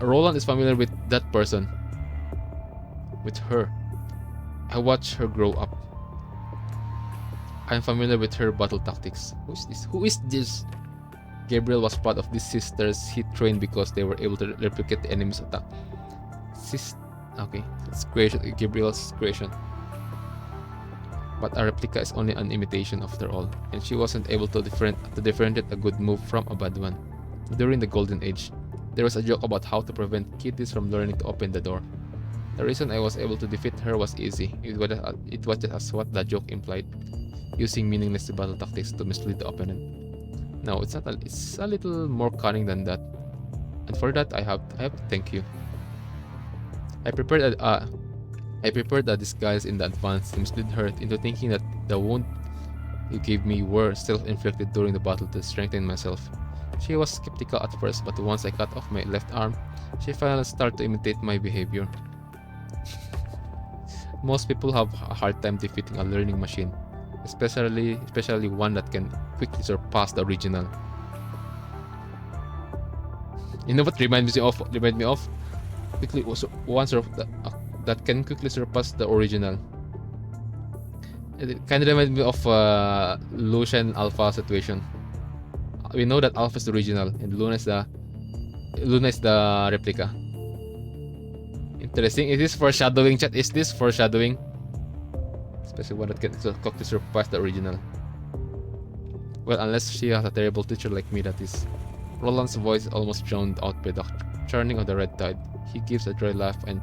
Roland is familiar with that person. With her. I watched her grow up. I'm familiar with her battle tactics. Who is this? Gabriel was part of these sisters he trained because they were able to replicate the enemy's attack. Okay, it's creation. Gabriel's creation. But a replica is only an imitation after all, and she wasn't able to differentiate a good move from a bad one. During the Golden Age, there was a joke about how to prevent kitties from learning to open the door. The reason I was able to defeat her was easy. It was just as what the joke implied, using meaningless battle tactics to mislead the opponent. No, it's not. It's a little more cunning than that, and for that I have to thank you. I prepared a disguise in the advance to mislead her into thinking that the wound you gave me were self-inflicted during the battle to strengthen myself. She was skeptical at first, but once I cut off my left arm, she finally started to imitate my behavior. Most people have a hard time defeating a learning machine, especially one that can quickly surpass the original. You know what remind me of? Quickly, that can quickly surpass the original. It kind of reminds me of LUCIA and Alpha situation. We know that Alpha is the original and Luna is the replica. Interesting. Is this foreshadowing, chat? Is this foreshadowing? Especially one that can quickly surpass the original. Well, unless she has a terrible teacher like me, that is. Roland's voice almost drowned out by the churning of the red tide. He gives a dry laugh and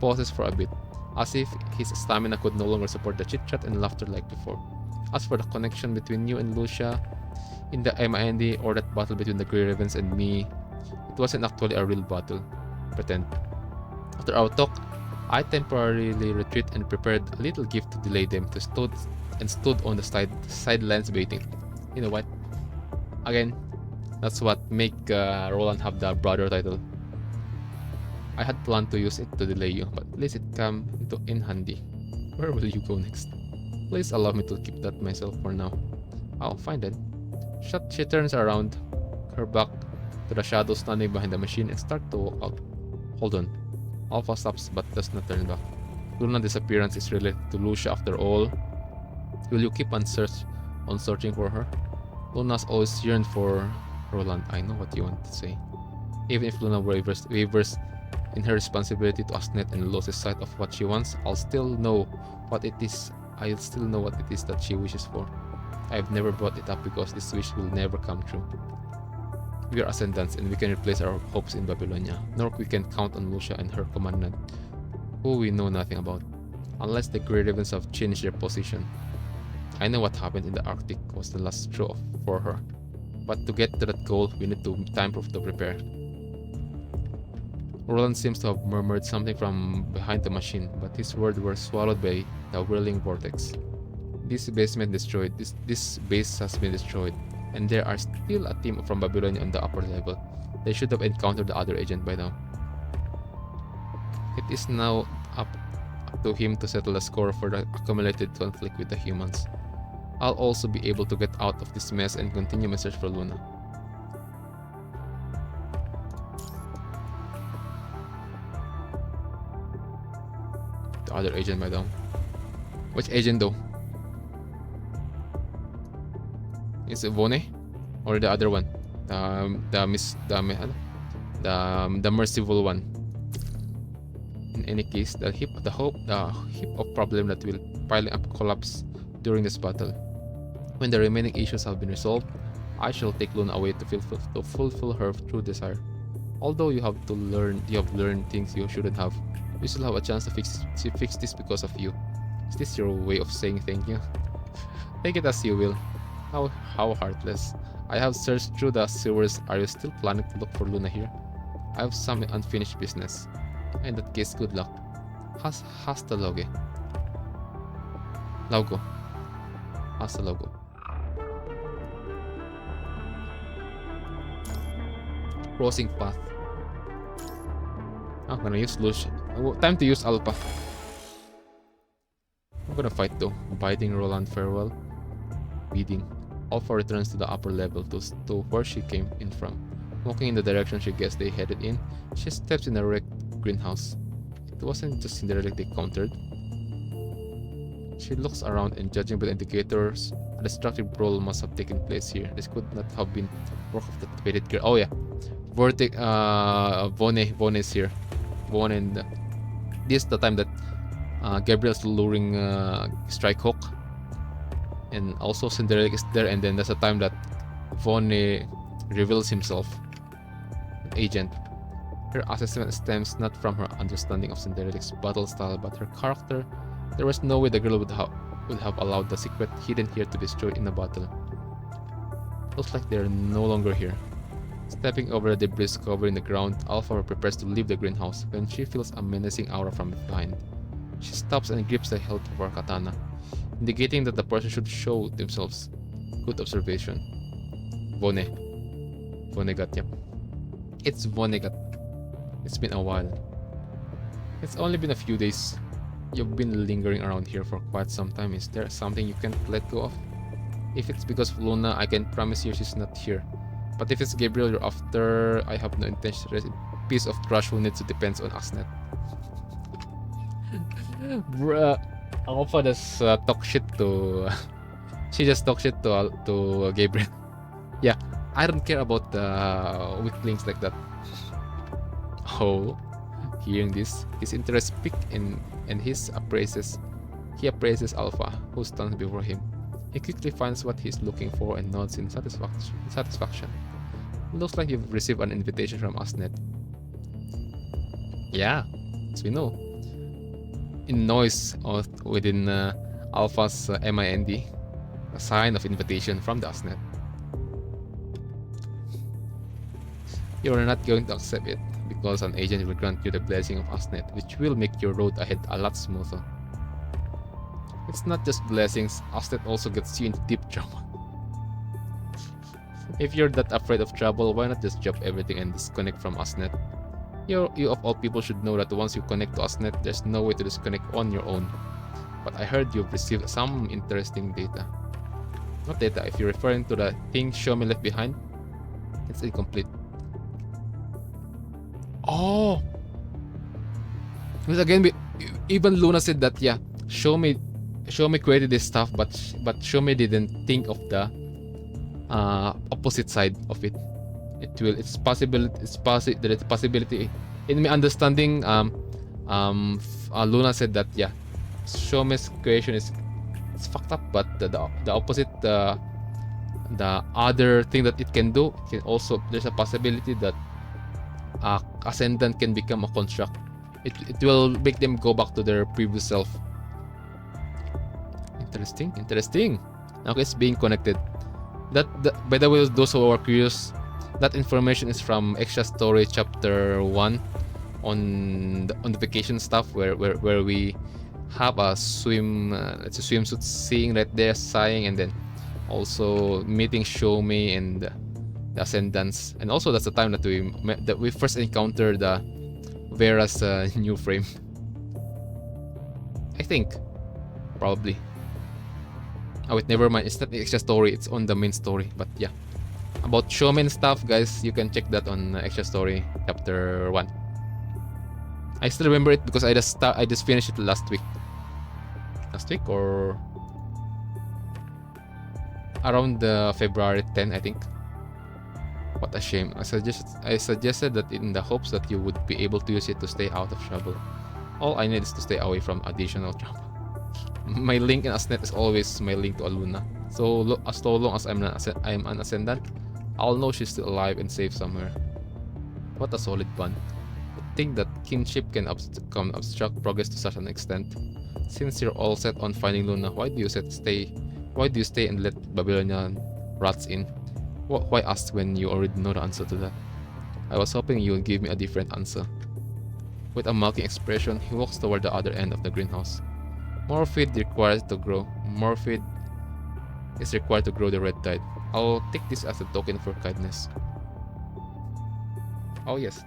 pauses for a bit, as if his stamina could no longer support the chit-chat and laughter like before. As for the connection between you and LUCIA in the MIND, or that battle between the Grey Ravens and me, it wasn't actually a real battle. Pretend. After our talk, I temporarily retreated and prepared a little gift to delay them. Stood on the sidelines waiting. You know what? Again, that's what make Roland have the brother title. I had planned to use it to delay you, but at least it came in handy. Where will you go next? Please allow me to keep that myself for now. Oh, fine then. She turns around, her back to the shadow standing behind the machine, and starts to walk out. Hold on. Alpha stops but does not turn back. Luna's disappearance is related to Lucia after all. Will you keep on searching for her? Luna's always yearned for Roland. I know what you want to say. Even if Luna wavers in her responsibility to Asnet and loses sight of what she wants, I'll still know what it is that she wishes for. I've never brought it up because this wish will never come true. We are ascendants and we can replace our hopes in Babylonia, nor we can count on Lucia and her commandant, who we know nothing about, unless the Grey Ravens have changed their position. I know what happened in the Arctic was the last straw for her, but to get to that goal, we need time to prepare. Roland seems to have murmured something from behind the machine, but his words were swallowed by the whirling vortex. This base has been destroyed, and there are still a team from Babylonia on the upper level. They should have encountered the other agent by now. It is now up to him to settle the score for the accumulated conflict with the humans. I'll also be able to get out of this mess and continue my search for Luna. The other agent by now. Which agent though? Is it Vone or the other one? The merciful one. In any case, the heap of problem that will piling up collapse during this battle. When the remaining issues have been resolved, I shall take Luna away to fulfill her true desire. Although you have learned things you shouldn't have, we still have a chance to fix this because of you. Is this your way of saying thank you? Take it as you will. How heartless. I have searched through the sewers. Are you still planning to look for Luna here? I have some unfinished business. In that case, good luck. Hasta luego. Hasta luego. Crossing path. I'm gonna use Lucia. Time to use Alpha. I'm gonna fight though. Bidding Roland farewell. Bidding. Alpha returns to the upper level to where she came in from. Walking in the direction she guessed they headed in, she steps in a wrecked greenhouse. It wasn't just Cinderella they countered. She looks around and, judging by the indicators, a destructive brawl must have taken place here. This could not have been work of the faded girl. Oh yeah, Vone is here. Vone, and this is the time that Gabriel's luring Strike Hawk, and also Cinderella is there, and then that's the time that Vone reveals himself an agent. Her assessment stems not from her understanding of Cinderella's battle style, but her character. There was no way the girl would have allowed the secret hidden here to be destroyed in a battle. Looks like they're no longer here. Stepping over the debris covering the ground, Alpha prepares to leave the greenhouse when she feels a menacing aura from behind. She stops and grips the hilt of her katana, indicating that the person should show themselves. Good observation. Vonnegut, yep. It's Vonnegut. It's been a while. It's only been a few days. You've been lingering around here for quite some time. Is there something you can't let go of? If it's because of Luna, I can promise you she's not here. But if it's Gabriel you're after, I have no intention to rest in peace of trash who needs to depend on Asnet. Bruh, Alpha just talk shit to... she just talk shit to Gabriel. Yeah, I don't care about weaklings like that. Oh, hearing this, his interest peaked and he appraises Alpha, who stands before him. He quickly finds what he's looking for and nods in satisfaction. Looks like you've received an invitation from Asnet. Yeah, as we know. In noise within Alpha's MIND, a sign of invitation from the Asnet. You're not going to accept it, because an agent will grant you the blessing of Asnet, which will make your road ahead a lot smoother. It's not just blessings, Asnet also gets you into deep trouble. If you're that afraid of trouble, why not just drop everything and disconnect from Usnet? You of all people should know that once you connect to Usnet, there's no way to disconnect on your own. But I heard you've received some interesting data. Not data, if you're referring to the thing Xiaomi left behind, it's incomplete. Oh! Because again, even Luna said that, yeah, Xiaomi created this stuff, but Xiaomi didn't think of the opposite side of it. It's possible. There is possibility. In my understanding, Luna said that, yeah, Xiaomi's creation is fucked up, but the opposite, the other thing that it can do, it can also, there's a possibility that Ascendant can become a construct. It will make them go back to their previous self. Interesting. Okay, it's being connected. By the way, those who are curious, that information is from Extra Story Chapter 1 on the vacation stuff, where we have a swimsuit seeing right there, sighing, and then also meeting Xiaomi and the Ascendants, and also that's the time that we first encountered Vera's new frame. I think, probably. Oh wait, never mind. It's not the extra story. It's on the main story. But yeah, about Xiaomi and stuff, guys, you can check that on Extra Story Chapter 1. I still remember it because I just finished it last week. Last week or around February 10, I think. What a shame. I suggested that in the hopes that you would be able to use it to stay out of trouble. All I need is to stay away from additional trouble. My link in Asnet is always my link to Aluna. So long as I'm an Ascendant, I'll know she's still alive and safe somewhere. What a solid bond. I think that kinship can obstruct progress to such an extent. Since you're all set on finding Luna, why do you stay and let Babylonian rats in? Why ask when you already know the answer to that? I was hoping you would give me a different answer. With a mocking expression, he walks toward the other end of the greenhouse. More feed required to grow. More feed is required to grow the red tide. I'll take this as a token for kindness. Oh yes.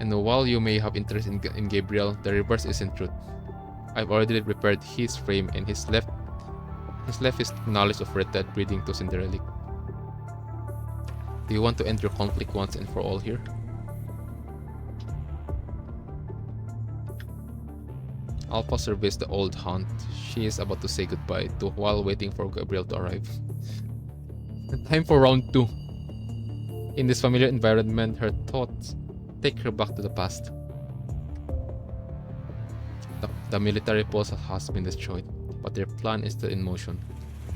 And while you may have interest in Gabriel, the reverse isn't truth. I've already repaired his frame, and he's left his knowledge of red tide breeding to Cinderelic. Do you want to end your conflict once and for all here? Alpha surveys the old haunt she is about to say goodbye to while waiting for Gabriel to arrive. Time for round 2. In this familiar environment, her thoughts take her back to the past. The military post has been destroyed, but their plan is still in motion.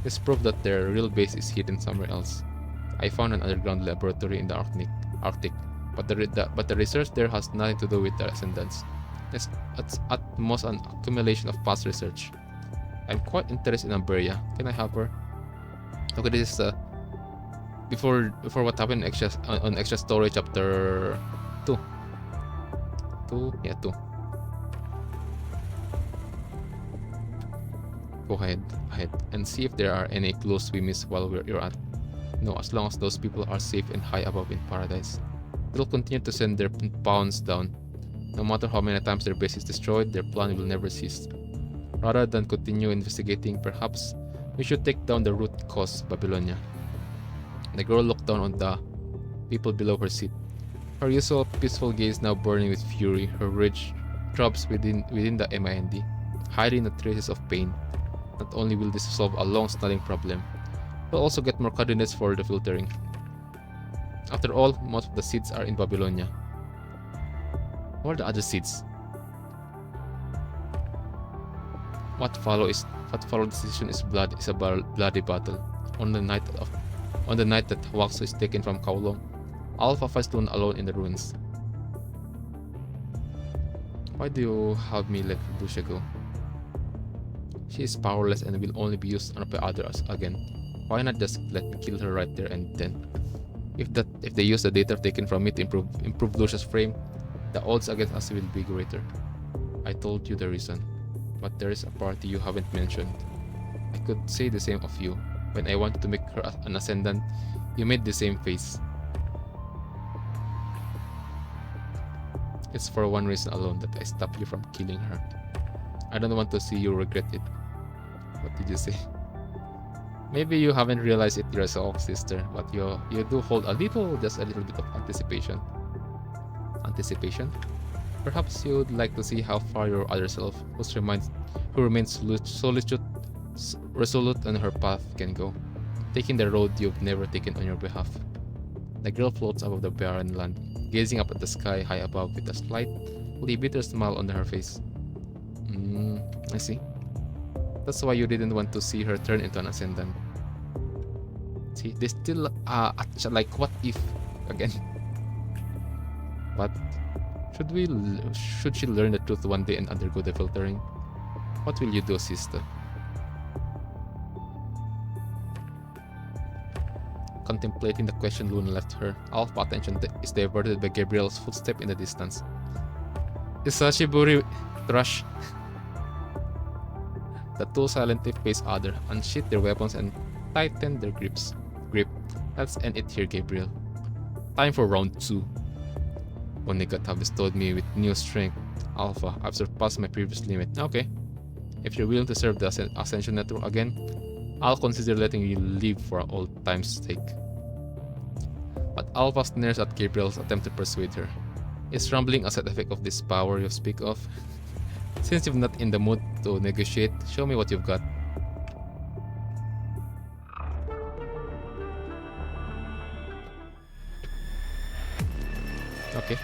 This proves that their real base is hidden somewhere else. I found an underground laboratory in the Arctic, but the research there has nothing to do with the Ascendants. It's at most an accumulation of past research. I'm quite interested in Amberia. Can I help her? Okay, this is before what happened on Extra Story Chapter 2. 2? Yeah, 2. Go ahead and see if there are any clues we miss while you're at. No, as long as those people are safe and high above in paradise. They'll continue to send their pawns down. No matter how many times their base is destroyed, their plan will never cease. Rather than continue investigating, perhaps we should take down the root cause, Babylonia. The girl looked down on the people below her seat. Her usual peaceful gaze now burning with fury, her rage throbs within the mind, hiding the traces of pain. Not only will this solve a long-standing problem, we'll also get more coordinates for the filtering. After all, most of the seeds are in Babylonia. What are the other seeds? What followed the decision is a bloody battle. On the night that Waxo is taken from Kowloon, Alpha finds Luna alone in the ruins. Why do you have me let Lucia go? She is powerless and will only be used by others again. Why not just let me kill her right there and then? If they use the data taken from me to improve Lucia's frame, the odds against us will be greater. I told you the reason, but there is a party you haven't mentioned. I could say the same of you. When I wanted to make her an Ascendant, You made the same face. It's for one reason alone that I stopped you from killing her. I don't want to see you regret it. What did you say? Maybe you haven't realized it yourself, sister, but you do hold just a little bit of anticipation. Anticipation? Perhaps you'd like to see how far your other self, who remains resolute on her path, can go, taking the road you've never taken on your behalf. The girl floats above the barren land, gazing up at the sky high above with a slightly bitter smile on her face. I see. That's why you didn't want to see her turn into an ascendant. See, they still like what if again. But should she learn the truth one day and undergo the filtering? What will you do, sister? Contemplating the question Luna left her, Alpha attention is diverted by Gabriel's footstep in the distance. Is Sashiburi trash? The two silently face other, unsheathed their weapons and tightened their grip. Let's end it here, Gabriel. Time for round 2. OMAGAD have bestowed me with new strength. Alpha, I've surpassed my previous limit. Okay. If you're willing to serve the Ascension Network again, I'll consider letting you leave for old time's sake. But Alpha sneers at Gabriel's attempt to persuade her. Is rumbling a side effect of this power you speak of? Since you're not in the mood to negotiate, show me what you've got. Okay.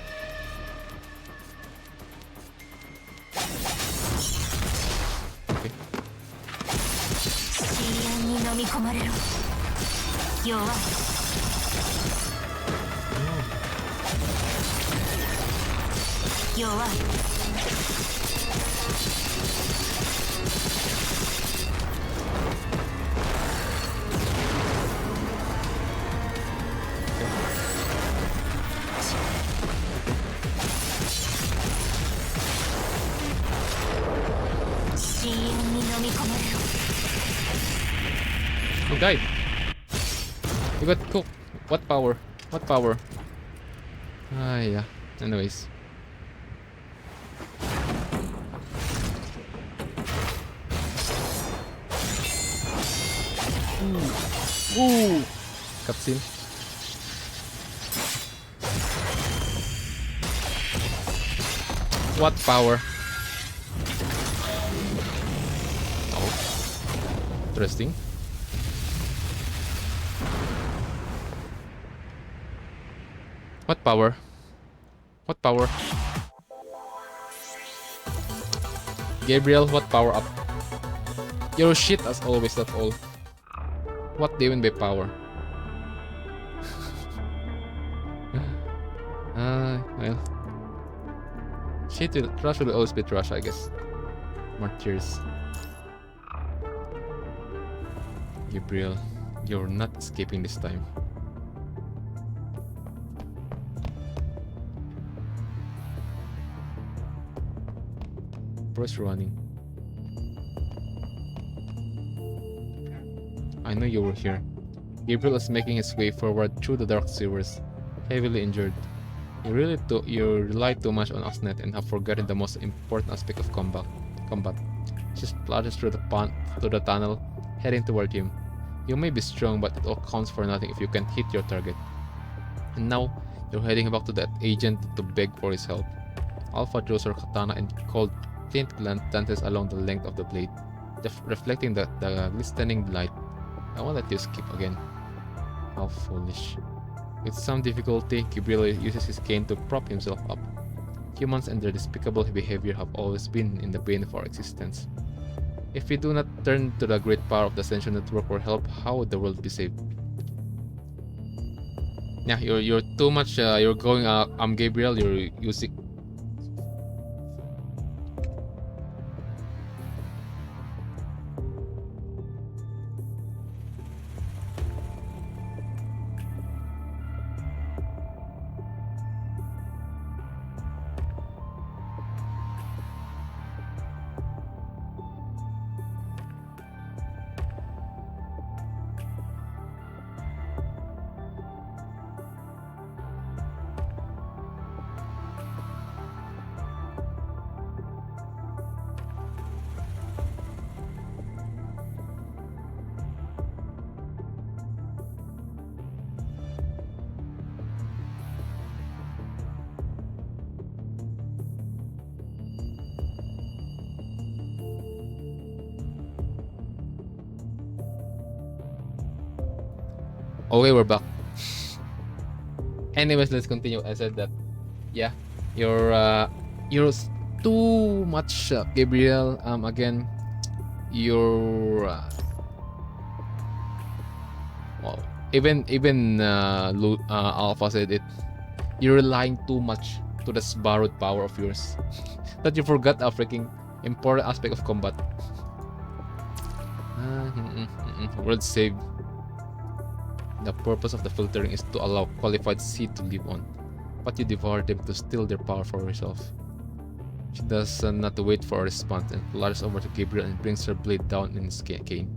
Okay. You died. You got cooked. What power? What power? Yeah. Anyways. Ooh. Cutscene. What power? Oh. Interesting. What power? What power? Gabriel, what power up? Your shit as always, that's all. What do you mean by power? Well. Trash will always be trash, I guess. More tears. Gabriel, you're not escaping this time. First running. I knew you were here. Gabriel is making his way forward through the dark sewers, heavily injured. You rely too much on Osnet and have forgotten the most important aspect of combat. She splashes through the tunnel, heading toward him. You may be strong, but it all counts for nothing if you can't hit your target. And now, you're heading back to that agent to beg for his help. Alpha draws her katana and cold faint dances along the length of the blade, reflecting the glistening light. I won't let you skip again. How foolish. With some difficulty, Gabriel uses his cane to prop himself up. Humans and their despicable behavior have always been in the bane of our existence. If we do not turn to the great power of the Ascension Network for help, how would the world be saved? Yeah, you're too much. You're going. I'm Gabriel. You're using. Okay, we're back. Anyways, let's continue. I said that, yeah, you're too much, Gabriel. Again, you're well, Alpha said it. You're relying too much to this borrowed power of yours that you forgot a freaking important aspect of combat. World save. The purpose of the filtering is to allow qualified seed to live on, but you devour them to steal their power for yourself. She does not wait for a response and flashes over to Gabriel and brings her blade down in his cane,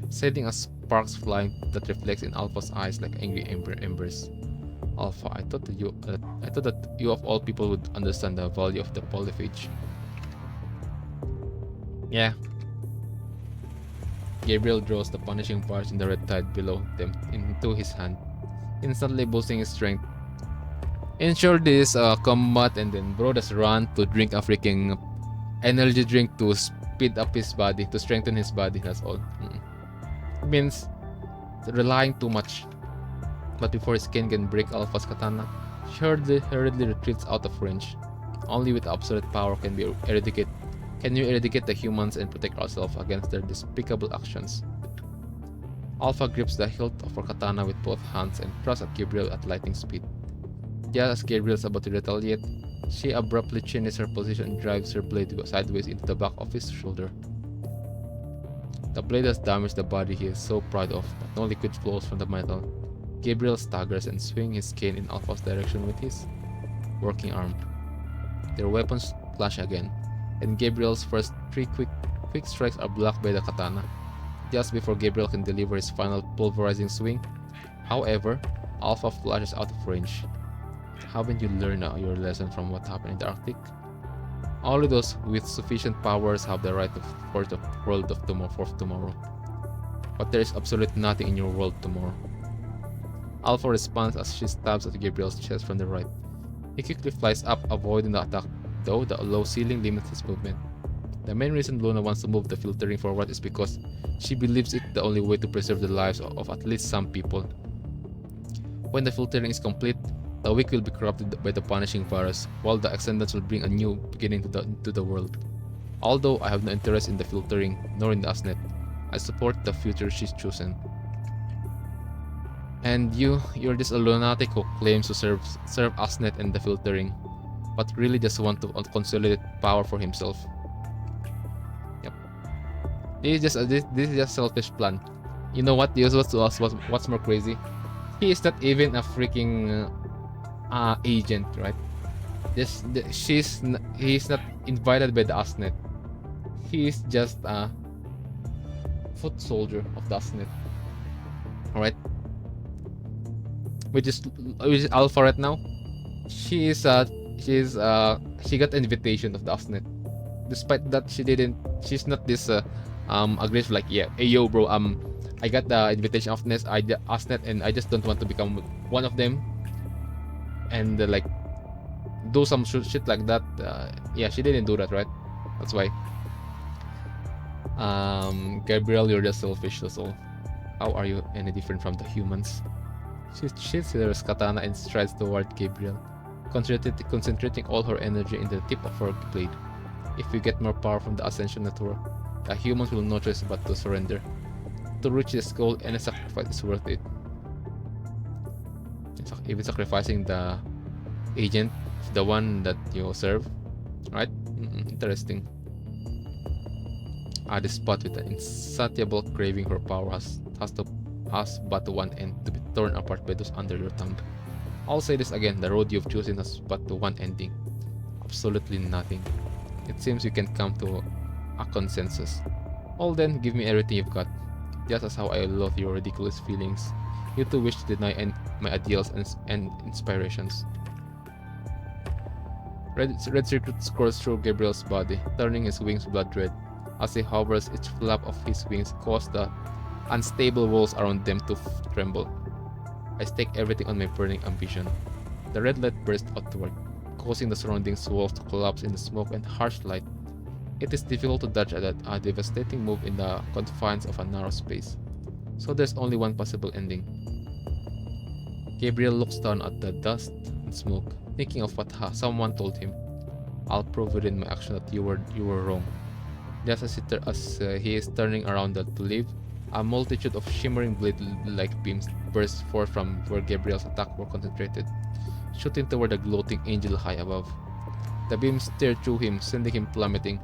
sending a sparks flying that reflects in Alpha's eyes like angry embers. Alpha, I thought that you of all people would understand the value of the polyphage. Yeah. Gabriel draws the punishing bars in the red tide below them into his hand, instantly boosting his strength. Ensure this combat, and then bro just run to drink a freaking energy drink to speed up his body, to strengthen his body, that's all. It means relying too much. But before his skin can break Alpha's katana, she hurriedly retreats out of range. Only with absolute power can you eradicate the humans and protect ourselves against their despicable actions. Alpha grips the hilt of her katana with both hands and thrusts at Gabriel at lightning speed. Just as Gabriel is about to retaliate, she abruptly changes her position and drives her blade sideways into the back of his shoulder. The blade has damaged the body he is so proud of, but no liquid flows from the metal. Gabriel staggers and swings his cane in Alpha's direction with his working arm. Their weapons clash again, and Gabriel's first three quick strikes are blocked by the katana, just before Gabriel can deliver his final pulverizing swing. However, Alpha flashes out of range. Haven't you learned your lesson from what happened in the Arctic? Only those with sufficient powers have the right to forge the world of tomorrow. But there is absolutely nothing in your world tomorrow. Alpha responds as she stabs at Gabriel's chest from the right. He quickly flies up, avoiding the attack, though the low ceiling limits his movement. The main reason Luna wants to move the filtering forward is because she believes it's the only way to preserve the lives of at least some people. When the filtering is complete, the weak will be corrupted by the punishing virus, while the Ascendants will bring a new beginning to the world. Although I have no interest in the filtering, nor in the Asnet, I support the future she's chosen. And you're just a lunatic who claims to serve Asnet and the filtering, but really just want to consolidate power for himself. Yep. This is just selfish plan. You know what? What's more crazy? He is not even a freaking agent, right? He's not invited by the Asnet. He is just a foot soldier of the Asnet. Alright? Which is Alpha right now. She got an invitation of the Asnet. Despite that, she's not this aggressive, like, yeah, hey yo bro, I got the invitation of Asnet and I just don't want to become one of them, and like do some shit like that. Yeah, she didn't do that, right? That's why. Gabriel, you're just selfish, that's all. How are you any different from the humans? She shifts her katana and strides toward Gabriel, concentrating all her energy in the tip of her blade. If we get more power from the Ascension Network, the humans will no choice but to surrender. To reach this goal, any sacrifice is worth it. Even sacrificing the agent, the one that you serve, right? Interesting. This spot with an insatiable craving for power has but one end, to be torn apart by those under your thumb. I'll say this again, the road you've chosen has but one ending. Absolutely nothing. It seems you can come to a consensus. Well then, give me everything you've got. Just as how I loathe your ridiculous feelings, you too wish to deny my ideals and inspirations. Red circuit scrolls through Gabriel's body, turning his wings blood red. As he hovers, each flap of his wings causes the unstable walls around them to tremble. I stake everything on my burning ambition. The red light bursts outward, causing the surrounding walls to collapse in the smoke and harsh light. It is difficult to dodge a devastating move in the confines of a narrow space, so there's only one possible ending. Gabriel looks down at the dust and smoke, thinking of what someone told him. I'll prove within my action that you were wrong. Just as he is turning around to leave, a multitude of shimmering blade-like beams burst forth from where Gabriel's attack were concentrated, shooting toward the gloating angel high above. The beams tear through him, sending him plummeting.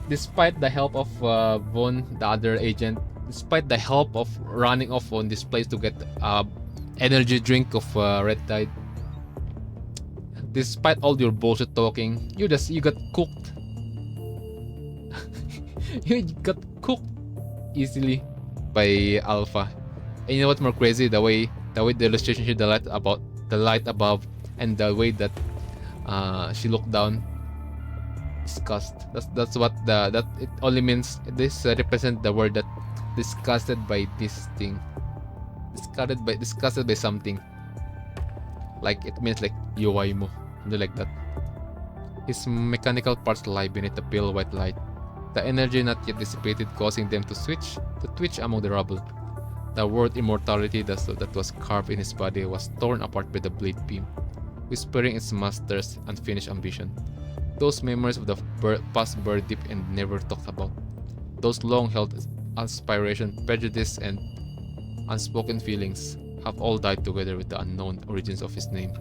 Despite the help of Von, the other agent, despite the help of running off on this place to get energy drink of Red Tide, despite all your bullshit talking, you got cooked. You got cooked easily by Alpha. And you know what's more crazy? The way the illustration showed the light above, and the way that she looked down. Disgust. That's what that it only means. This represent the word that disgusted by this thing. Disgusted by something. Like it means like UI mo, something like that. His mechanical parts lie beneath the pale white light, the energy not yet dissipated, causing them to twitch among the rubble. The word immortality that was carved in his body was torn apart by the blade beam, whispering its master's unfinished ambition. Those memories of the past buried deep and never talked about. Those long-held aspiration, prejudice, and unspoken feelings have all died together with the unknown origins of his name.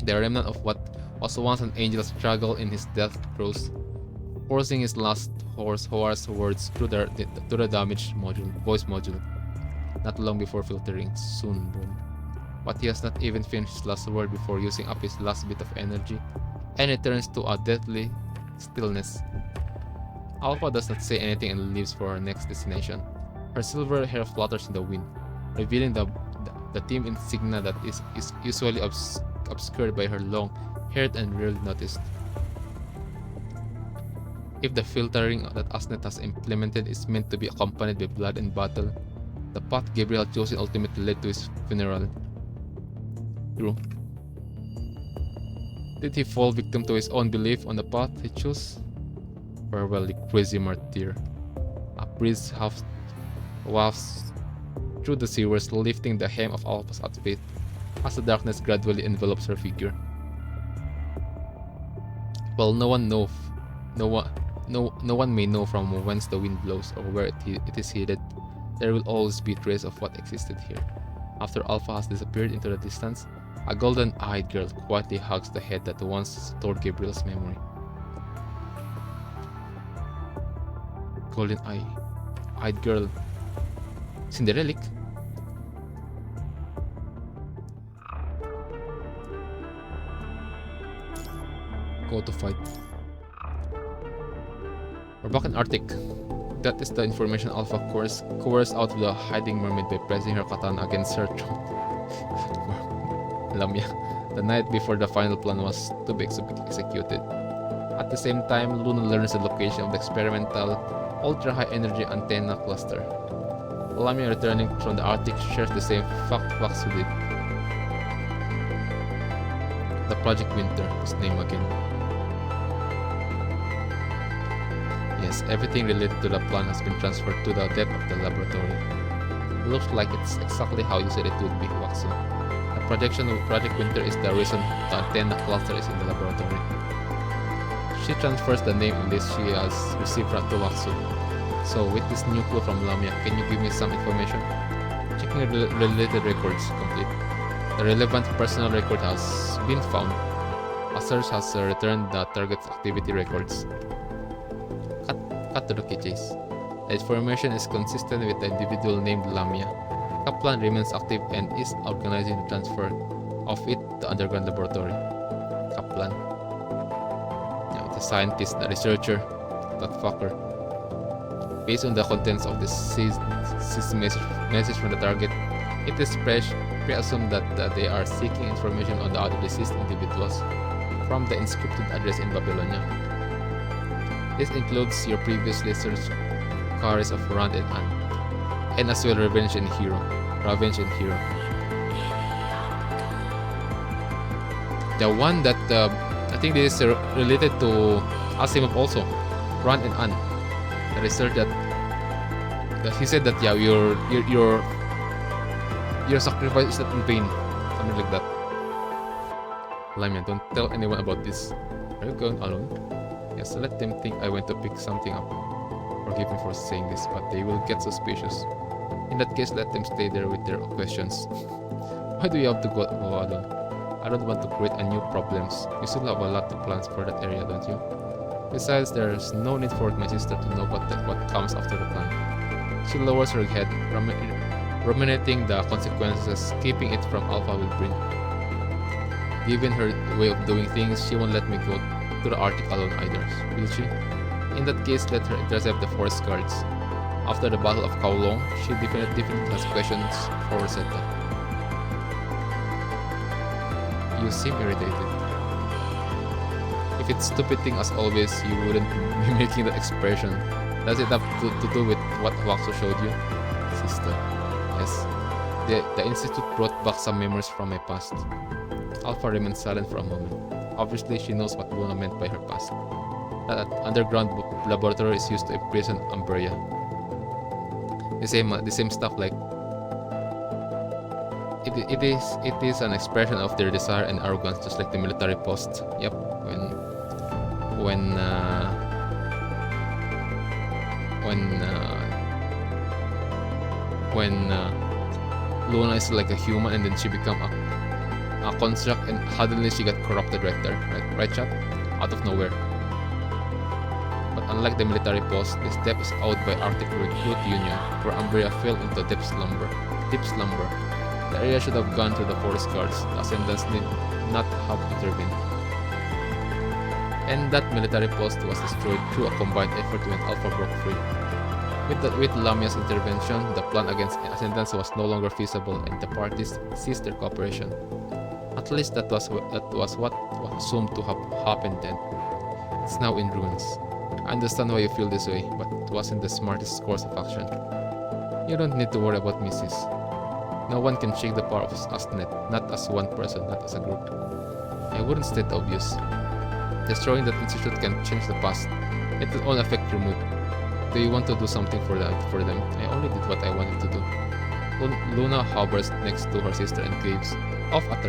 The remnant of what was once an angel struggled in his death throes, forcing his last hoarse words through the damaged voice module, not long before filtering, soon born. But he has not even finished his last word before using up his last bit of energy, and it turns to a deathly stillness. Alpha does not say anything and leaves for her next destination. Her silver hair flutters in the wind, revealing the team insignia that is usually obscured by her long hair and rarely noticed. If the filtering that Asnet has implemented is meant to be accompanied by blood and battle, the path Gabriel chose ultimately led to his funeral. True. Did he fall victim to his own belief on the path he chose? Farewell, the crazy martyr. A breeze wafts through the sewers, lifting the hem of Alpha's outfit as the darkness gradually envelops her figure. While no one may know from whence the wind blows or where it is headed, there will always be trace of what existed here. After Alpha has disappeared into the distance, a golden-eyed girl quietly hugs the head that once stored Gabriel's memory. Golden-eyed girl. Cinderelic? Go to fight. We're back in Arctic. That is the information Alpha coerced out of the hiding mermaid by pressing her katana against her throat. Lamia, the night before the final plan was to be executed. At the same time, Luna learns the location of the experimental ultra-high energy antenna cluster. Lamia, returning from the Arctic, shares the same facts with it. The Project Winter, his name again. Yes, everything related to the plan has been transferred to the depth of the laboratory. It looks like it's exactly how you said it would be, Waxu. The projection of Project Winter is the reason the antenna cluster is in the laboratory. She transfers the name and list she has received from Waxu. So, with this new clue from Lamia, can you give me some information? Checking related records complete. The relevant personal record has been found. A search has returned the target's activity records. Cut to the chase. The information is consistent with the individual named Lamia. Kaplan remains active and is organizing the transfer of it to the underground laboratory. Kaplan. Yeah, the scientist, the researcher, that fucker. Based on the contents of the seized message from the target, it is presumed that they are seeking information on the other deceased individuals from the inscripted address in Babylonia. This includes your previously searched cars of Rand and Anne, and as well Revenge and Hero. The one that I think this is related to Asimov also, Ran and An. The research that he said that yeah, your sacrifice is not in vain, something like that. Lamia, don't tell anyone about this. Are you going alone? Yes, let them think I went to pick something up. Forgive me for saying this, but they will get suspicious. In that case, let them stay there with their questions. Why do you have to go alone? I don't want to create a new problems. You still have a lot of plans for that area, don't you? Besides, there's no need for my sister to know what comes after the plan. She lowers her head, ruminating the consequences keeping it from Alpha will bring. Given her way of doing things, she won't let me go to the Arctic alone either, will she? In that case, let her intercept the forest guards. After the Battle of Kowloon, she definitely has questions for Rosetta. You seem irritated. If it's stupid thing as always, you wouldn't be making that expression. Does it have to do with what Waxo showed you? Sister. Yes. The Institute brought back some memories from my past. Alpha remained silent for a moment. Obviously, she knows what Luna meant by her past. That underground laboratory is used to imprison Umbria. The same stuff like it is an expression of their desire and arrogance, just like the military post. Yep, when Luna is like a human and then she become a construct and suddenly she got corrupted right there, right chat? Out of nowhere. But unlike the military post, this depth is owed by Arctic Recruit Union, where Umbria fell into deep slumber. The area should have gone to the forest guards. The Ascendants need not have intervened. And that military post was destroyed through a combined effort when Alpha broke free. With Lamia's intervention, the plan against Ascendants was no longer feasible and the parties ceased their cooperation. At least that was what was assumed to have happened then. It's now in ruins. I understand why you feel this way, but it wasn't the smartest course of action. You don't need to worry about Mrs. No one can shake the power of Asnet, not as one person, not as a group. I wouldn't state the obvious. Destroying that institute can change the past. It will all affect your mood. Do you want to do something for them? I only did what I wanted to do. Luna hovers next to her sister and gazes off at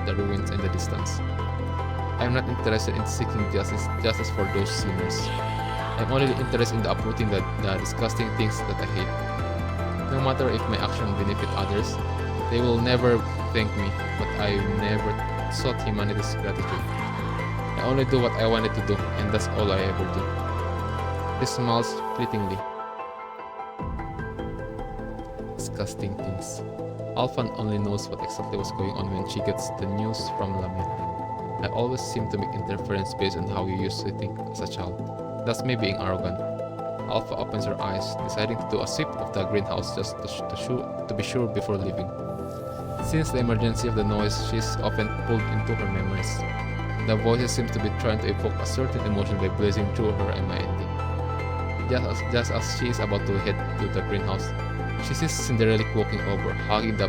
the ruins in the distance. I am not interested in seeking justice for those sinners. I am only interested in uprooting the disgusting things that I hate. No matter if my actions benefit others, they will never thank me, but I never sought humanity's gratitude. I only do what I wanted to do, and that's all I ever do. He smiles fleetingly. Disgusting things. Alpha only knows what exactly was going on when she gets the news from Lamia. I always seem to make interference based on how you used to think as a child. That's me being arrogant. Alpha opens her eyes, deciding to do a sip of the greenhouse just to be sure before leaving. Since the emergency of the noise, she's often pulled into her memories. The voices seem to be trying to evoke a certain emotion by blazing through her mind. Just as she is about to head to the greenhouse, she sees Cinderella walking over, hugging the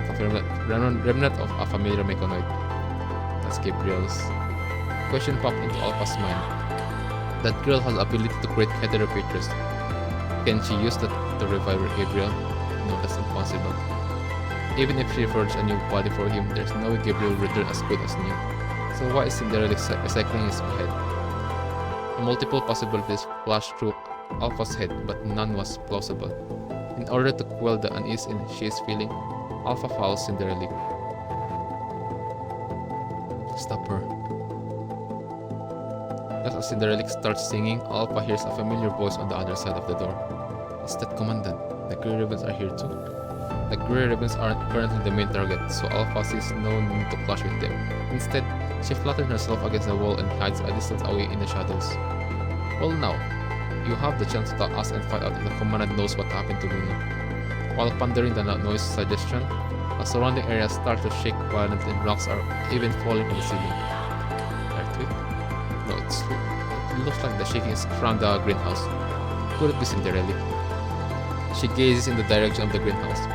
remnant of a familiar mechanoid. That's Gabriel's. Question popped into Alpha's mind. That girl has the ability to create hetero creatures. Can she use that to revive Gabriel? No, that's impossible. Even if she forged a new body for him, there's no way Gabriel will return as good as new. So why is Cinderella recycling his head? Multiple possibilities flashed through Alpha's head, but none was plausible. In order to quell the unease she is feeling, Alpha follows Cinderella. Stop her. Just as Cinderella starts singing, Alpha hears a familiar voice on the other side of the door. Is that Commandant? The Grey Ribbons are here too. The Grey Ribbons aren't currently the main target, so Alpha sees no need to clash with them. Instead, she flattens herself against the wall and hides a distance away in the shadows. Well now, you have the chance to ask and find out if the Commandant knows what happened to Luna. While pondering the noise suggestion, the surrounding area starts to shake violently and rocks are even falling from the ceiling. Earthquake? No, it looks like the shaking is around the greenhouse. Could it be Cinderella? She gazes in the direction of the greenhouse,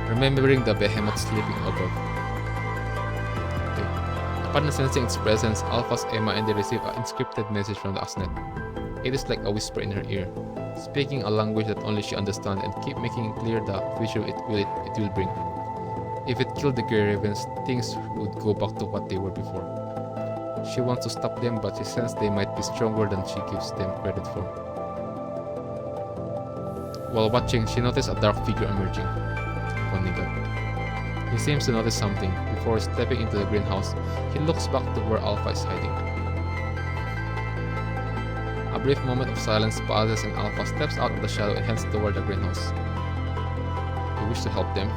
remembering the behemoth sleeping above. Okay. Upon sensing its presence, Alpha's Emma and they receive an encrypted message from the Asnet. It is like a whisper in her ear, speaking a language that only she understands and keep making clear the future it will bring. If it killed the Grey Ravens, things would go back to what they were before. She wants to stop them, but she senses they might be stronger than she gives them credit for. While watching, she noticed a dark figure emerging. OMAGAD. He seems to notice something. Before stepping into the greenhouse, he looks back to where Alpha is hiding. A brief moment of silence passes and Alpha steps out of the shadow and heads toward the greenhouse. You wish to help them?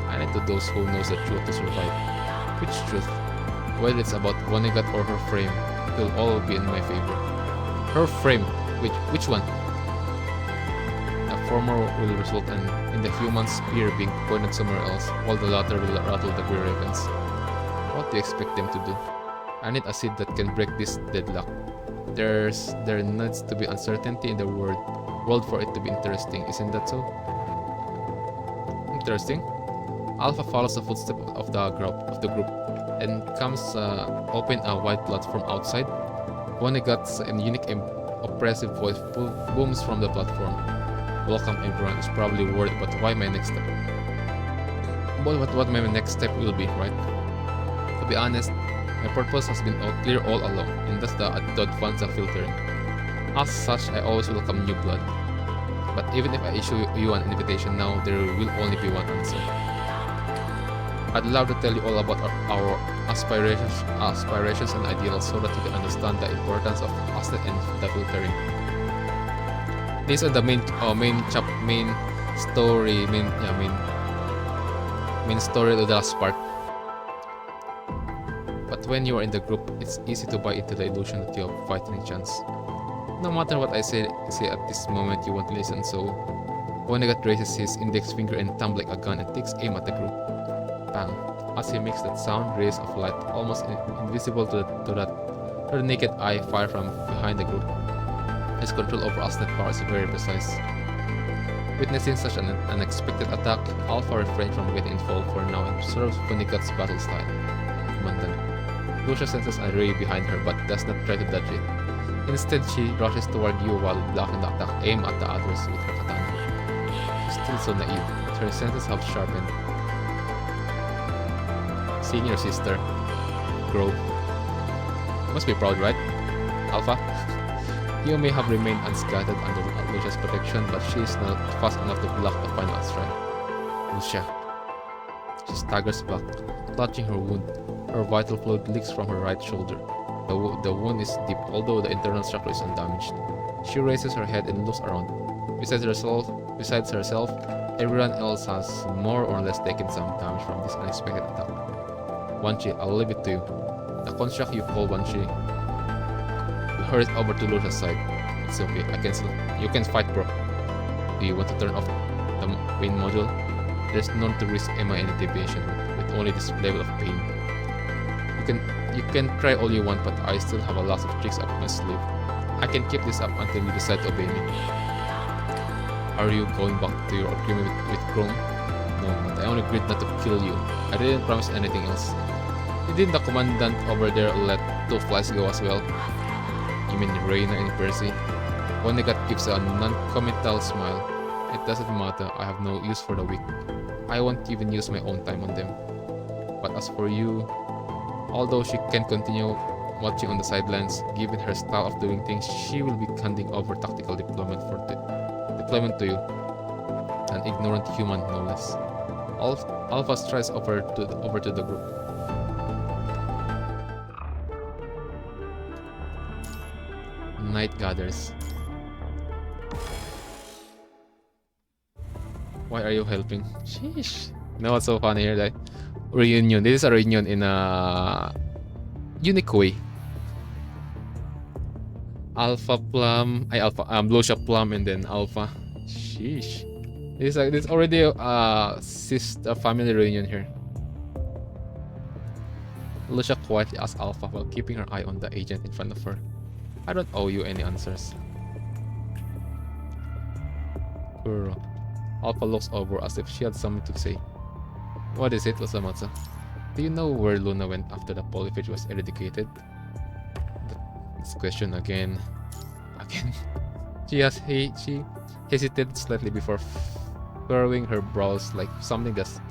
I need to those who knows the truth to survive. Which truth? Whether it's about OMAGAD or her frame, it will all be in my favor. Her frame? Which one? The former will result in the human spear being pointed somewhere else, while the latter will rattle the Grey Ravens. What do you expect them to do? I need a seed that can break this deadlock. There needs to be uncertainty in the world for it to be interesting, isn't that so? Interesting. Alpha follows the footsteps of the group and comes open a wide platform outside. OMAGAD's unique and oppressive voice booms from the platform. Welcome everyone is probably worried about what my next step will be, right? To be honest, my purpose has been clear all along, and thus the advanced filtering. As such, I always welcome new blood. But even if I issue you an invitation now, there will only be one answer. I'd love to tell you all about our aspirations and ideals so that you can understand the importance of Asnet and the filtering. These are the main story of the last part. But when you are in the group, it's easy to buy into the illusion that you have fighting chance. No matter what I say at this moment, you won't listen. So OMAGAD raises his index finger and thumb like a gun and takes aim at the group. Bang! As he makes that sound, rays of light, almost invisible to the naked eye, fire from behind the group. His control over Asnet power is very precise. Witnessing such an unexpected attack, Alpha refrains from getting involved for now and observes OMAGAD's battle style. Commandant. LUCIA senses a ray behind her but does not try to dodge it. Instead, she rushes toward WUWA while blocking the attack, aim at the others with her katana. She's still so naive, but her senses have sharpened. Seeing your sister grow. Must be proud, right? Alpha? You may have remained unscattered under LUCIA's protection, but she is not fast enough to block the final strike. LUCIA. She staggers back, clutching her wound. Her vital fluid leaks from her right shoulder. The wound is deep, although the internal structure is undamaged. She raises her head and looks around. Besides herself, everyone else has more or less taken some damage from this unexpected attack. Wanchi, I'll leave it to you. The construct you call Wanchi. We hurried over to LUCIA's side. It's okay, you can fight, bro. Do you want to turn off the pain module? There's none to risk Emma any deviation with only this level of pain. You can try all you want, but I still have a lot of tricks up my sleeve. I can keep this up until you decide to obey me. Are you going back to your agreement with Chrome? No, but I only agreed not to kill you. I didn't promise anything else. Didn't the commandant over there let 2 flies go as well? You mean Reina and Percy? OMAGAD gives a non-committal smile. It doesn't matter, I have no use for the weak. I won't even use my own time on them. But as for you, although she can continue watching on the sidelines, given her style of doing things, she will be handing over tactical deployment to you. An ignorant human, no less. Alpha strides over to the group. Night gathers. Why are you helping? Sheesh. You know what's so funny here? Like, reunion. This is a reunion in a unique way. LUCIA Plum and then Alpha. Sheesh. This is already a sister family reunion here. LUCIA quietly asks Alpha while keeping her eye on the agent in front of her. I don't owe you any answers. Alpha looks over as if she had something to say. What is it, Osamatsu? Do you know where Luna went after the polyphage was eradicated? This question again. Again. She hesitated slightly before furrowing her brows like something just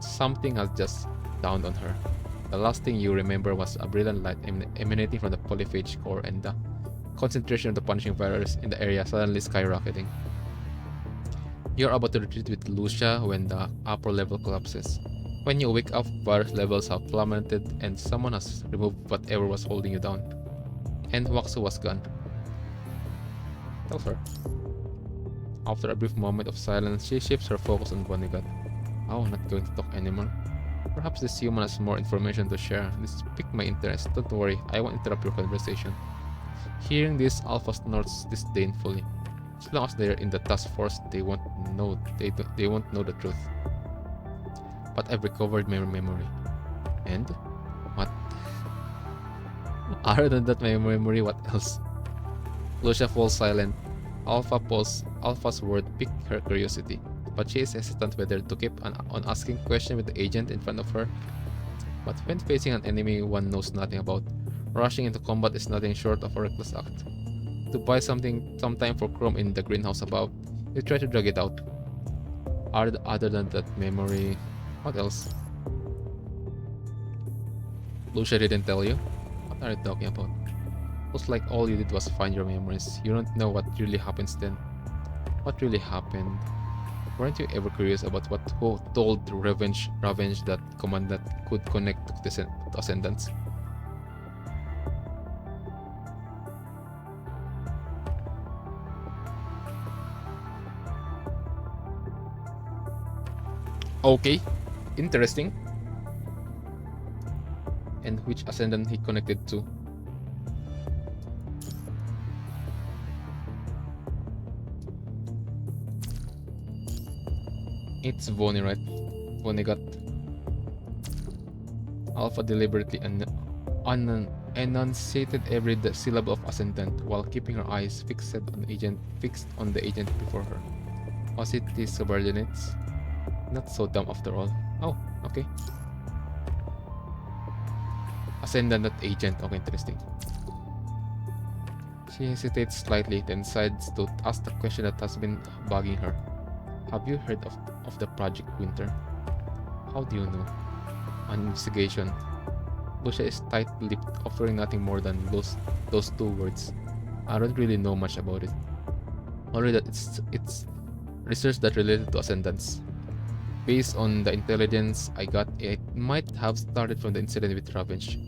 something has just dawned on her. The last thing you remember was a brilliant light emanating from the polyphage core and the concentration of the punishing virus in the area suddenly skyrocketing. You're about to retreat with LUCIA when the upper level collapses. When you wake up, virus levels have plummeted and someone has removed whatever was holding you down. And Waxu was gone. Tell her. After a brief moment of silence, she shifts her focus on Vonnegut. Oh, not going to talk anymore. Perhaps this human has more information to share. This piqued my interest. Don't worry, I won't interrupt your conversation. Hearing this, Alpha snorts disdainfully. As long as they're in the task force, they won't know the truth. But I've recovered my memory. And? What? Other than that, my memory, what else? Lucia falls silent. Alpha's word piqued her curiosity, but she is hesitant whether to keep on asking questions with the agent in front of her. But when facing an enemy one knows nothing about, rushing into combat is nothing short of a reckless act. To buy some time for Chrome in the greenhouse above, you try to drag it out. Other than that memory, what else? Lucia didn't tell you? What are you talking about? Looks like all you did was find your memories. You don't know what really happens then. What really happened? Weren't you ever curious about who told Revenge that Commandant could connect to Ascendants? Okay, interesting. And which Ascendant he connected to? It's Vonnie, right? Vonnegut. Alpha deliberately enunciated every syllable of Ascendant while keeping her eyes fixed on the agent before her. Was it his subordinates? Not so dumb after all. Oh, okay. Ascendant, not agent. Okay, interesting. She hesitates slightly, then decides to ask the question that has been bugging her. Have you heard of the Project Winter? How do you know? An investigation. Lucia is tight-lipped, offering nothing more than those two words. I don't really know much about it. Only that it's research that related to Ascendants. Based on the intelligence I got, it might have started from the incident with Revenge.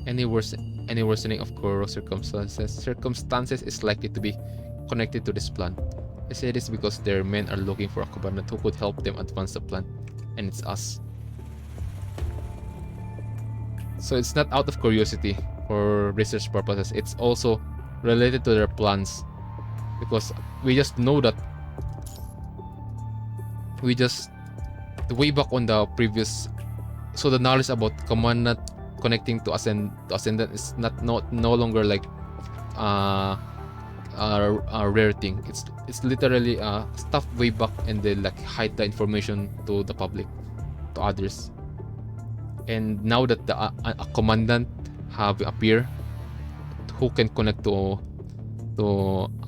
Any worsening of Koro's circumstances is likely to be connected to this plan. I say this because their men are looking for a commandant who could help them advance the plan, and it's us. So it's not out of curiosity for research purposes, it's also related to their plans. Because we just know that way back on the previous, so the knowledge about commandant connecting to Ascendant is no longer like a rare thing. It's literally stuff way back, and they like hide the information to the public, to others. And now that a commandant have appeared who can connect to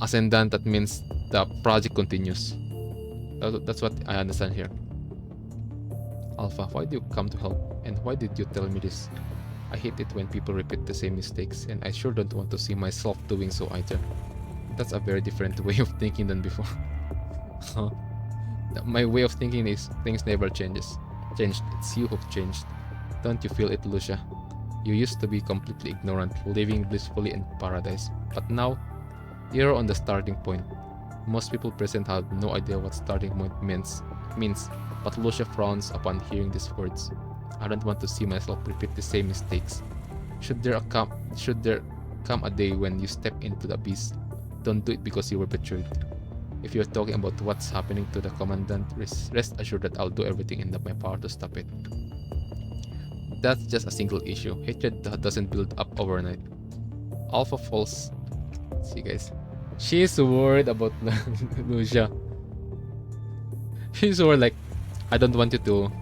Ascendant, that means the project continues. That's what I understand here. Alpha, why do you come to help? And why did you tell me this? I hate it when people repeat the same mistakes, and I sure don't want to see myself doing so either. That's a very different way of thinking than before. My way of thinking is things never changed. It's you who've changed. Don't you feel it, Lucia? You used to be completely ignorant, living blissfully in paradise. But now, you're on the starting point. Most people present have no idea what starting point means, but Lucia frowns upon hearing these words. I don't want to see myself repeat the same mistakes. Should there come a day when you step into the abyss, don't do it because you were betrayed. If you're talking about what's happening to the commandant, rest assured that I'll do everything in my power to stop it. That's just a single issue. Hatred doesn't build up overnight. Alpha falls. See guys, she's worried about Lucia. She's worried like, I don't want you to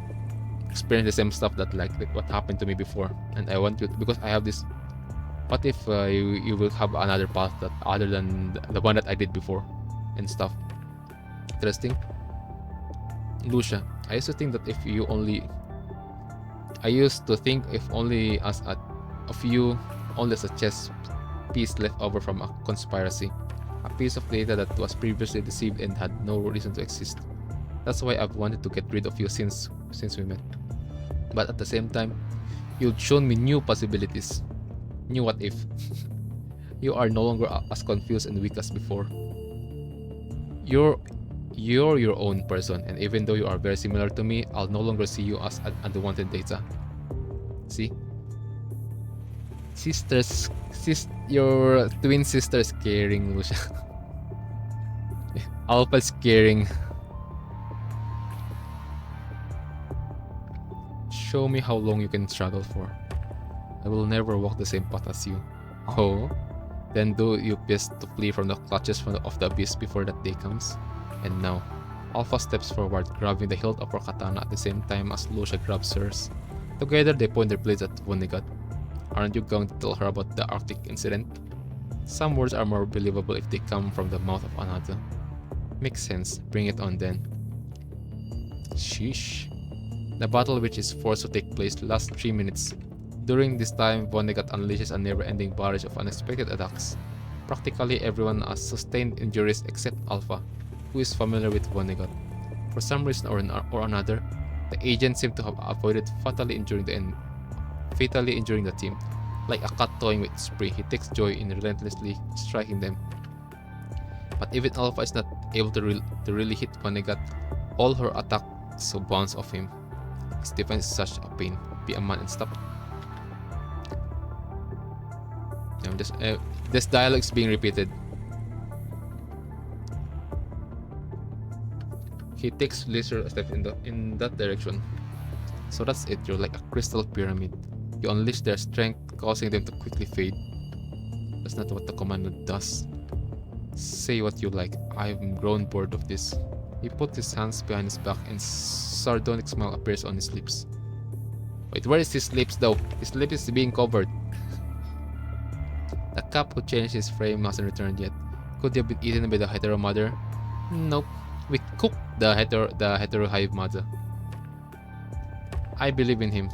experience the same stuff that like what happened to me before, and I want you to, because I have this. What if you will have another path that other than the one that I did before, and stuff. Interesting. Lucia, I used to think that if you only, I used to think if only as a few, only as a chess piece left over from a conspiracy, a piece of data that was previously deceived and had no reason to exist. That's why I've wanted to get rid of you since we met. But at the same time, you've shown me new possibilities. New what if. You are no longer as confused and weak as before. You're your own person, and even though you are very similar to me, I'll no longer see you as unwanted data. See? Your twin sister is caring, Lucia. Alpha is caring. Show me how long you can struggle for. I will never walk the same path as you. Oh? Then do you best to flee from the clutches of the abyss before that day comes. And now, Alpha steps forward, grabbing the hilt of her katana at the same time as Lucia grabs hers. Together they point their blades at WUWA. Aren't you going to tell her about the Arctic incident? Some words are more believable if they come from the mouth of another. Makes sense, bring it on then. Sheesh. The battle, which is forced to take place, lasts 3 minutes. During this time, WUWA unleashes a never-ending barrage of unexpected attacks. Practically everyone has sustained injuries except Alpha, who is familiar with WUWA. For some reason or another, the agent seemed to have avoided fatally injuring the team. Like a cat toying with its prey, he takes joy in relentlessly striking them. But even Alpha is not able to really hit WUWA. All her attacks bounce off him. His defense is such a pain. Be a man and stop. This dialogue is being repeated. He takes lesser steps in that direction. So that's it. You're like a crystal pyramid. You unleash their strength, causing them to quickly fade. That's not what the commandant does. Say what you like. I've grown bored of this. He puts his hands behind his back and sardonic smile appears on his lips. Wait, where is his lips though? His lips is being covered. The cap who changed his frame hasn't returned yet. Could he have been eaten by the hetero mother? Nope. We cooked the hetero hive mother. I believe in him.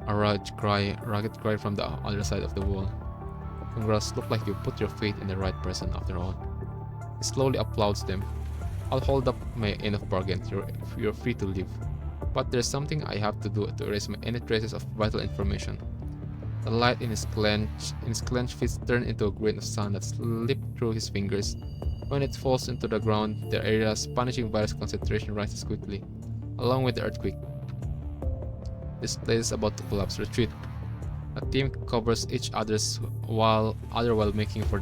A rugged cry from the other side of the wall. Congrats, look like you put your faith in the right person after all. He slowly applauds them. I'll hold up my end of bargain. You're free to leave. But there's something I have to do to erase any traces of vital information. The light in his clenched fists turned into a grain of sand that slipped through his fingers. When it falls into the ground, the area's punishing virus concentration rises quickly, along with the earthquake. This place is about to collapse. Retreat. A team covers each other's while making for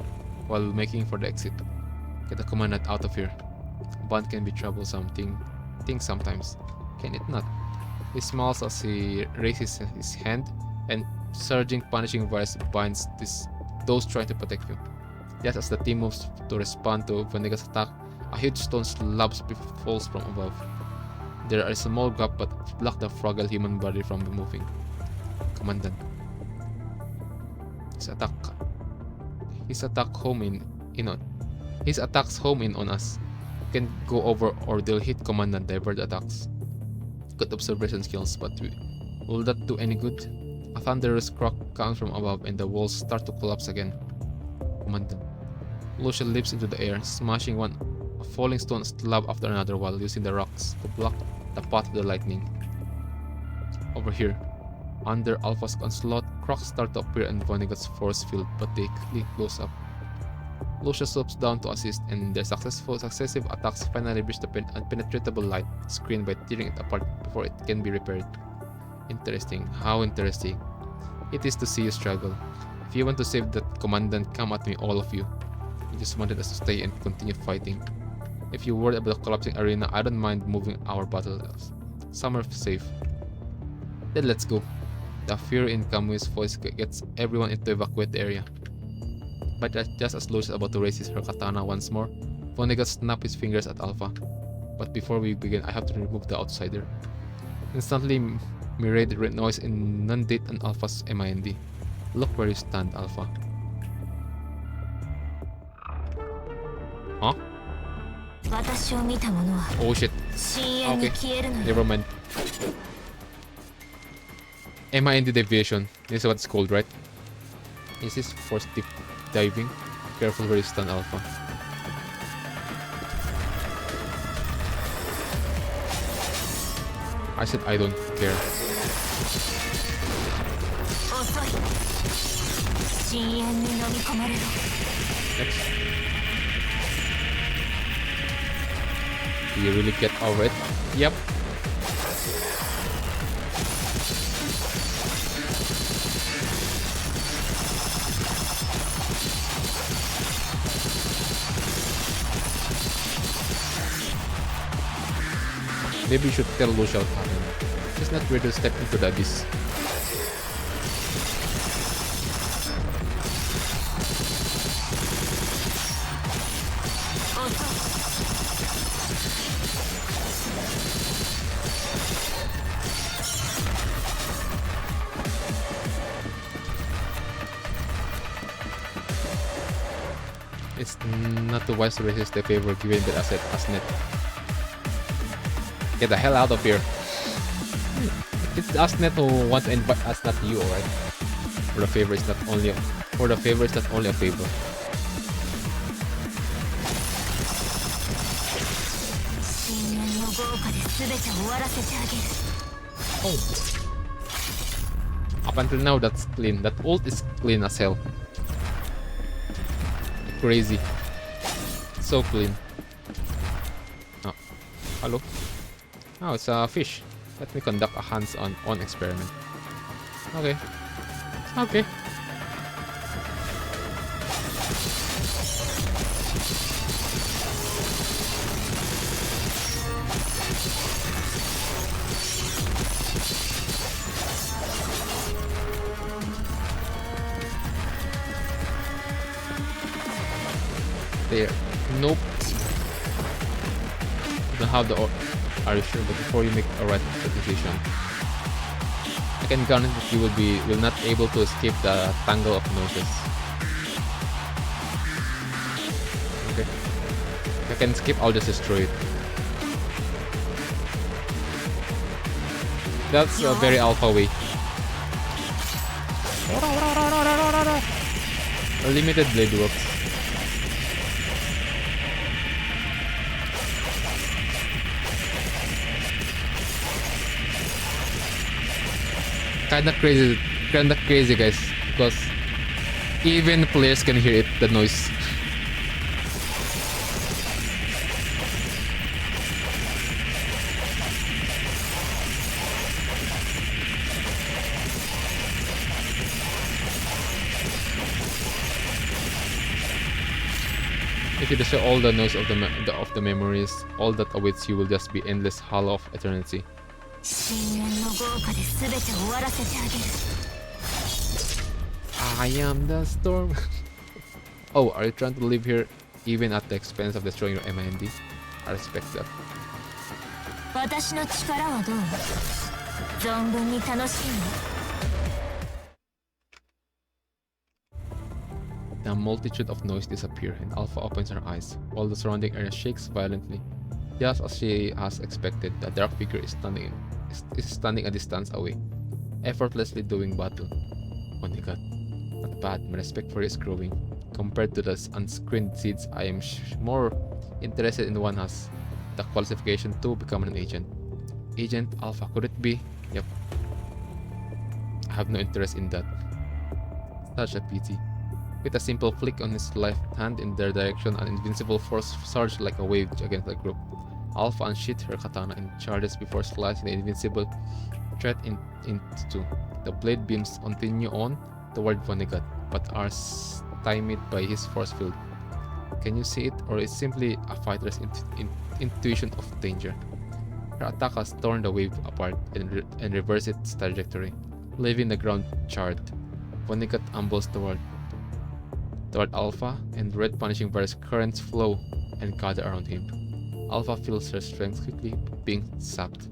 the exit. Get the commandant out of here. Bond can be troublesome thing sometimes, can it not? He smiles as he raises his hand, and surging punishing virus binds those trying to protect you. Just as the team moves to respond to WUWA's attack, a huge stone slab falls from above. There is a small gap but blocks the fragile human body from moving. Commandant. His attacks home in on us. Can go over or they'll hit Commandant, divert attacks. Good observation skills, but will that do any good? A thunderous crack comes from above and the walls start to collapse again. Commandant. Lucia leaps into the air, smashing a falling stone slab after another while using the rocks to block the path of the lightning. Over here, under Alpha's onslaught, cracks start to appear in WUWA's force field, but they quickly close up. Lucia swoops down to assist, and their successive attacks finally breach the impenetrable light screen by tearing it apart before it can be repaired. Interesting. How interesting. It is to see you struggle. If you want to save that commandant, come at me, all of you. I just wanted us to stay and continue fighting. If you're worried about the collapsing arena, I don't mind moving our battles. Some are safe. Then let's go. The fear in Camu's voice gets everyone to evacuate the area. But just as Lucia is about to raise her katana once more, WUWA snaps his fingers at Alpha. But before we begin, I have to remove the outsider. Instantly, mirrored noise inundate an Alpha's mind. Look where you stand, Alpha. Huh? Oh shit. Okay, never mind. MIND deviation. This is what it's called, right? This is force deep diving. Careful where you stand, Alpha. I said I don't care. Next. Do you really get over it? Yep. Maybe you should tell Lucia what happened. It's not ready to step into the abyss. It's not too wise to resist the favor given the asset Asnet. Get the hell out of here. It's Asnet who wants to invite us, not you, alright? For the favor is not only a favor. Oh. Up until now that's clean. That ult is clean as hell. Crazy. So clean. Oh. Hello? Oh, it's a fish. Let me conduct a hands-on experiment. Okay. Okay. There. Nope. Don't have the are you sure? But before you make a right decision, I can guarantee that you will not able to escape the tangle of noses. Okay. If I can skip, I'll just destroy it. That's a very alpha way. A limited blade works. Kinda crazy guys, because even players can hear it, the noise. If you destroy all the noise of the memories, all that awaits you will just be endless hollow of eternity. I am the storm. Oh, are you trying to live here even at the expense of destroying your MIND? I respect that. The multitude of noise disappear and Alpha opens her eyes, while the surrounding area shakes violently. Just as she has expected, the dark figure is standing a distance away, effortlessly doing battle. Oh my god, not bad. My respect for you is growing. Compared to the unscreened seeds, I am more interested in one has the qualification to become an agent. Agent Alpha, could it be? Yep. I have no interest in that. Such a pity. With a simple flick on his left hand in their direction, an invincible force surged like a wave against the group. Alpha unsheathed her katana and charges before slicing the invincible threat into two. The blade beams continue on toward Vonnegut, but are stymied by his force field. Can you see it, or is it simply a fighter's intuition of danger? Her attack has torn the wave apart and reversed its trajectory, leaving the ground charred. Vonnegut ambles toward Alpha, and red punishing virus currents flow and gather around him. Alpha feels her strength quickly being sapped.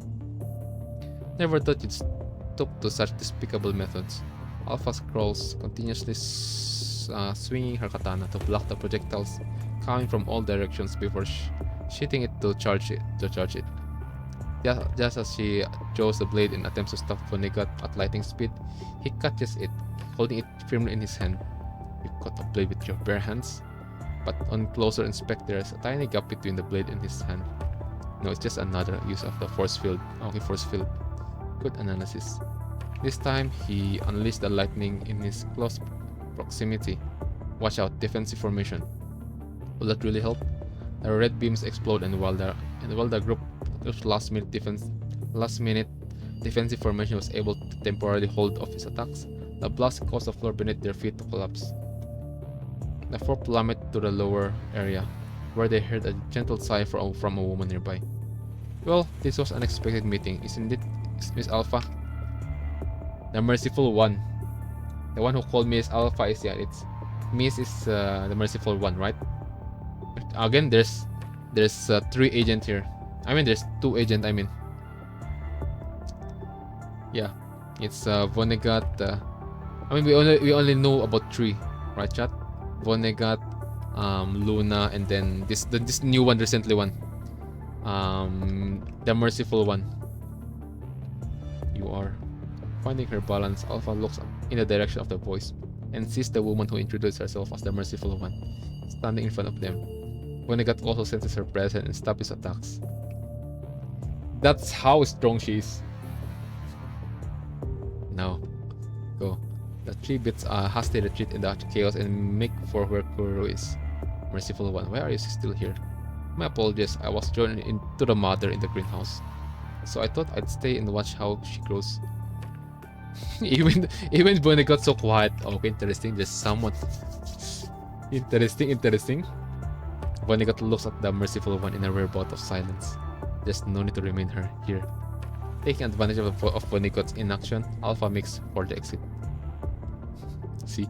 Never thought you'd stoop to such despicable methods. Alpha scrolls, continuously swinging her katana to block the projectiles coming from all directions before shooting it to charge it. Just as she draws the blade and attempts to stop Vonnegut at lightning speed, he catches it, holding it firmly in his hand. You cut the blade with your bare hands? But on closer inspection, there's a tiny gap between the blade and his hand. No, it's just another use of the force field. Okay, force field. Good analysis. This time, he unleashed the lightning in his close proximity. Watch out, defensive formation. Will that really help? The red beams explode, and while the group's last minute defensive formation was able to temporarily hold off his attacks, the blast caused the floor beneath their feet to collapse. The four plummeted to the lower area, where they heard a gentle sigh from a woman nearby. Well, this was an unexpected meeting, isn't it, Miss Alpha? The merciful one. The one who called me as Alpha is, yeah, it's Miss is the merciful one, right? Again, there's 3 agents here. I mean, there's 2 agents. I mean, yeah, it's Vonnegut. I mean, we only know about 3, right, chat? Vonnegut, Luna, and then this new one, recently one, the merciful one. You are finding her balance. Alpha looks in the direction of the voice and sees the woman who introduced herself as the merciful one standing in front of them. Vonnegut also senses her presence and stops his attacks. That's how strong she is. Now, go. The 3 bits hasty retreat in the chaos and make for where Kuro is. Merciful one, why are you still here? My apologies, I was drawn into the mother in the greenhouse, so I thought I'd stay and watch how she grows. even when it got so quiet. Okay, interesting. There's someone interesting. Vonnegut looks at the merciful one in a rare bout of silence. There's no need to remain here. Taking advantage of Vonnegut's inaction, Alpha makes for the exit. See?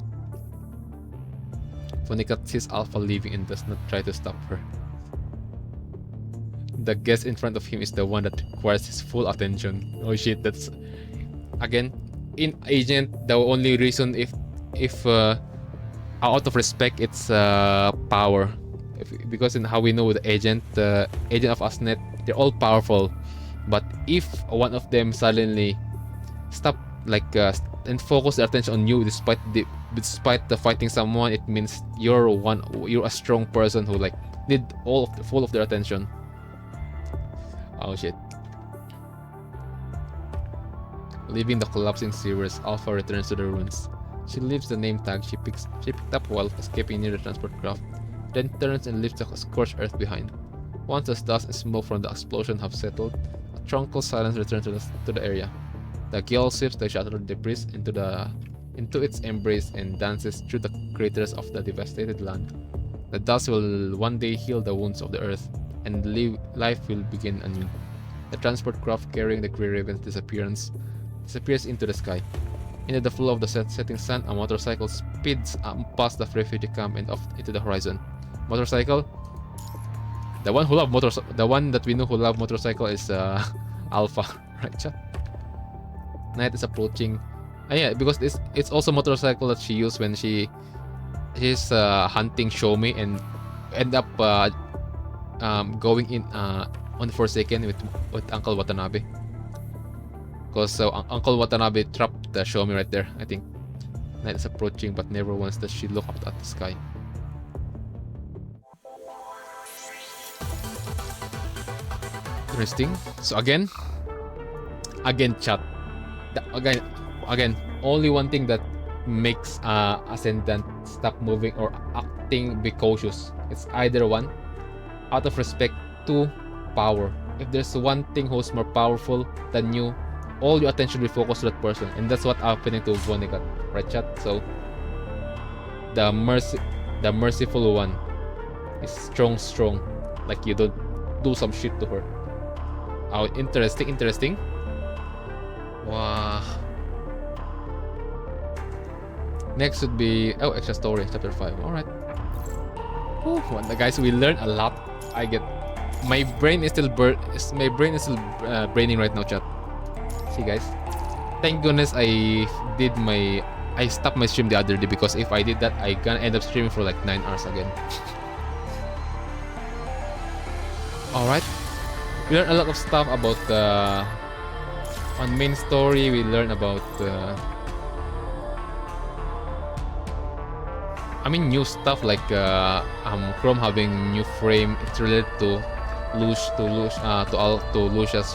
Vonnegut sees Alpha leaving and does not try to stop her. The guest in front of him is the one that requires his full attention. Oh shit, that's... Again, in Agent, the only reason if out of respect, it's power. Because in how we know the agent of Asnet, they're all powerful. But if one of them suddenly stop and focus their attention on you despite the fighting someone, it means you're a strong person who need full of their attention. Oh shit. Leaving the collapsing sewers, Alpha returns to the ruins. She leaves the name tag she picked up while escaping near the transport craft, then turns and leaves the scorched earth behind. Once the dust and smoke from the explosion have settled, a tranquil silence returns to the area. The Gyal sweeps the shattered debris into its embrace and dances through the craters of the devastated land. The dust will one day heal the wounds of the earth, and life will begin anew. The transport craft carrying the Grey Raven's disappears into the sky. Into the flow of the setting sun, a motorcycle speeds past the refugee camp and off into the horizon. Motorcycle? The one that we know who love motorcycle is Alpha, right, chat? Night is approaching. Yeah, because it's also motorcycle that she used when she's hunting Shomi and end up going in on the Forsaken with Uncle Watanabe. Because Uncle Watanabe trapped the Shomi right there, I think. Night is approaching, but never once does she look up at the sky. Interesting. So again, chat. Again, only one thing that makes Ascendant stop moving or acting, be cautious. It's either one, out of respect, 2, power. If there's one thing who's more powerful than you, all your attention will be focused to that person, and that's what's happening to Vonnegut, right, chat? So the merciful one is strong. Like you don't do some shit to her. Oh, interesting. Wow. Next would be extra story, chapter 5. All right. Guys, we learned a lot. I get my brain is still braining right now, chat. See, guys. Thank goodness I stopped my stream the other day, because if I did that, I gonna end up streaming for like 9 hours again. Alright. We learned a lot of stuff about on main story. We learned about new stuff like Chrome having new frame. It's related to Lucia's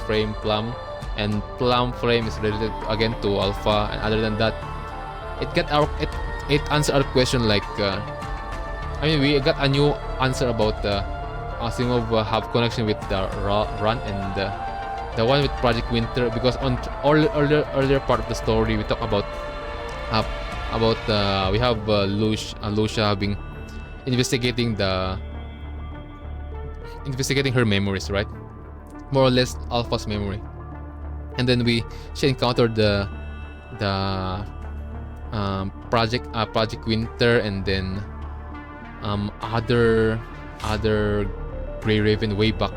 frame Plum, and Plum frame is related again to Alpha. And other than that, it answered our question like we got a new answer about Asimov have connection with the Run and the one with Project Winter, because on earlier part of the story we talk about we have Lucia having investigating her memories, right? More or less Alpha's memory, and then she encountered the Project Winter, and then other Grey Raven way back,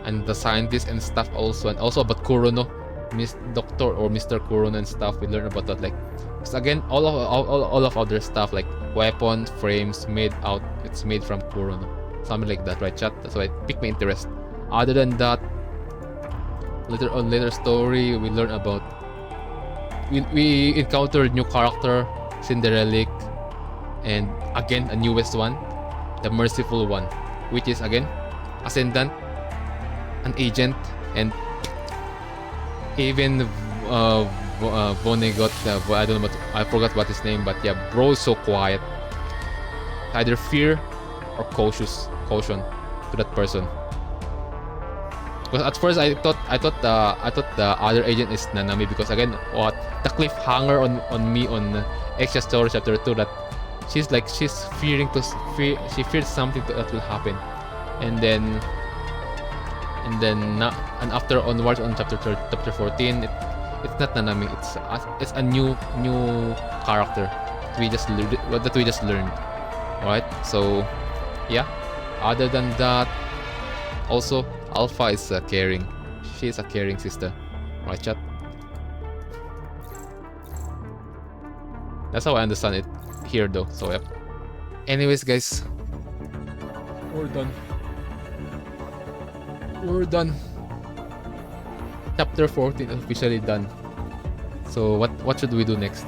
and the scientists and stuff also, and also about Kurono, Miss Doctor or Mr. Kurono and stuff. We learn about that, like, because again all of other stuff like weapon frames it's made from Kurono, something like that, right, chat? That's why it piqued my interest. Other than that, later story we learn about we encountered new character Cinderelic, and again a newest one, the Merciful One, which is again Ascendant, an agent, and even Vonnegut, I don't know, I forgot what his name, but yeah, bro is so quiet. Either fear or caution to that person. Because at first I thought the other agent is Nanami, because again, what the cliffhanger on me on Extra Story Chapter 2, that she's fearing she fears something that will happen, and then after onwards on chapter 14, it's not Nanami, it's a new character that we just learned. Alright, so yeah. Other than that, also Alpha is caring. She is a caring sister, right, chat? That's how I understand it here, though. So yep. Anyways, guys, we're done. Chapter 14 officially done. So what should we do next?